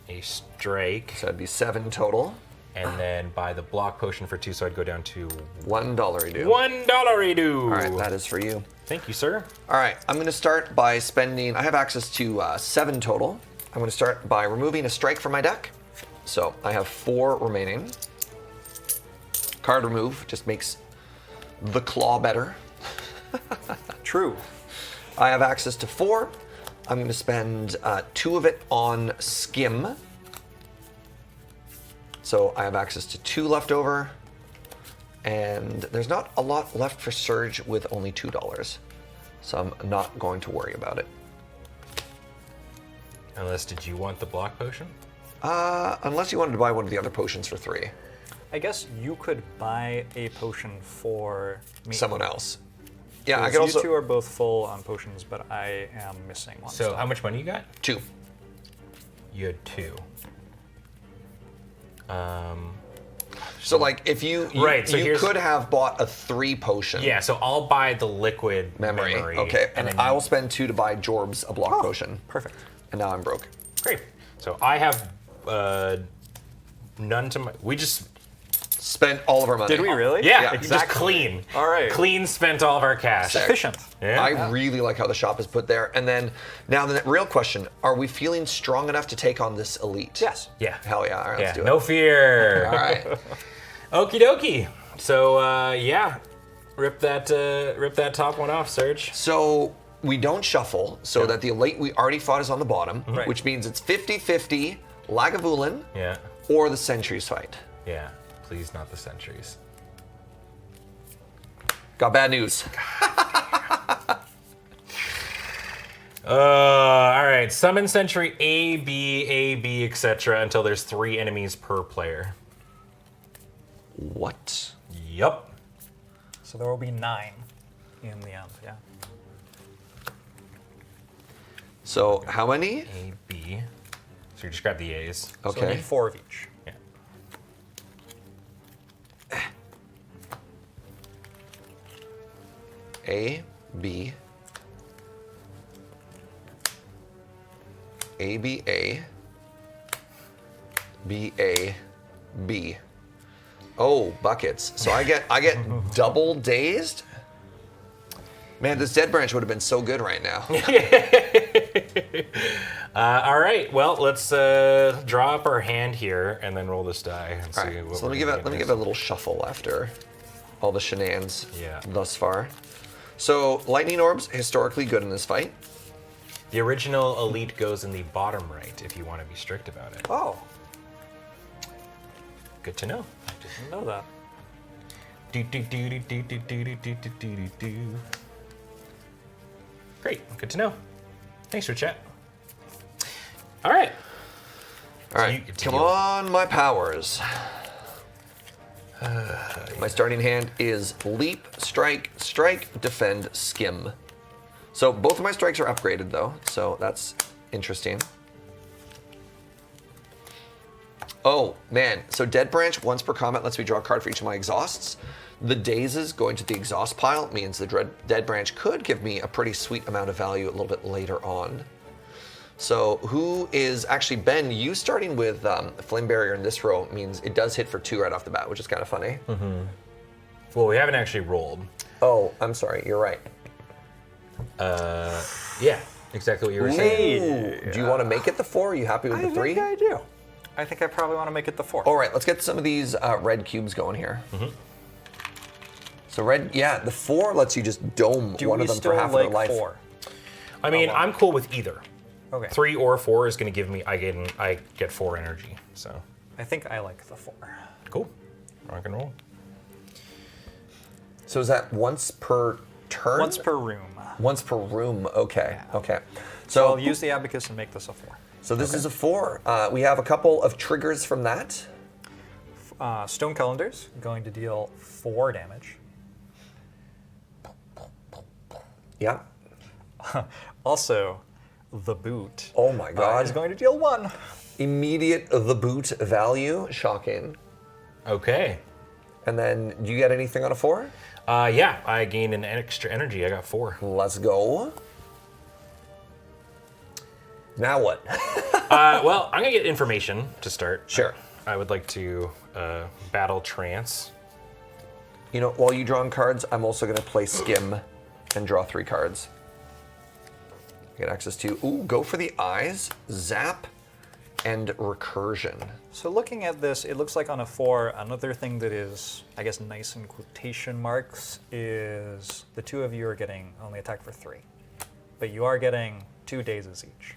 a strike So that'd be 7 total. and then buy the block potion for 2, so I'd go down to $1 do. $1. All right, that is for you. Thank you, sir. All right, I'm going to start by spending, I have access to 7 total. I'm going to start by removing a strike from my deck. So I have 4 remaining. Card remove just makes the claw better. True. I have access to 4. I'm going to spend 2 of it on skim. So I have access to 2 left over. And there's not a lot left for Surge with only $2. So I'm not going to worry about it. Unless, did you want the block potion? Unless you wanted to buy one of the other potions for 3. I guess you could buy a potion for me. Someone else. Yeah, I Because could you also... two are both full on potions, but I am missing one. So how much money you got? 2. You had 2. So like if you Right, so you here's- could have bought a 3 potion Yeah, so I'll buy the liquid memory. memory. Okay, and then I will spend 2 to buy Jorbs a block potion. Perfect. And now I'm broke. Great. So I have none to my. We just. Spent all of our money. Did we really? Yeah, Yeah, just clean. All right. Clean spent all of our cash. Efficient. Yeah. I really like how the shop is put there. And then now the real question, are we feeling strong enough to take on this elite? Yes. Yeah. Hell yeah. All right, Yeah. let's do No it. fear. All right. Okie dokie. So yeah, rip that top one off, Serge. So we don't shuffle, so that the elite we already fought is on the bottom, Right. which means it's 50-50 Lagavulin Yeah. or the Sentries fight. Yeah. Please not the sentries. Got bad news. All right. right, summon Sentry A, B, etc. until there's 3 enemies per player. What? Yup. So there will be 9 in the end, yeah. So how many? A, B. So you just grab the A's. So we Okay. need 4 of each. Yeah. A, B, A, B, A, B, A, B. Oh, buckets. So I get double dazed? Man, this dead branch would have been so good right now. All right. Well, let's draw up our hand here and then roll this die and see All right, what so we're let me give gonna it get a little shuffle after all the shenanigans Yeah. thus far. So lightning orbs historically good in this fight. The original elite goes in the bottom right if you want to be strict about it. Oh, Good to know. didn't know that. Do. Great. Good to know. Thanks for chat. All right. All right, you get to come deal. on, my powers. My starting hand is leap, strike, defend, skim. So both of my strikes are upgraded though, so that's interesting. Oh man, so Dead Branch once per combat lets me draw a card for each of my exhausts. The dazes going to the exhaust pile means the Dead Branch could give me a pretty sweet amount of value a little bit later on. So who is actually, Ben, you starting with Flame Barrier in this row means it does hit for 2 right off the bat, which is kind of funny. Well, we haven't actually rolled. Oh, I'm sorry, you're right. Yeah, exactly what you were saying. Ooh, do you want to make it the 4? Are you happy with the 3? think I do. I think I probably want to make it the 4. All right, let's get some of these red cubes going here. So red, yeah, the 4 lets you just dome Do one we of them still for half like of their life. 4? I mean, I'm cool with either. Okay. 3 or 4 is going to give me. I get 4 energy. So I think I like the 4. cool. Rock and roll. So is that once per turn? Once per room. Once per room. Okay. Okay. So So I'll use the abacus and make this a 4. So this is a 4. We have a couple of triggers from that. Stone Calendars going to deal 4 damage. Yeah. Also, the boot. Oh my God. Is going to deal 1. Immediate the boot value. Shocking. Okay. And then do you get anything on a 4? Yeah, I gained an extra energy. I got 4. Let's go. Now what? Well, I'm gonna get information to start. Sure. I would like to battle trance. You know, while you drawing cards, I'm also going to play skim and draw 3 cards. Get access to, go for the eyes, zap, and recursion. So looking at this, it looks like on a 4, another thing that is, I guess, nice in quotation marks is the 2 of you are getting only attack for 3. But you are getting 2 dazes each,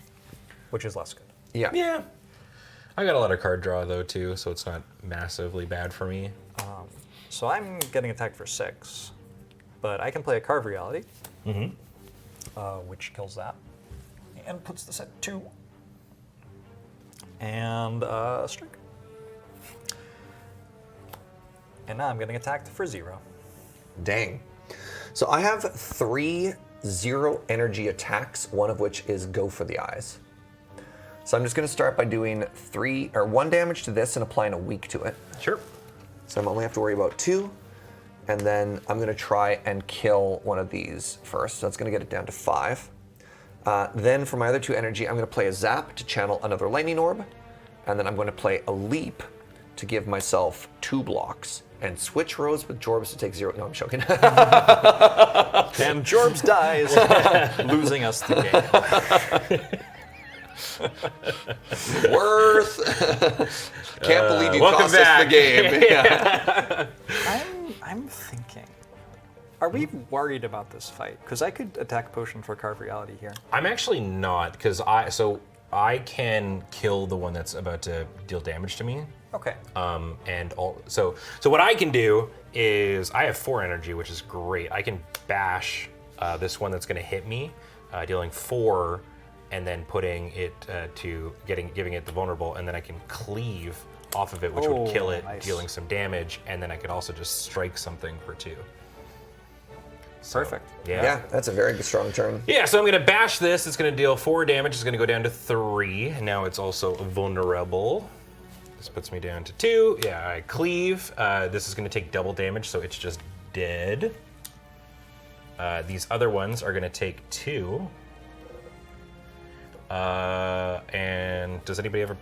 which is less good. Yeah. Yeah. I got a lot of card draw though too, so it's not massively bad for me. So I'm getting attack for 6, but I can play a Carve Reality, which kills that, and puts this at 2. And strike. And now I'm getting attacked for 0. Dang. So I have 3 0 energy attacks, one of which is go for the eyes. So I'm just going to start by doing 1 damage to this and applying a weak to it. Sure. So I only have to worry about 2. And then I'm going to try and kill one of these first. So that's going to get it down to 5. Then for my other 2 energy, I'm going to play a zap to channel another lightning orb. And then I'm going to play a leap to give myself 2 blocks. And switch rows with Jorbs to take 0. No, I'm joking. And Jorbs dies, losing us the game. Worth. Can't believe you welcome cost us back. the game. Yeah. I'm thinking, are we worried about this fight? Because I could attack potion for Carve Reality here. I'm actually not, because I can kill the one that's about to deal damage to me. Okay. So what I can do is I have 4 energy, which is great. I can bash this one that's going to hit me, dealing 4 and then putting it giving it the vulnerable, and then I can cleave off of it, which would kill it, nice. dealing some damage, and then I could also just strike something for 2. So, Perfect. Yeah, that's a very strong turn. Yeah, so I'm gonna bash this. It's gonna deal 4 damage. It's gonna go down to 3. Now it's also vulnerable. This puts me down to 2. Yeah, I cleave. This is gonna take double damage, so it's just dead. These other ones are gonna take 2. And does anybody ever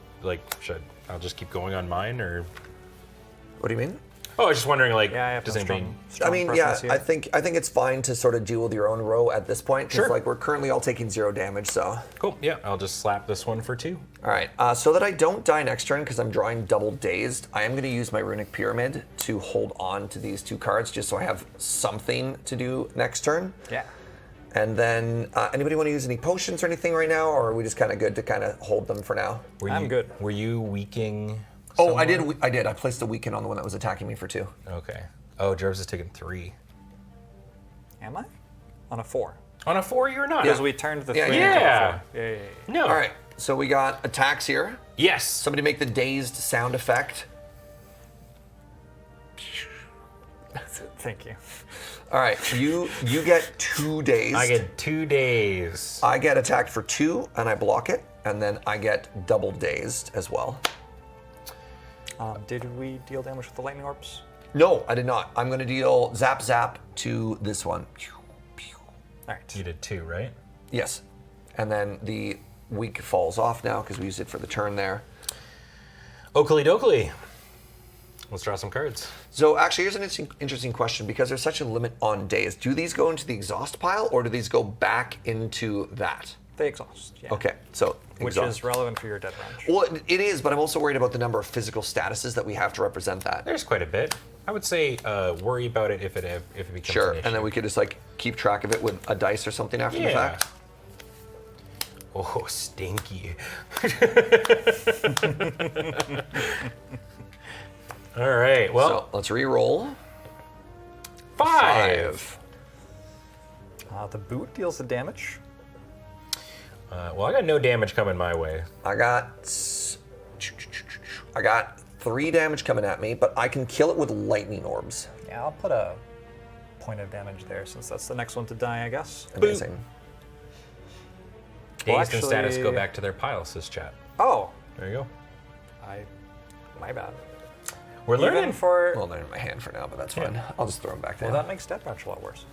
I'll just keep going on mine, or? What do you mean? Oh, I was just wondering, like, Yeah, I have does no anybody? I mean, yeah, preference here. I think it's fine to sort of deal with your own row at this point. 'Cause, Sure. like, we're currently all taking 0 damage, so. Cool. Yeah, I'll just slap this one for 2. All right, so that I don't die next turn because I'm drawing double dazed, I am going to use my Runic Pyramid to hold on to these 2 cards just so I have something to do next turn. Yeah. And then, anybody want to use any potions or anything right now, or are we just kind of good to kind of hold them for now? I'm good. Were you weakening? Oh, I someone? did. I did. I placed a weaken on the one that was attacking me for 2. Okay. Oh, Jorbs is taking 3. Am I? On a 4. On a 4, you're not. Because we turned the Yeah, 3 yeah. into a 4. Yeah. No. All right, so we got attacks here. Yes. Somebody make the dazed sound effect. Thank you. All right, you get 2 dazed. I get 2 days. I get attacked for 2, and I block it, and then I get double dazed as well. Did we deal damage with the lightning orbs? No, I did not. I'm going to deal zap zap to this one. All right. You did 2, right? Yes, and then the weak falls off now because we used it for the turn there. Oakley dokley. Let's draw some cards. So actually, here's an interesting question because there's such a limit on days. Do these go into the exhaust pile or do these go back into that? They exhaust. Yeah. Okay, so Which exhaust. is relevant for your dead range. Well, it is, but I'm also worried about the number of physical statuses that we have to represent that. There's quite a bit. I would say worry about it if it becomes Sure, an issue. and then we could just like keep track of it with a dice or something after the Yeah. fact. Oh, stinky. All right. Well, So let's re-roll. 5. The boot deals the damage. Well, I got no damage coming my way. I got 3 damage coming at me, but I can kill it with lightning orbs. Yeah, I'll put a point of damage there since that's the next one to die, I guess. Amazing. Dazed and status go actually- back to their pile, says chat. Oh, There you go. my bad. We're learning. Even for Well, they're in my hand for now, but that's fine. I'll just throw them back well, down. that makes Dead Branch a lot worse.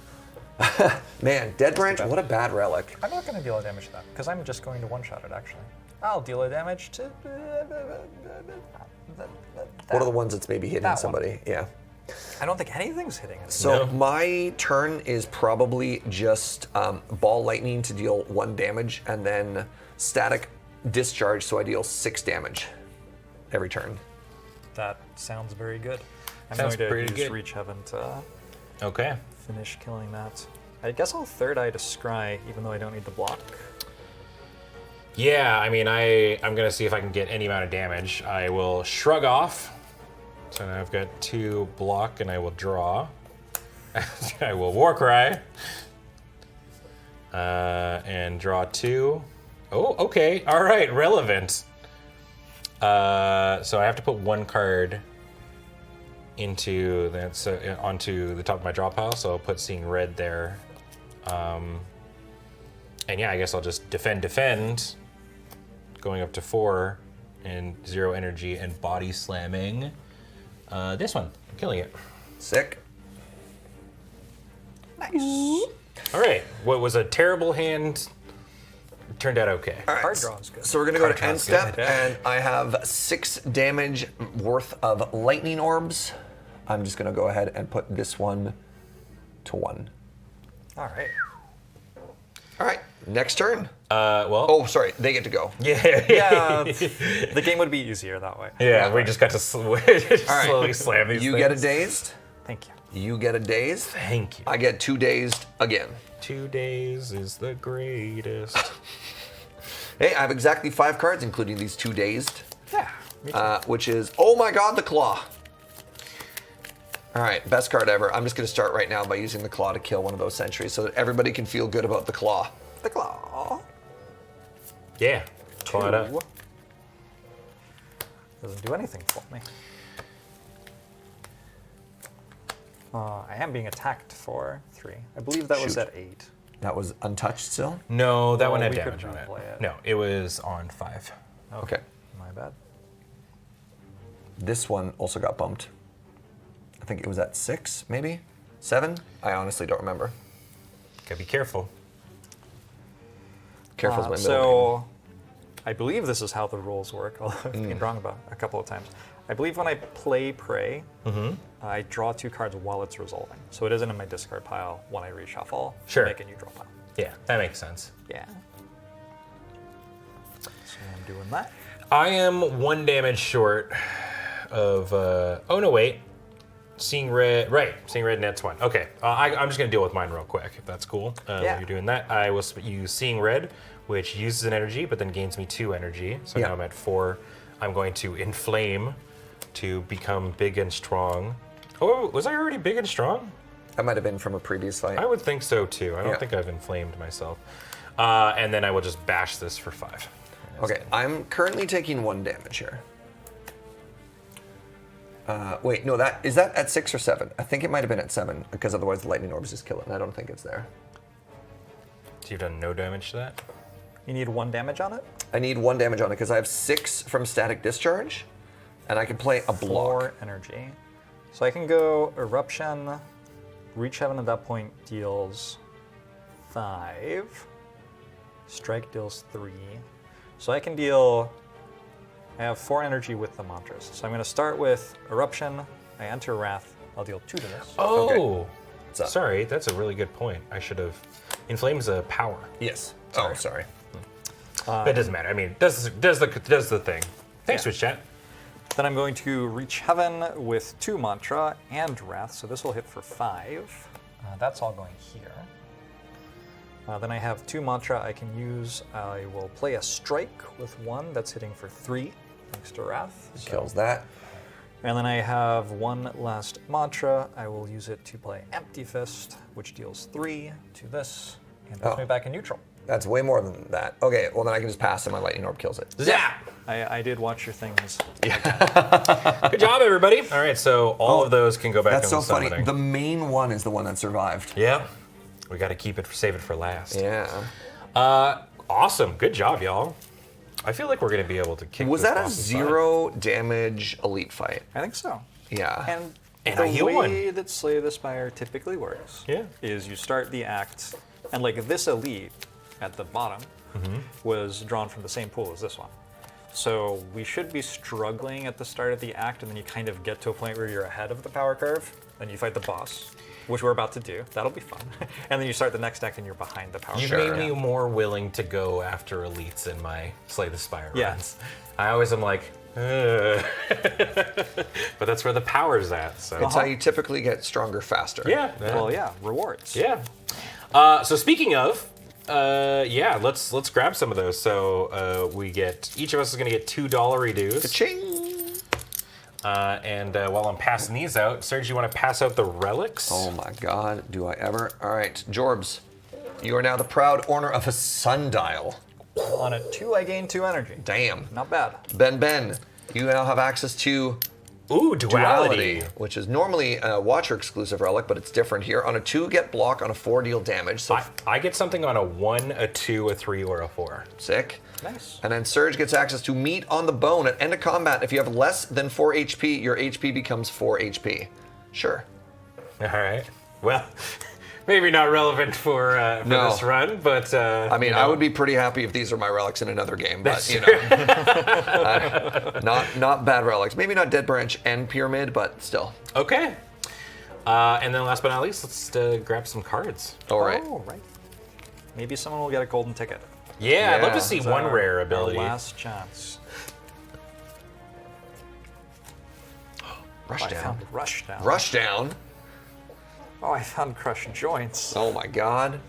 Man, Dead Branch, what a bad relic. I'm not going to deal a damage to that because I'm just going to one-shot it. Actually, I'll deal a damage to. What are the ones that's maybe hitting That one. somebody? Yeah. I don't think anything's hitting it. So No. my turn is probably just ball lightning to deal 1 damage, and then static discharge, so I deal 6 damage every turn. That sounds very good. I'm Sounds going to pretty use good. Reach Heaven to Okay. finish killing that. I guess I'll third eye to Scry, even though I don't need the block. Yeah, I mean, I'm going to see if I can get any amount of damage. I will shrug off. So now I've got 2 block, and I will draw. I will Warcry. And draw 2. Oh, okay. All right, relevant. So I have to put 1 card into that, so onto the top of my draw pile. So I'll put Seeing Red there. And yeah, I guess I'll just defend, going up to 4 and 0 energy and body slamming this one, killing it. Sick. Nice. All right, what was a terrible hand turned out okay. All right. Card draw is good. So we're gonna go to Card end draw's step, good. and I have 6 damage worth of lightning orbs. I'm just gonna go ahead and put this one to 1. All right. All right, next turn. Well, Oh, sorry, they get to go. yeah, Yeah, the game would be easier that way. yeah, we just got to slowly slam these You things. get a dazed. Thank you. You get a dazed. Thank you. I get 2 dazed again. 2 days is the greatest. Hey, I have exactly 5 cards, including these 2 dazed, Yeah. Me too. which is, oh my god, the claw. All right, best card ever. I'm just gonna start right now by using the claw to kill one of those sentries so that everybody can feel good about the claw. The claw. Yeah. Pull it up. 2. Doesn't do anything for me. I am being attacked for 3. I believe that was Shoot. at 8. That was untouched still? No, that Oh, one had we could damage on it. replay it. No, it was on 5. Okay. My bad. This one also got bumped. I think it was at 6, maybe? 7? I honestly don't remember. Gotta be careful. Careful's my middle So, I believe this is how the rules work, although I've been wrong about a couple of times. I believe when I play Prey, I draw 2 cards while it's resolving. So it isn't in my discard pile when I reshuffle. Sure. Make a new draw pile. Yeah, that makes sense. Yeah. So I'm doing that. I am 1 damage short of. Oh no, wait. Seeing red. Right. Seeing red nets 1. Okay. I'm just gonna deal with mine real quick, if that's cool. Yeah. While you're doing that, I will use Seeing Red, which uses an energy, but then gains me 2 energy. So Yeah. now I'm at 4. I'm going to inflame to become big and strong. Oh, was I already big and strong? That might have been from a previous fight. I would think so too. I don't Yeah. think I've inflamed myself. And then I will just bash this for 5. Okay, I'm currently taking 1 damage here. Wait, no, is that at 6 or 7? I think it might have been at 7, because otherwise the lightning orbs just kill it, and I don't think it's there. So you've done no damage to that? You need 1 damage on it? I need 1 damage on it because I have 6 from static discharge, and I can play a block. 4 energy. So I can go Eruption, Reach Heaven at that point deals 5. Strike deals 3. So I can deal. I have 4 energy with the mantras. So I'm going to start with Eruption. I enter Wrath. I'll deal 2 to this. Oh, up? sorry. That's a really good point. I should have. Inflame's a power. Yes. Oh, sorry. But it doesn't matter. I mean, does the thing. Thanks, Yeah. Twitch chat. Then I'm going to Reach Heaven with 2 mantra and Wrath. So this will hit for 5. That's all going here. Then I have 2 mantra I can use. I will play a strike with 1 that's hitting for 3, thanks to Wrath. So- Kills that. And then I have 1 last mantra. I will use it to play Empty Fist, which deals 3 to this, and puts Oh. me back in neutral. That's way more than that. Okay, well then I can just pass and my lightning orb kills it. Zap! I did watch your things. Good job, everybody. All right, so all of those can go back That's on so funny. summoning. The main one is the one that survived. Yeah. We got to save it for last. Yeah. Awesome. Good job, y'all. I feel like we're going to be able to kick Was this that a boss aside. 0 damage elite fight? I think so. Yeah. And the I heal way one. that Slay the Spire typically works is you start the act, and like this elite at the bottom was drawn from the same pool as this one. So we should be struggling at the start of the act, and then you kind of get to a point where you're ahead of the power curve, and you fight the boss, which we're about to do. That'll be fun. And then you start the next act, and you're behind the power You've curve. made me more willing to go after elites in my Slay the Spire Yeah. runs. I always am like, ugh. But that's where the power's at. So It's how you typically get stronger faster. yeah. Well, yeah, rewards. Yeah. So speaking of, let's grab some of those. So we get each of us is going to get $2 dues. Ching! And while I'm passing these out, Serge, you want to pass out the relics? Oh my god, do I ever? Alright, Jorbs, you are now the proud owner of a sundial. On a 2, I gain 2 energy. Damn. Not bad. Ben, you now have access to Ooh, duality. which is normally a Watcher exclusive relic, but it's different here. On a 2, get block. On a 4, deal damage. So I get something on a 1, a 2, a 3, or a 4. sick. Nice. And then Surge gets access to Meat on the Bone. At end of combat, if you have less than 4 HP, your HP becomes 4 HP. Sure. All right. Well, maybe not relevant for No. this run, but I mean, I would be pretty happy if these are my relics in another game, but That's you know, not bad relics. Maybe not Dead Branch and Pyramid, but still. okay. And then last but not least, let's grab some cards. All right. Oh, right. Maybe someone will get a golden ticket. Yeah, I'd love Yeah. to see It's one our- rare our ability. last chance. Rush I down. found Rush Down. Rush down. Oh, I found Crushed Joints. Oh my god.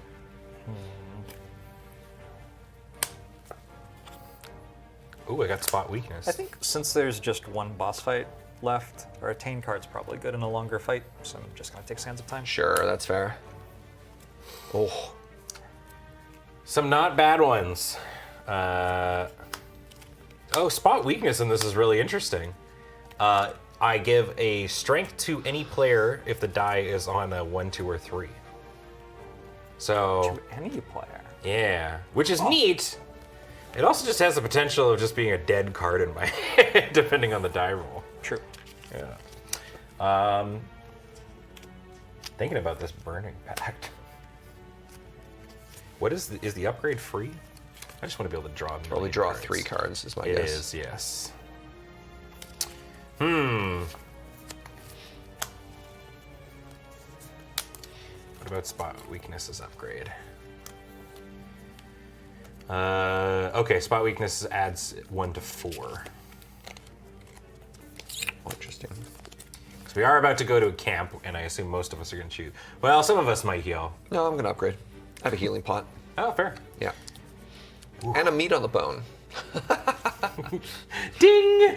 Ooh, I got spot weakness. I think since there's just one boss fight left, our Attain card's probably good in a longer fight, so I'm just gonna take Sands of Time. Sure, that's fair. Oh, Some not bad ones. Spot weakness in this is really interesting. I give a strength to any player if the die is on a 1, 2, or 3. So, To any player. yeah, which is neat. It also just has the potential of just being a dead card in my hand, depending on the die roll. True. Yeah. Thinking about this burning pact. What is the upgrade free? I just want to be able to draw. Probably draw 3 cards is my guess. It is, yes. What about spot weaknesses upgrade? Okay, spot weaknesses adds 1 to 4. Interesting. So we are about to go to a camp, and I assume most of us are going to choose. Well, some of us might heal. No, I'm going to upgrade. I have a healing pot. Oh, fair. Yeah. And a meat on the bone. Ding!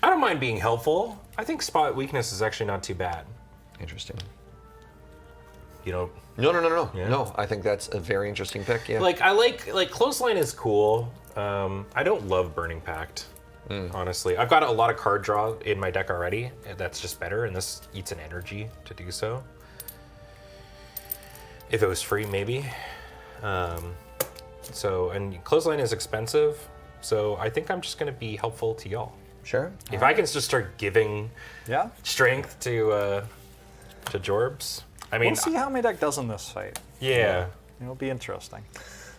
I don't mind being helpful. I think spot weakness is actually not too bad. Interesting. You know, No. Yeah. No, I think that's a very interesting pick. Yeah. like I like clothesline is cool. I don't love burning pact. Honestly, I've got a lot of card draw in my deck already. And that's just better, and this eats an energy to do so. If it was free, maybe. And clothesline is expensive, so I think I'm just gonna be helpful to y'all. Sure. If I can just start giving Yeah. strength to Jorbs, I mean, We'll see how my deck does in this fight. yeah. It'll be interesting.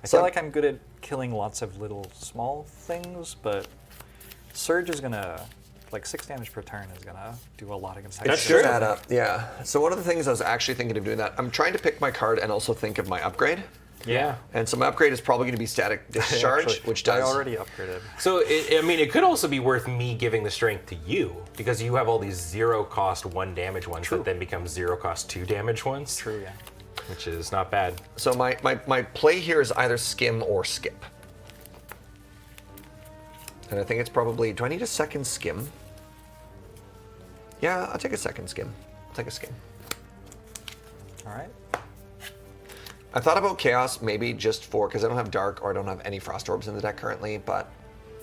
I So- feel like I'm good at killing lots of little small things, but Surge is gonna, like 6 damage per turn is gonna do a lot against It That's should true. add up. Yeah. So one of the things I was actually thinking of doing that, I'm trying to pick my card and also think of my upgrade. Yeah. And so my upgrade is probably going to be static discharge, Actually, which I does. already upgraded. So, it could also be worth me giving the strength to you, because you have all these 0 cost 1 damage ones that then become 0 cost 2 damage ones. True, yeah. Which is not bad. So my play here is either skim or skip. And I think it's probably, do I need a second skim? Yeah, I'll take a second skim. I'll take a skim. All right. I thought about Chaos maybe just for, because I don't have Dark or I don't have any Frost Orbs in the deck currently, but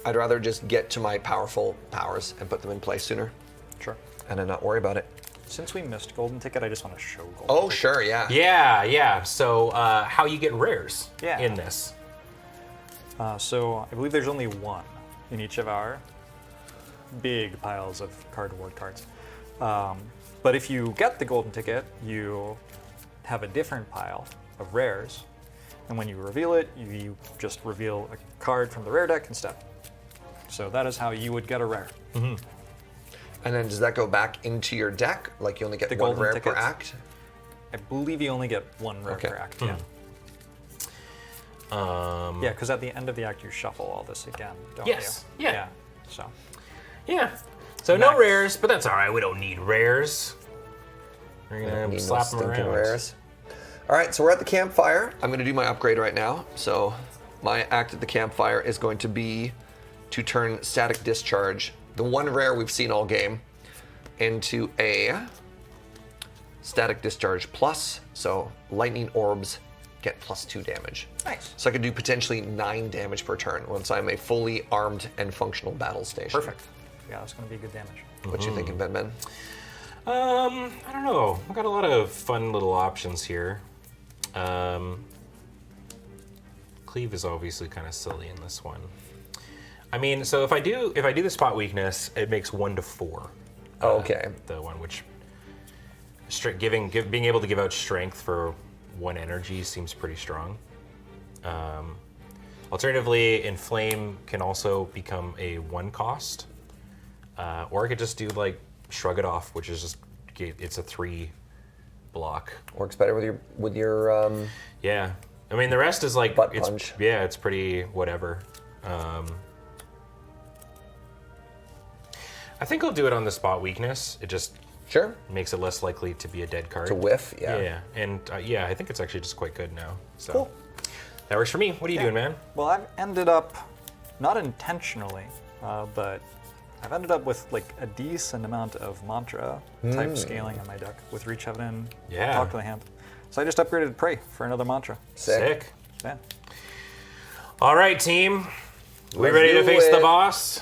I'd rather just get to my powerful powers and put them in play sooner Sure. and then not worry about it. Since we missed Golden Ticket, I just want to show Golden Oh, Ticket. sure, yeah. Yeah. So, how you get rares Yeah. in this? So I believe there's only 1 in each of our big piles of card award cards. But if you get the Golden Ticket, you have a different pile of rares. And when you reveal it, you just reveal a card from the rare deck instead. So that is how you would get a rare. And then does that go back into your deck? Like you only get The one golden rare per tickets. act? I believe you only get 1 rare Okay. per act. Yeah. Yeah, because at the end of the act you shuffle all this again, don't Yes, you? yeah. So Yeah. So no Nice. rares, but that's all right. We don't need rares. We're gonna Need no slap them stinking around. rares. All right, so we're at the campfire. I'm going to do my upgrade right now. So my act at the campfire is going to be to turn static discharge, the 1 rare we've seen all game, into a static discharge plus. So lightning orbs get +2 damage. nice. So I could do potentially 9 damage per turn once I'm a fully armed and functional battle station. Perfect. Yeah, that's going to be good damage. What you thinking, Ben? I don't know. We've got a lot of fun little options here. Cleave is obviously kind of silly in this one. I mean, so if I do the spot weakness, it makes 1 to 4. Okay. The one which being able to give out strength for 1 energy seems pretty strong. Alternatively, Inflame can also become a 1 cost, or I could just do like Shrug It Off, which is just it's a 3 block. Works better with your Yeah, I mean the rest is like Butt it's punch. yeah, it's pretty whatever. I think I'll do it on the spot weakness. It just Sure. makes it less likely to be a dead card. To whiff, yeah. Yeah, and yeah, I think it's actually just quite good now. So Cool. that works for me. What are you doing, man? Well, I've ended up, not intentionally, but I've ended up with like a decent amount of mantra type scaling in my deck with Reach Heaven and Yeah. Talk to the Hand. So I just upgraded Pray for another mantra. Sick. Yeah. All right, team. We Let's ready to do face the it. boss?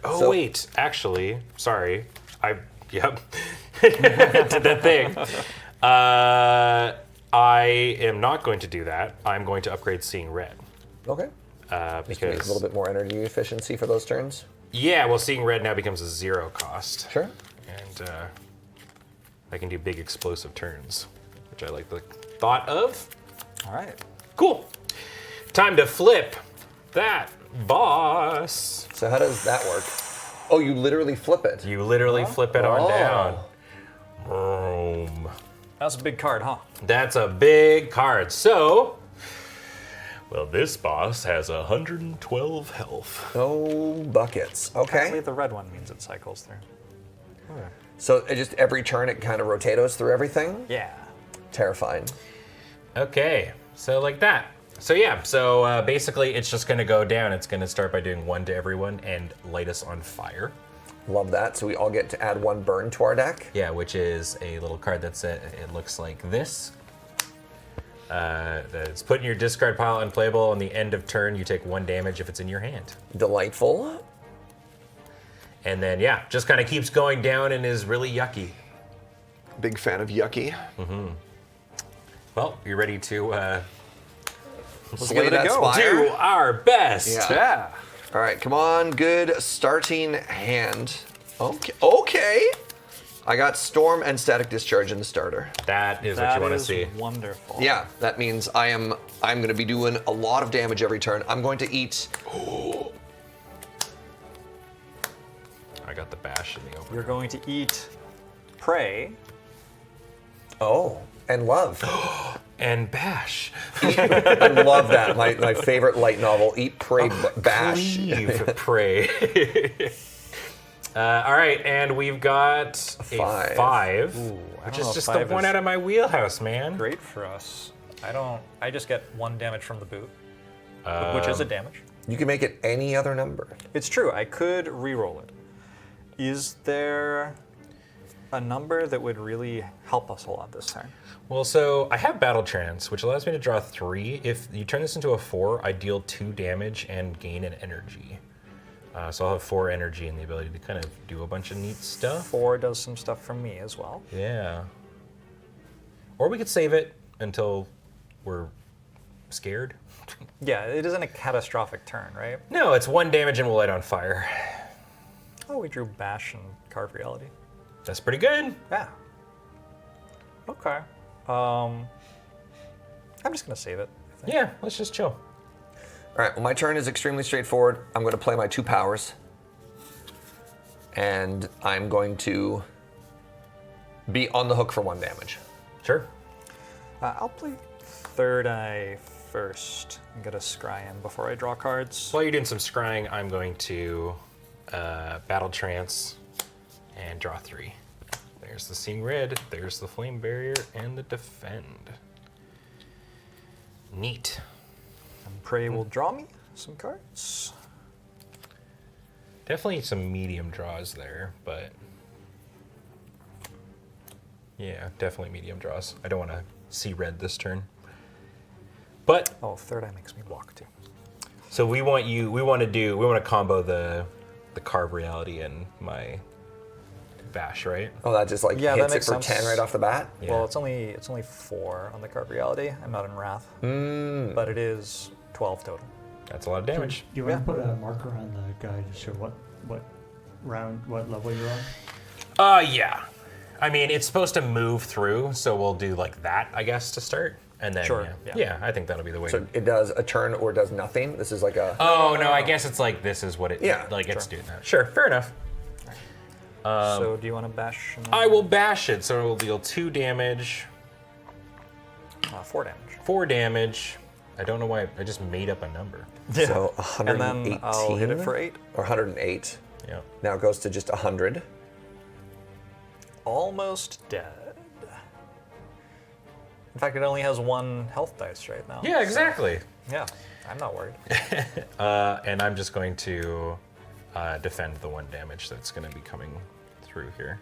Oh, So- wait. Actually, sorry. Yep. Did that thing. I am not going to do that. I'm going to upgrade Seeing Red. Okay. Make Because, a little bit more energy efficiency for those turns. yeah, well, Seeing Red now becomes a 0 cost. Sure. And I can do big explosive turns, which I like the thought of. All right. Cool. Time to flip that boss. So how does that work? Oh, you literally flip it. You literally flip it on Oh. down. Boom. That's a big card, huh? That's a big card. So, well, this boss has 112 health. Oh, buckets. Apparently Okay. the red one means it cycles through. So it just every turn it kind of rotates through everything. Yeah. Terrifying. Okay, so like that. So yeah, so basically it's just gonna go down. It's gonna start by doing 1 to everyone and light us on fire. Love that. So we all get to add 1 burn to our deck. Yeah, which is a little card that's it looks like this. That's put in your discard pile unplayable. On the end of turn, you take 1 damage if it's in your hand. Delightful. And then yeah, just kind of keeps going down and is really yucky. Big fan of yucky. Well, you ready to Let's Slay give it a that go. Spire. do our best? Yeah. Yeah. All right, come on. Good starting hand. Okay. Okay. I got Storm and Static Discharge in the starter. That is what That you want to is see. wonderful. Yeah, that means I'm going to be doing a lot of damage every turn. I'm going to eat. I got the bash in the open. You're going to eat Prey. Oh, and love. And bash. I love that. My favorite light novel. Eat, pray, bash. Cleave, pray. All right, and we've got a 5, I which don't is know just if the 5 one is out of my wheelhouse, man. great for us. I just get 1 damage from the boot, which is a damage. You can make it any other number. It's true. I could re-roll it. Is there a number that would really help us a lot this turn? Well, so I have Battle Trance, which allows me to draw 3. If you turn this into a 4, I deal 2 damage and gain an energy. So I'll have 4 energy and the ability to kind of do a bunch of neat stuff. 4 does some stuff for me as well. Yeah. Or we could save it until we're scared. Yeah, it isn't a catastrophic turn, right? No, it's 1 damage and we'll light on fire. Oh, we drew Bash and Carve Reality. That's pretty good. Yeah. Okay. I'm just gonna save it. I think. Yeah, let's just chill. All right, well, my turn is extremely straightforward. I'm going to play my 2 powers. And I'm going to be on the hook for 1 damage. Sure. I'll play Third Eye first and get a scry in before I draw cards. While you're doing some scrying, I'm going to Battle Trance and draw 3. There's the Seeing Red, there's the Flame Barrier, and the Defend. Neat. And Prey will draw me some cards. Definitely some medium draws there, but yeah, definitely medium draws. I don't want to see red this turn. But Oh, Third Eye makes me walk too. so we want to combo the Carve Reality and my Bash, right? Oh, that just like Yeah, that hits it makes for sense. 10 right off the bat? Yeah. Well, it's only 4 on the Carve Reality. I'm not in Wrath, but it is 12 total. That's a lot of damage. Do you want to put a marker on the guide to show what level you're on? Yeah. I mean, it's supposed to move through, so we'll do like that, I guess, to start. And then, Sure, yeah. yeah. I think that'll be the way. So it does a turn or does nothing? This is like a... Oh, no, I guess it's like this is what it, Yeah, like it's sure. doing that. Sure, fair enough. So do you want to bash? And I will bash it, so it will deal 2 damage, 4 damage. 4 damage. I don't know why, I just made up a number. So And 118? then I'll hit it for 8. Or 108. Yeah. Now it goes to just 100. Almost dead. In fact, it only has 1 health dice right now. Yeah, exactly. Yeah, I'm not worried. And I'm just going to defend the 1 damage that's going to be coming through here.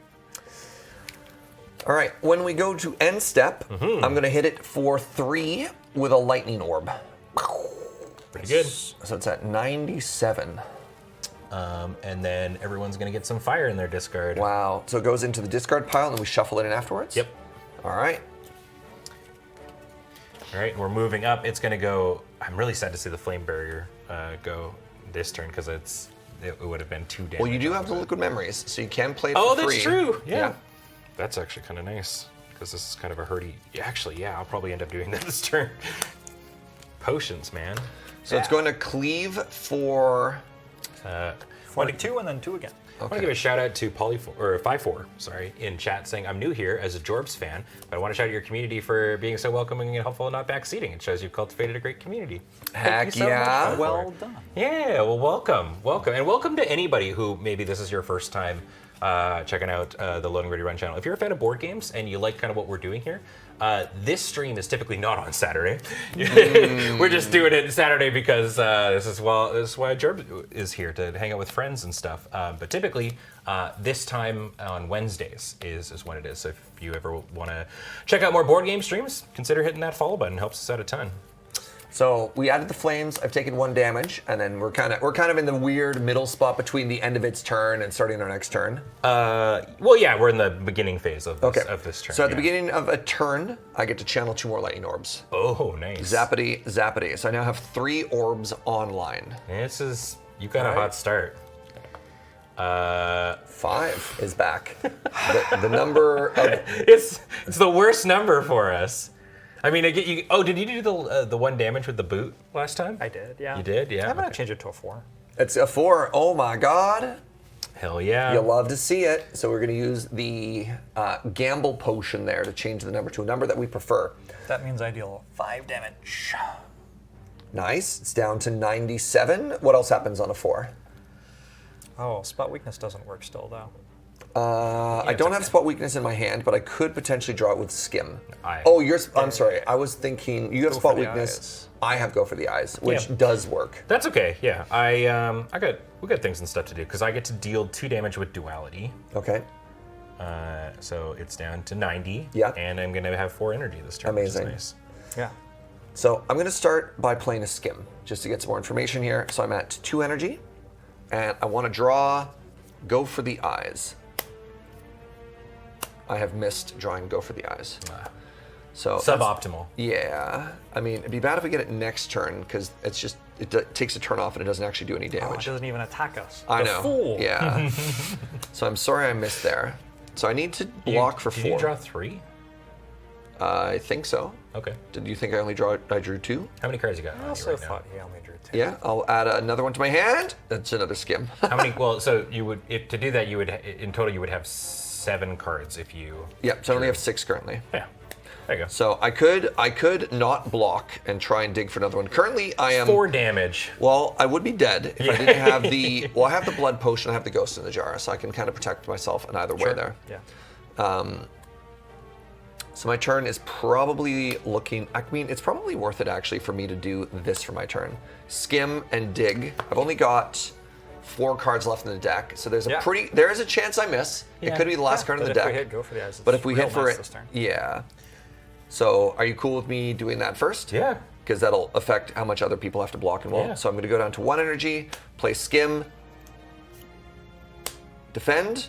All right, when we go to end step, I'm going to hit it for 3 with a lightning orb. Pretty good. So it's at 97. And then everyone's going to get some fire in their discard. Wow. So it goes into the discard pile and then we shuffle it in afterwards? Yep. All right. All right, we're moving up. It's going to go. I'm really sad to see the flame barrier go this turn because it would have been 2 damage. Well, you do have the liquid memories, so you can play it for Oh, free. that's true. Yeah. That's actually kind of nice because this is kind of a hurty. Actually, yeah, I'll probably end up doing that this turn. Potions, man. So it's going to cleave for... 42 and then 2 again. I want to give a shout out to Pie4 in chat saying, I'm new here as a JORBS fan, but I want to shout out your community for being so welcoming and helpful and not backseating. It shows you've cultivated a great community. Heck Thank you so much, yeah. Pie4. Well done. Yeah, well, welcome. And welcome to anybody who maybe this is your first time checking out the Loading Ready Run channel. If you're a fan of board games and you like kind of what we're doing here, this stream is typically not on Saturday. We're just doing it Saturday because this is why JORBS is here to hang out with friends and stuff. But typically, this time on Wednesdays is when it is. So if you ever want to check out more board game streams, consider hitting that follow button. It helps us out a ton. So we added the flames. I've taken 1 damage, and then we're kind of in the weird middle spot between the end of its turn and starting our next turn. Well, yeah, we're in the beginning phase of this turn. So at the beginning of a turn, I get to channel 2 more lightning orbs. Oh, nice. Zappity, zappity. So I now have 3 orbs online. You got a hot start. 5 is back. the number of... It's the worst number for us. I mean, did you do the 1 damage with the boot last time? I did, yeah. You did, yeah. I'm going to change it to a 4. It's a 4. Oh my god. Hell yeah. You'll love to see it. So we're going to use the gamble potion there to change the number to a number that we prefer. That means I deal 5 damage. Nice. It's down to 97. What else happens on a 4? Oh, spot weakness doesn't work still, though. I don't have spot weakness in my hand, but I could potentially draw it with skim. I'm sorry. I was thinking you have Go spot for the weakness. I have go for the eyes, which Yeah. does work. That's okay, yeah. We got things and stuff to do because I get to deal 2 damage with duality. Okay. So it's down to 90. Yeah. And I'm going to have 4 energy this turn. Amazing. Which is nice. Yeah. So I'm going to start by playing a skim just to get some more information here. So I'm at 2 energy, and I want to draw go for the eyes. I have missed drawing go for the eyes. So Suboptimal. Yeah. I mean, it'd be bad if we get it next turn because it takes a turn off and it doesn't actually do any Oh, it damage. doesn't even attack us. I The know. Fool. Yeah. So I'm sorry I missed there. So I need to block for 4. Did you draw 3? I think so. Okay. Did you think I drew 2? How many cards you got? I on you also right now? thought he only drew 2. Yeah. I'll add another one to my hand. That's another skim. How many? Well, so you would, to do that, in total, you would have 7 cards if you. Yeah. So I only have 6 currently. Yeah. There you go. So I could not block and try and dig for another one. Currently, I am 4 damage. Well, I would be dead if I didn't have the. Well, I have the blood potion. I have the ghost in the jar, so I can kind of protect myself in either way there. Yeah. So my turn is probably looking. I mean, it's probably worth it actually for me to do this for my turn. Skim and dig. I've only got 4 cards left in the deck, so there's Yeah. there is a chance I miss. It Yeah. could be the last card in But the if deck. we hit go for the eyes, But it's if we real hit for nice it, this turn. yeah. So are you cool with me doing that first? Yeah. Because that'll affect how much other people have to block and roll. Yeah. So I'm going to go down to 1 energy, play skim, defend,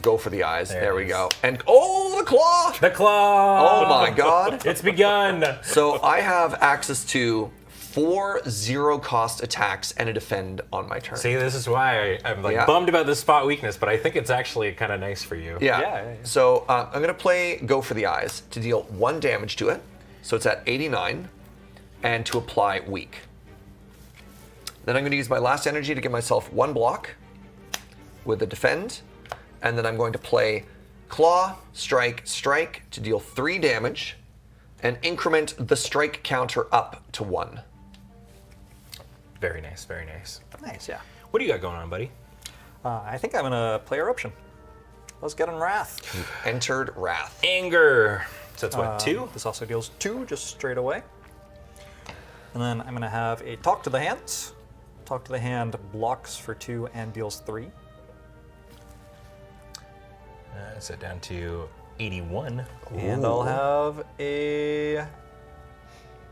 go for the eyes. There we it go. And the claw! The claw. Oh my god. It's begun. So I have access to 4 0-cost attacks and a defend on my turn. See, this is why I'm Yeah. bummed about the spot weakness, but I think it's actually kind of nice for you. Yeah. Yeah. So I'm going to play Go for the Eyes to deal 1 damage to it. So it's at 89. And to apply weak. Then I'm going to use my last energy to give myself 1 block with the defend. And then I'm going to play Claw, Strike, Strike to deal 3 damage and increment the strike counter up to 1. Very nice, very nice. Nice, yeah. What do you got going on, buddy? I think I'm going to play Eruption. Let's get in Wrath. Entered Wrath. Anger. So that's what, 2? This also deals 2 just straight away. And then I'm going to have a Talk to the Hands. Talk to the hand blocks for 2 and deals 3. Set down to 81. And I'll have a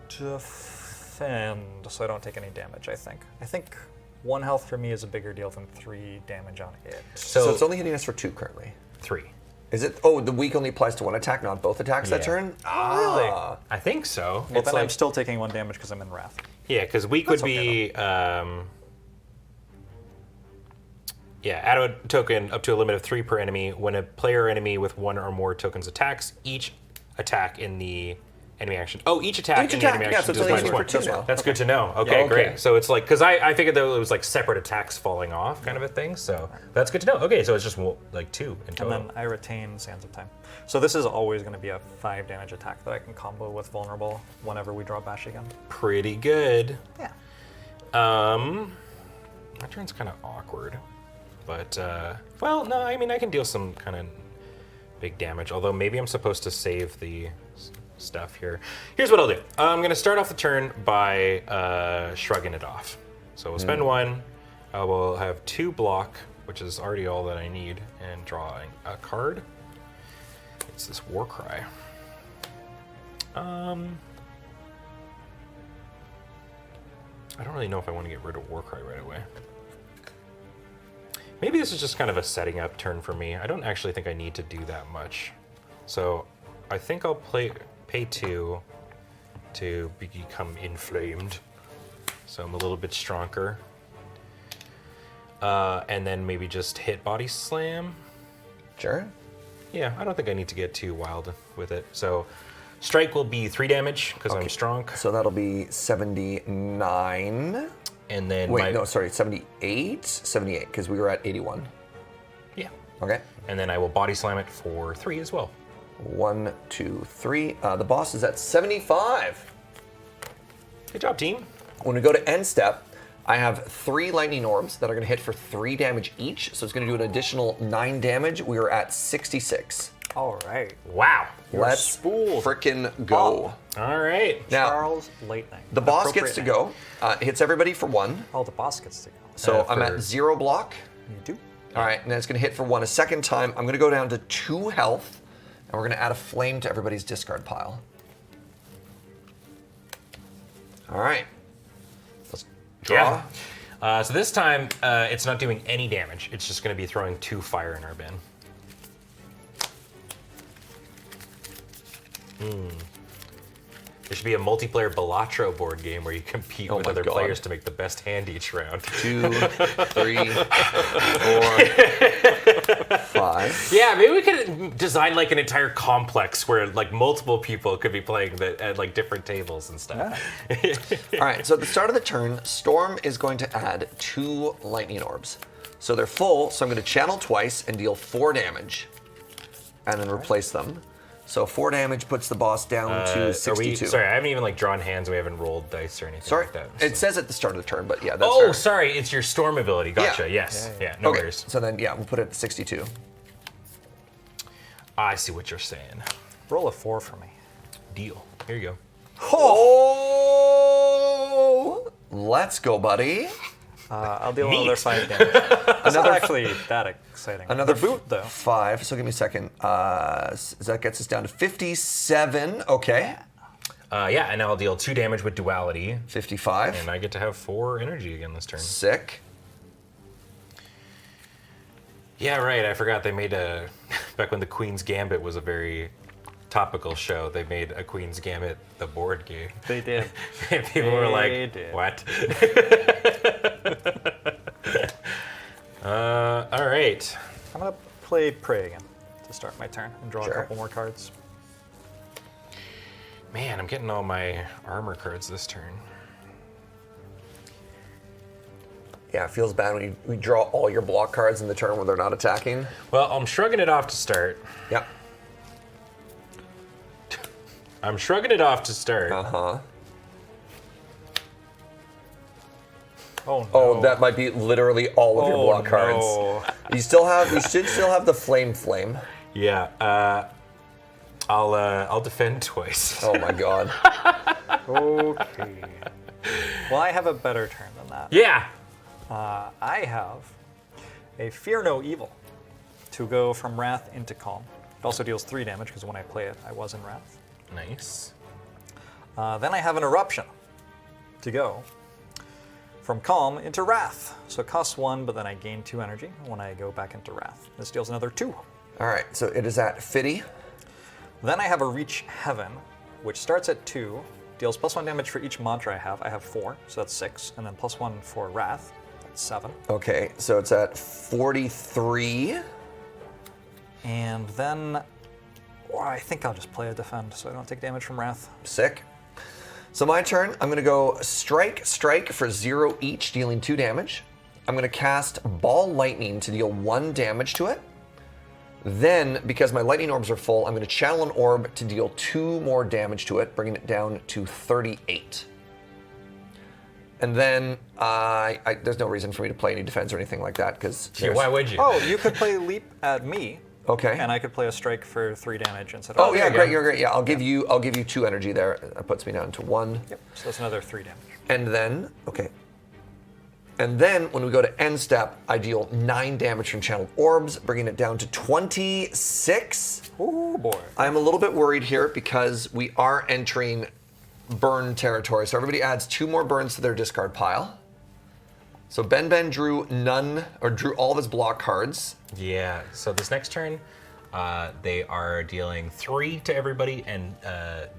defend, so I don't take any damage, I think. I think 1 health for me is a bigger deal than 3 damage on it. So it's only hitting us for 2 currently. 3. Is it? Oh, the weak only applies to 1 attack, not both attacks that Yeah. turn? Really? I think so. Well, It's then like, I'm still taking 1 damage because I'm in Wrath. yeah, because weak would That's okay, be add a token up to a limit of 3 per enemy. When a player or enemy with 1 or more tokens attacks, each attack in the enemy action. Oh, each attack Each in attack, the enemy yeah, action so it's does only minus hitting 1. for 2 now. That's good to know. Okay, Okay. great. So it's like, because I figured that it was like separate attacks falling off kind of a thing. So that's good to know. Okay, so it's just like 2 in And total. then I retain Sands of Time. So this is always going to be a 5 damage attack that I can combo with Vulnerable whenever we draw Bash again. Pretty good. Yeah. My turn's kind of awkward, but well, no, I mean I can deal some kind of big damage. Although maybe I'm supposed to save the stuff here. Here's what I'll do. I'm gonna start off the turn by shrugging it off. So we'll spend 1. I will have 2 block, which is already all that I need, and drawing a card. It's this Warcry. I don't really know if I want to get rid of Warcry right away. Maybe this is just kind of a setting up turn for me. I don't actually think I need to do that much. So I think I'll pay 2 to become inflamed. So I'm a little bit stronger. And then maybe just hit Body Slam. Sure. Yeah, I don't think I need to get too wild with it. So strike will be 3 damage because I'm strong. So that'll be 79. And then Wait, no, sorry, 78? 78, because we were at 81. Yeah. Okay. And then I will Body Slam it for 3 as well. 1, 2, 3. The boss is at 75. Good job, team. When we go to end step, I have 3 lightning orbs that are going to hit for 3 damage each. So it's going to do an additional 9 damage. We are at 66. All right. Wow. Let's spooled. frickin' go. All right. Now, Charles Lightning. the boss Appropriate gets to name. go. Hits everybody for 1. Oh, the boss gets to go. So I'm for- at 0 block. You do? All right, and then it's going to hit for 1 a second time. I'm going to go down to 2 health, and we're going to add a flame to everybody's discard pile. All right. Let's draw. Yeah. So this time, it's not doing any damage. It's just going to be throwing 2 fire in our bin. There should be a multiplayer Balatro board game where you compete Oh with my other God. players to make the best hand each round. 2, 3, 4, 5. Yeah, maybe we could design like an entire complex where like multiple people could be playing at like different tables and stuff. All right, so at the start of the turn, Storm is going to add 2 lightning orbs. So they're full, so I'm going to channel twice and deal 4 damage, and then replace them. So 4 damage puts the boss down to 62. Sorry, I haven't even like drawn hands. We haven't rolled dice or anything Sorry, like that. it says at the start of the turn, but yeah, that's Oh, fair. sorry, it's your storm ability. Gotcha. Yeah. Yes. Yeah. No Okay, worries. so then yeah, we'll put it at 62. I see what you're saying. Roll a 4 for me. Deal. Here you go. Oh, let's go, buddy. I'll deal Neat. another 5 damage. It's not actually that exciting. Another the boot, though. 5. So give me a second. That gets us down to 57. Okay. Yeah, and I'll deal 2 damage with duality, 55. and I get to have 4 energy again this turn. Sick. Yeah, right. I forgot they made a back when the Queen's Gambit was a very topical show. They made a Queen's Gambit the board game. They did. And people were They like, did. "What?" All right. I'm going to play Prey again to start my turn and draw Sure. a couple more cards. Man, I'm getting all my armor cards this turn. Yeah, it feels bad when you draw all your block cards in the turn when they're not attacking. Well, I'm shrugging it off to start. Yep. I'm shrugging it off to start. Uh-huh. Oh, no. Oh, that might be literally all of your Oh, block cards. no. You should still have the flame. Yeah. I'll defend twice. Oh my god. Okay. Well, I have a better turn than that. Yeah. I have a Fear No Evil to go from Wrath into Calm. It also deals 3 damage because when I play it, I was in Wrath. Nice. Then I have an Eruption to go from Calm into Wrath. So it costs 1, but then I gain 2 energy when I go back into Wrath. This deals another 2. All right, so it is at Fitty. Then I have a Reach Heaven, which starts at 2, deals +1 damage for each mantra I have. I have 4, so that's 6, and then +1 for Wrath. That's 7. Okay, so it's at 43. And then I think I'll just play a Defend so I don't take damage from Wrath. Sick. So my turn, I'm gonna go strike for 0 each, dealing 2 damage. I'm gonna cast Ball Lightning to deal 1 damage to it. Then, because my lightning orbs are full, I'm gonna channel an orb to deal 2 more damage to it, bringing it down to 38. And then, there's no reason for me to play any defense or anything like that, because... Yeah, why would you? Oh, you could play Leap at me. Okay. And I could play a Strike for 3 damage instead of... Oh yeah, great, you're great. Yeah, I'll give you 2 energy there. That puts me down to 1. Yep, so that's another 3 damage. And then, okay. And then when we go to end step, I deal 9 damage from channeled orbs, bringing it down to 26. Oh boy. I'm a little bit worried here because we are entering burn territory. So everybody adds 2 more burns to their discard pile. So Ben drew drew all of his block cards. Yeah, so this next turn, they are dealing 3 to everybody and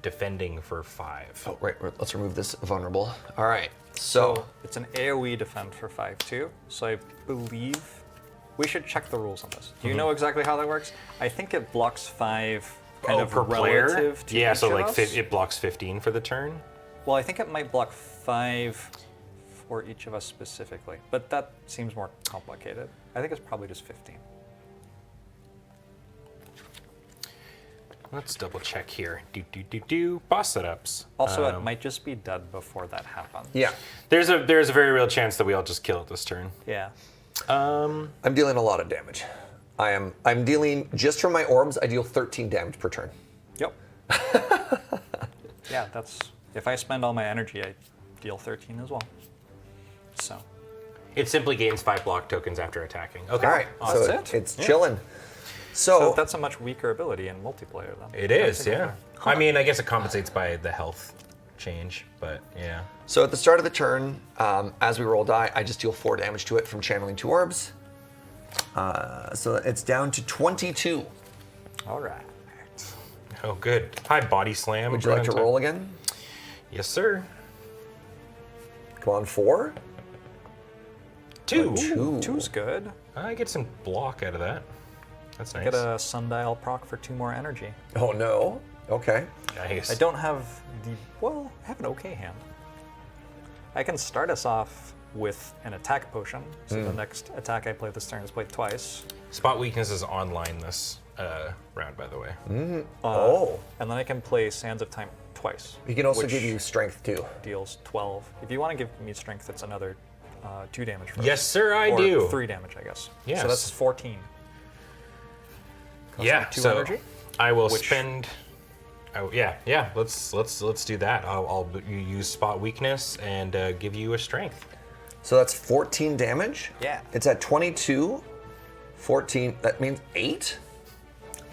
defending for 5. Oh, right, let's remove this vulnerable. All right, so it's an AoE defend for 5 too. So I believe we should check the rules on this. Do you know exactly how that works? I think it blocks 5 kind of per player? relative to Yeah, each so of like us. it blocks 15 for the turn. Well, I think it might block 5 for each of us specifically, but that seems more complicated. I think it's probably just 15. Let's double check here. Boss setups. Also, it might just be dead before that happens. yeah, There's a very real chance that we all just kill it this turn. Yeah. I'm dealing a lot of damage. I'm dealing, just from my orbs, I deal 13 damage per turn. Yep. Yeah, that's... If I spend all my energy, I deal 13 as well. So... It simply gains 5 block tokens after attacking. Okay. All right, Awesome. so That's it? it's chilling. So that's a much weaker ability in multiplayer then. It is, yeah. I mean, I guess it compensates by the health change, but yeah. So at the start of the turn, as we roll die, I just deal 4 damage to it from channeling 2 orbs. So it's down to 22. All right. Oh, good. Hi, body slam. Would you like to roll again? Yes, sir. Come on, 4. 2. 2. 2's good. I get some block out of that. That's nice. Get a sundial proc for 2 more energy. Oh no. Okay. Nice. I don't have the... Well, I have an okay hand. I can start us off with an attack potion. So the next attack I play this turn is played twice. Spot weakness is online this round, by the way. And then I can play Sands of Time twice. He can also which give you strength too. deals 12. If you want to give me strength, it's another 2 damage. First. Yes, sir, I or do. 3 damage, I guess. Yes. So that's 14. Costs Yeah. me 2 So energy. I will which- spend. Oh, yeah. Let's do that. I'll use spot weakness and give you a strength. So that's 14 damage. Yeah. It's at 22. 14. That means 8.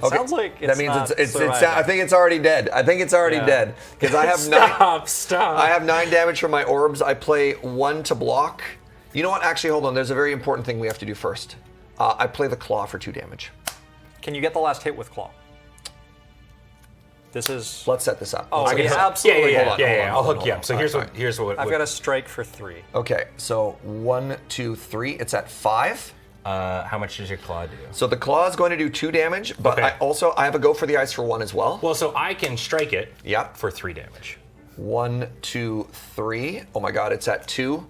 It sounds like it's that means not it's surviving. I think it's already dead. I think it's already Yeah. dead because I have 9. Stop. I have 9 damage from my orbs. I play 1 to block. You know what? Actually, hold on. There's a very important thing we have to do first. I play the claw for 2 damage. Can you get the last hit with Claw? This is... Let's set this up. Oh, Let's set yeah, this up. absolutely. Yeah. Hold on, I'll hold hook you on. up. So All here's right, what. Here's what. I've got a strike for 3. Okay, so 1, 2, 3. It's at 5. How much does your claw do? So the claw is going to do 2 damage, but Okay. I have a go for the ice for 1 as well. Well, so I can strike it. Yep. For 3 damage. 1, 2, 3. Oh my god, it's at 2.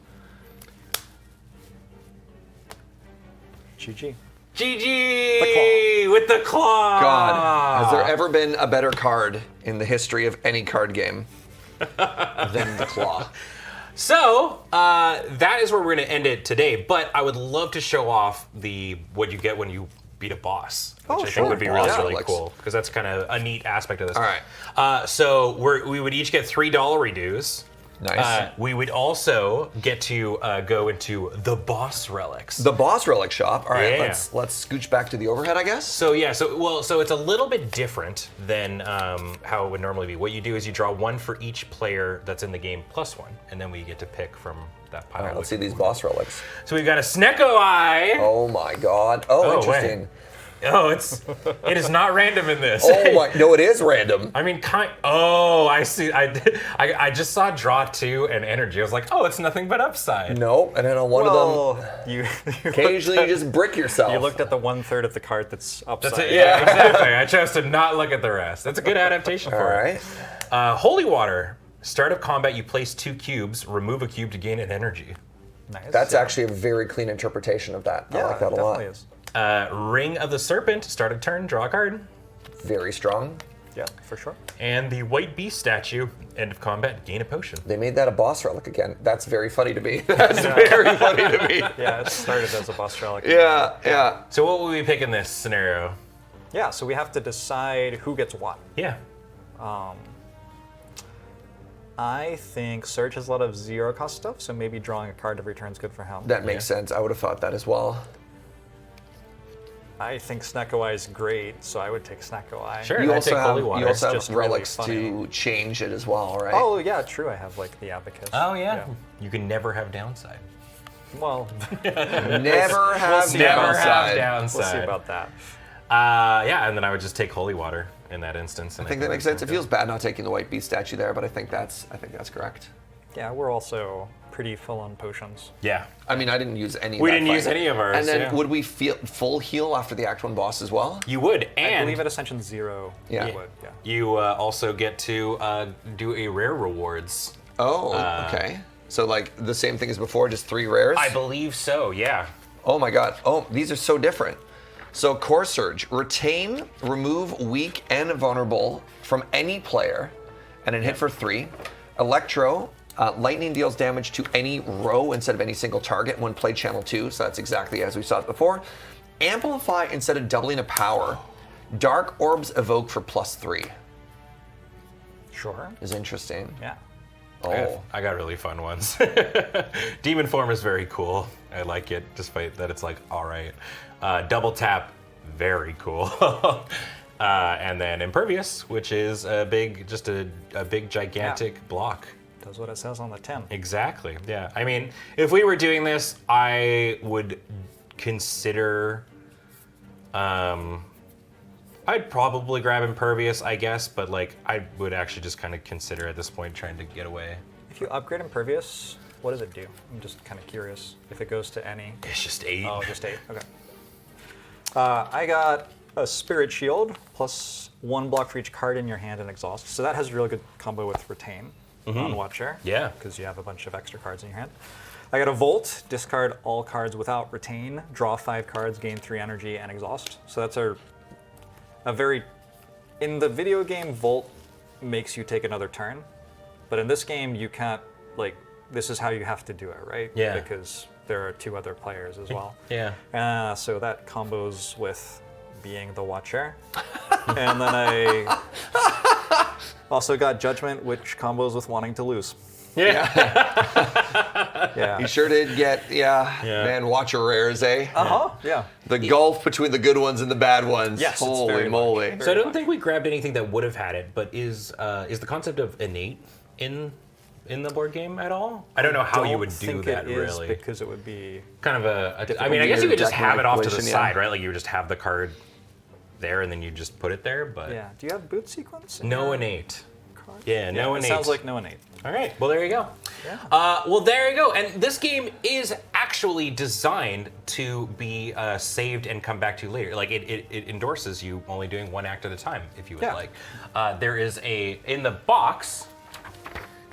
GG. GG with the claw. God, has there ever been a better card in the history of any card game than the claw? So that is where we're going to end it today. But I would love to show off what you get when you beat a boss, which I think would be really, Yeah, really Alex. cool because that's kind of a neat aspect of this. All right. So we would each get $3 dues. Nice. We would also get to go into the boss relics. The boss relic shop. All right, Yeah. let's scooch back to the overhead, I guess. So it's a little bit different than how it would normally be. What you do is you draw one for each player that's in the game plus one, and then we get to pick from that pile. All right, let's see these boss relics. So we've got a Snecko Eye. Oh my god. Oh, Oh, interesting. wait. Oh, it is not random in this. Oh my, no, it is random. I mean, I see. I just saw draw 2 and energy. I was like, oh, it's nothing but upside. No, and then on one of them, you occasionally you just brick yourself. You looked at the 1/3 of the card that's upside. That's it. Yeah, exactly. I chose to not look at the rest. That's a good adaptation All for right. it. Holy Water. Start of combat, you place 2 cubes, remove a cube to gain an energy. Nice. That's actually a very clean interpretation of that. I like that a lot. Definitely is. Ring of the Serpent. Start of turn, draw a card. Very strong. Yeah, for sure. And the White Beast statue. End of combat, gain a potion. They made that a boss relic again. That's very funny to me. That's very funny to me. Yeah, it started as a boss relic. Yeah. So what will we pick in this scenario? Yeah, so we have to decide who gets what. Yeah. I think Surge has a lot of zero cost stuff, so maybe drawing a card every turn is good for him. That makes sense. I would have thought that as well. I think Snecko Eye is great, so I would take Snecko Eye. Sure. You I also take have, Holy Water. you also It's have just really relics funny. to change it as well, right? Oh, yeah, true. I have, like, the Abacus. Oh, yeah. You can never have downside. Well, Never have see. Never downside. have downside. we'll see about that. Yeah, and then I would just take Holy Water in that instance. I think that makes sense. It feels bad not taking the White Beast statue there, but I think that's correct. Yeah, we're also pretty full on potions. Yeah. I mean, I didn't use any. We of that didn't use fight. any of ours, And then yeah. would we feel full heal after the Act 1 boss as well? You would, I and believe at Ascension 0, Yeah. you would, yeah. you also get to do a rare rewards. Oh, okay. So like the same thing as before, just 3 rares? I believe so, yeah. Oh my god. Oh, these are so different. So Core Surge, retain, remove weak and vulnerable from any player, and then hit for 3. Electro, lightning deals damage to any row instead of any single target when played channel 2, so that's exactly as we saw it before. Amplify instead of doubling a power. Dark Orbs evoke for +3. Sure. Is interesting. Yeah. Oh. I got really fun ones. Demon Form is very cool. I like it, despite that it's like, all right. Double Tap, very cool. And then Impervious, which is a big, gigantic block. Does what it says on the tin. Exactly, yeah. I mean, if we were doing this, I would consider, I'd probably grab Impervious, I guess, but like, I would actually just kind of consider at this point trying to get away. If you upgrade Impervious, what does it do? I'm just kind of curious. If it goes to any. It's just 8. Oh, just 8. Okay. I got a Spirit Shield plus 1 block for each card in your hand and exhaust. So that has a really good combo with Retain on Watcher. Yeah. Because you have a bunch of extra cards in your hand. I got a Volt, discard all cards without Retain, draw 5 cards, gain 3 energy, and exhaust. So that's a very. In the video game, Volt makes you take another turn. But in this game, you can't, like, this is how you have to do it, right? Yeah. Because there are 2 other players as well. Yeah. So that combos with being the Watcher. And then I also got Judgment, which combos with wanting to lose. Yeah. Yeah. You sure did get, man, Watcher rares, eh? Uh-huh, yeah. The gulf between the good ones and the bad ones. Yes, it's Holy very moly. much. So I don't think we grabbed anything that would have had it, but is the concept of innate in the board game at all? I don't know how you would do think that it is really. because it would be. Kind of I mean, I guess you weird could just have it off to the manipulation, yeah. side, right? Like you would just have the card there and then you just put it there, but Yeah. Do you have boot sequence? in no your innate. card? Yeah, no it innate. sounds like no innate. All right, well, there you go. Yeah. Well, there you go. And this game is actually designed to be saved and come back to later. Like, it endorses you only doing 1 act at a time, if you would Yeah. like. There is in the box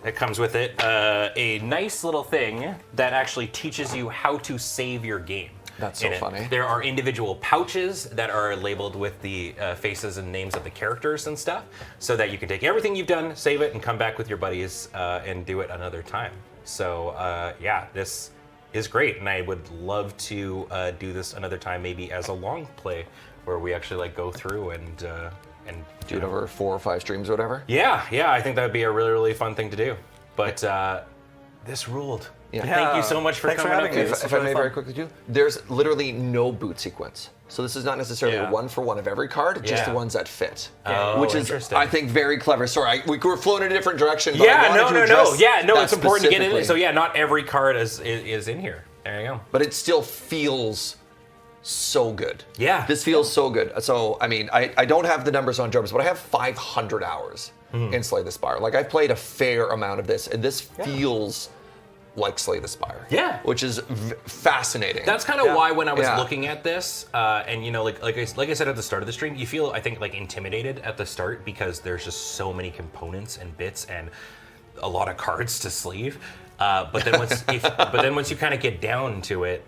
that comes with it, a nice little thing that actually teaches you how to save your game. That's so in it. funny. There are individual pouches that are labeled with the faces and names of the characters and stuff, so that you can take everything you've done, save it, and come back with your buddies and do it another time. So yeah, this is great, and I would love to do this another time, maybe as a long play, where we actually like go through and Do it over 4 or 5 streams or whatever. yeah, I think that would be a really, really fun thing to do. But this ruled. Yeah. Thank you so much for Thanks for coming up having me. here. This If was I really may fun. very quickly do, there's literally no boot sequence. So this is not necessarily Yeah. a one for one of every card, just Yeah. the ones that fit. Oh, which is, interesting. I think, very clever. Sorry, we were flowing in a different direction. But I Yeah, wanted no, to no, no. address Yeah, no, that it's important to get in. specifically. So yeah, not every card is in here. There you go. But it still feels so good. Yeah. This feels so good. So, I mean, I don't have the numbers on JORBS, but I have 500 hours in Slay the Spire. Like, I've played a fair amount of this, and this feels like Slay the Spire. Yeah. Which is fascinating. That's kind of why when I was Yeah. looking at this, and you know, like I said at the start of the stream, you feel I think like intimidated at the start because there's just so many components and bits and a lot of cards to sleeve. But then once you kind of get down to it,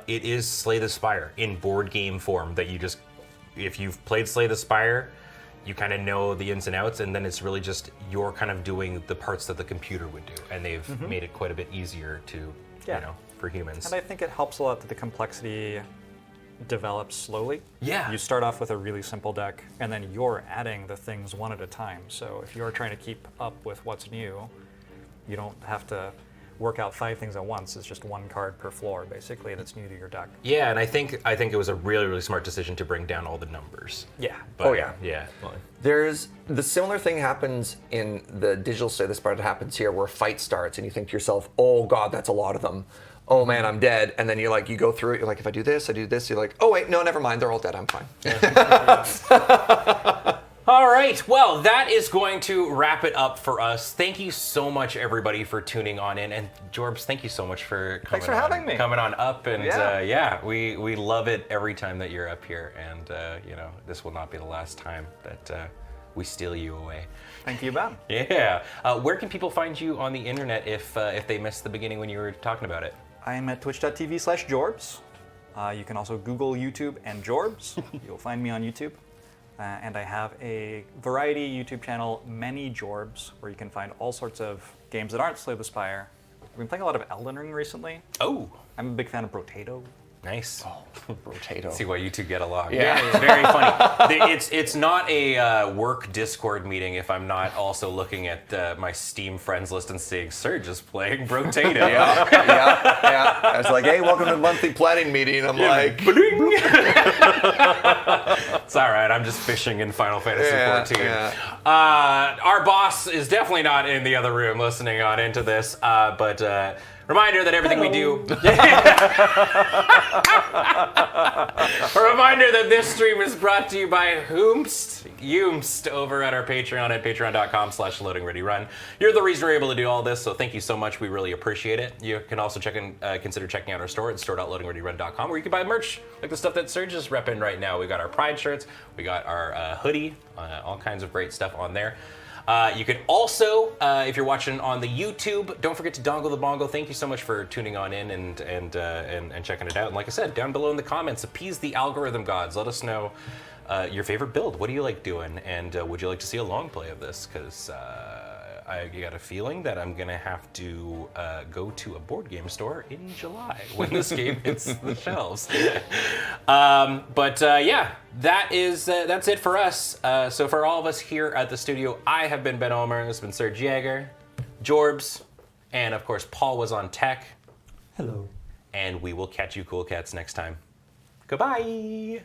it is Slay the Spire in board game form that you just, if you've played Slay the Spire, you kind of know the ins and outs, and then it's really just you're kind of doing the parts that the computer would do, and they've made it quite a bit easier to, Yeah. you know, for humans. And I think it helps a lot that the complexity develops slowly. Yeah. You start off with a really simple deck, and then you're adding the things one at a time. So if you're trying to keep up with what's new, you don't have to work out 5 things at once. It's just 1 card per floor, basically, that's new to your deck. Yeah, and I think it was a really, really smart decision to bring down all the numbers. Yeah. But, Oh, yeah. yeah. There's the similar thing happens in the digital Slay the Spire that happens here, where a fight starts and you think to yourself, "Oh God, that's a lot of them. Oh man, I'm dead." And then you go through it. You're like, "If I do this, I do this." You're like, "Oh wait, no, never mind. They're all dead. I'm fine." All right, well, that is going to wrap it up for us. Thank you so much, everybody, for tuning on in, and Jorbs, thank you so much for coming. Thanks for having me. Coming on up, and Yeah. we love it every time that you're up here, and you know, this will not be the last time that we steal you away. Thank you, Ben. Yeah. Where can people find you on the internet if they missed the beginning when you were talking about it? I am at twitch.tv/Jorbs. You can also Google YouTube and Jorbs. You'll find me on YouTube. And I have a variety YouTube channel, Many Jorbs, where you can find all sorts of games that aren't Slay the Spire. I've been playing a lot of Elden Ring recently. Oh, I'm a big fan of Brotato. nice. Potato. See why you two get along. Yeah. It's very funny. It's not a work Discord meeting if I'm not also looking at my Steam friends list and seeing Serge is playing Brotato. yeah. I was like, "Hey, welcome to the monthly planning meeting." I'm like, It's all right. I'm just fishing in Final Fantasy XIV. yeah. Our boss is definitely not in the other room listening on into this, but reminder that everything we do. A reminder that this stream is brought to you by Yoomst over at our Patreon at patreon.com/loadingreadyrun. You're the reason we're able to do all this, so thank you so much. We really appreciate it. You can also consider checking out our store at store.loadingreadyrun.com, where you can buy merch like the stuff that Serge is repping right now. We got our Pride shirts, we got our hoodie, all kinds of great stuff on there. You can also, if you're watching on the YouTube, don't forget to dongle the bongo. Thank you so much for tuning on in and checking it out. And like I said, down below in the comments, appease the algorithm gods. Let us know your favorite build. What do you like doing? And would you like to see a long play of this? Because I got a feeling that I'm gonna have to go to a board game store in July when this game hits the shelves. Yeah, that's it for us. So for all of us here at the studio, I have been Ben Omer. This has been Serge Jaeger, Jorbs, and of course Paul was on tech. Hello. And we will catch you cool cats next time. Goodbye.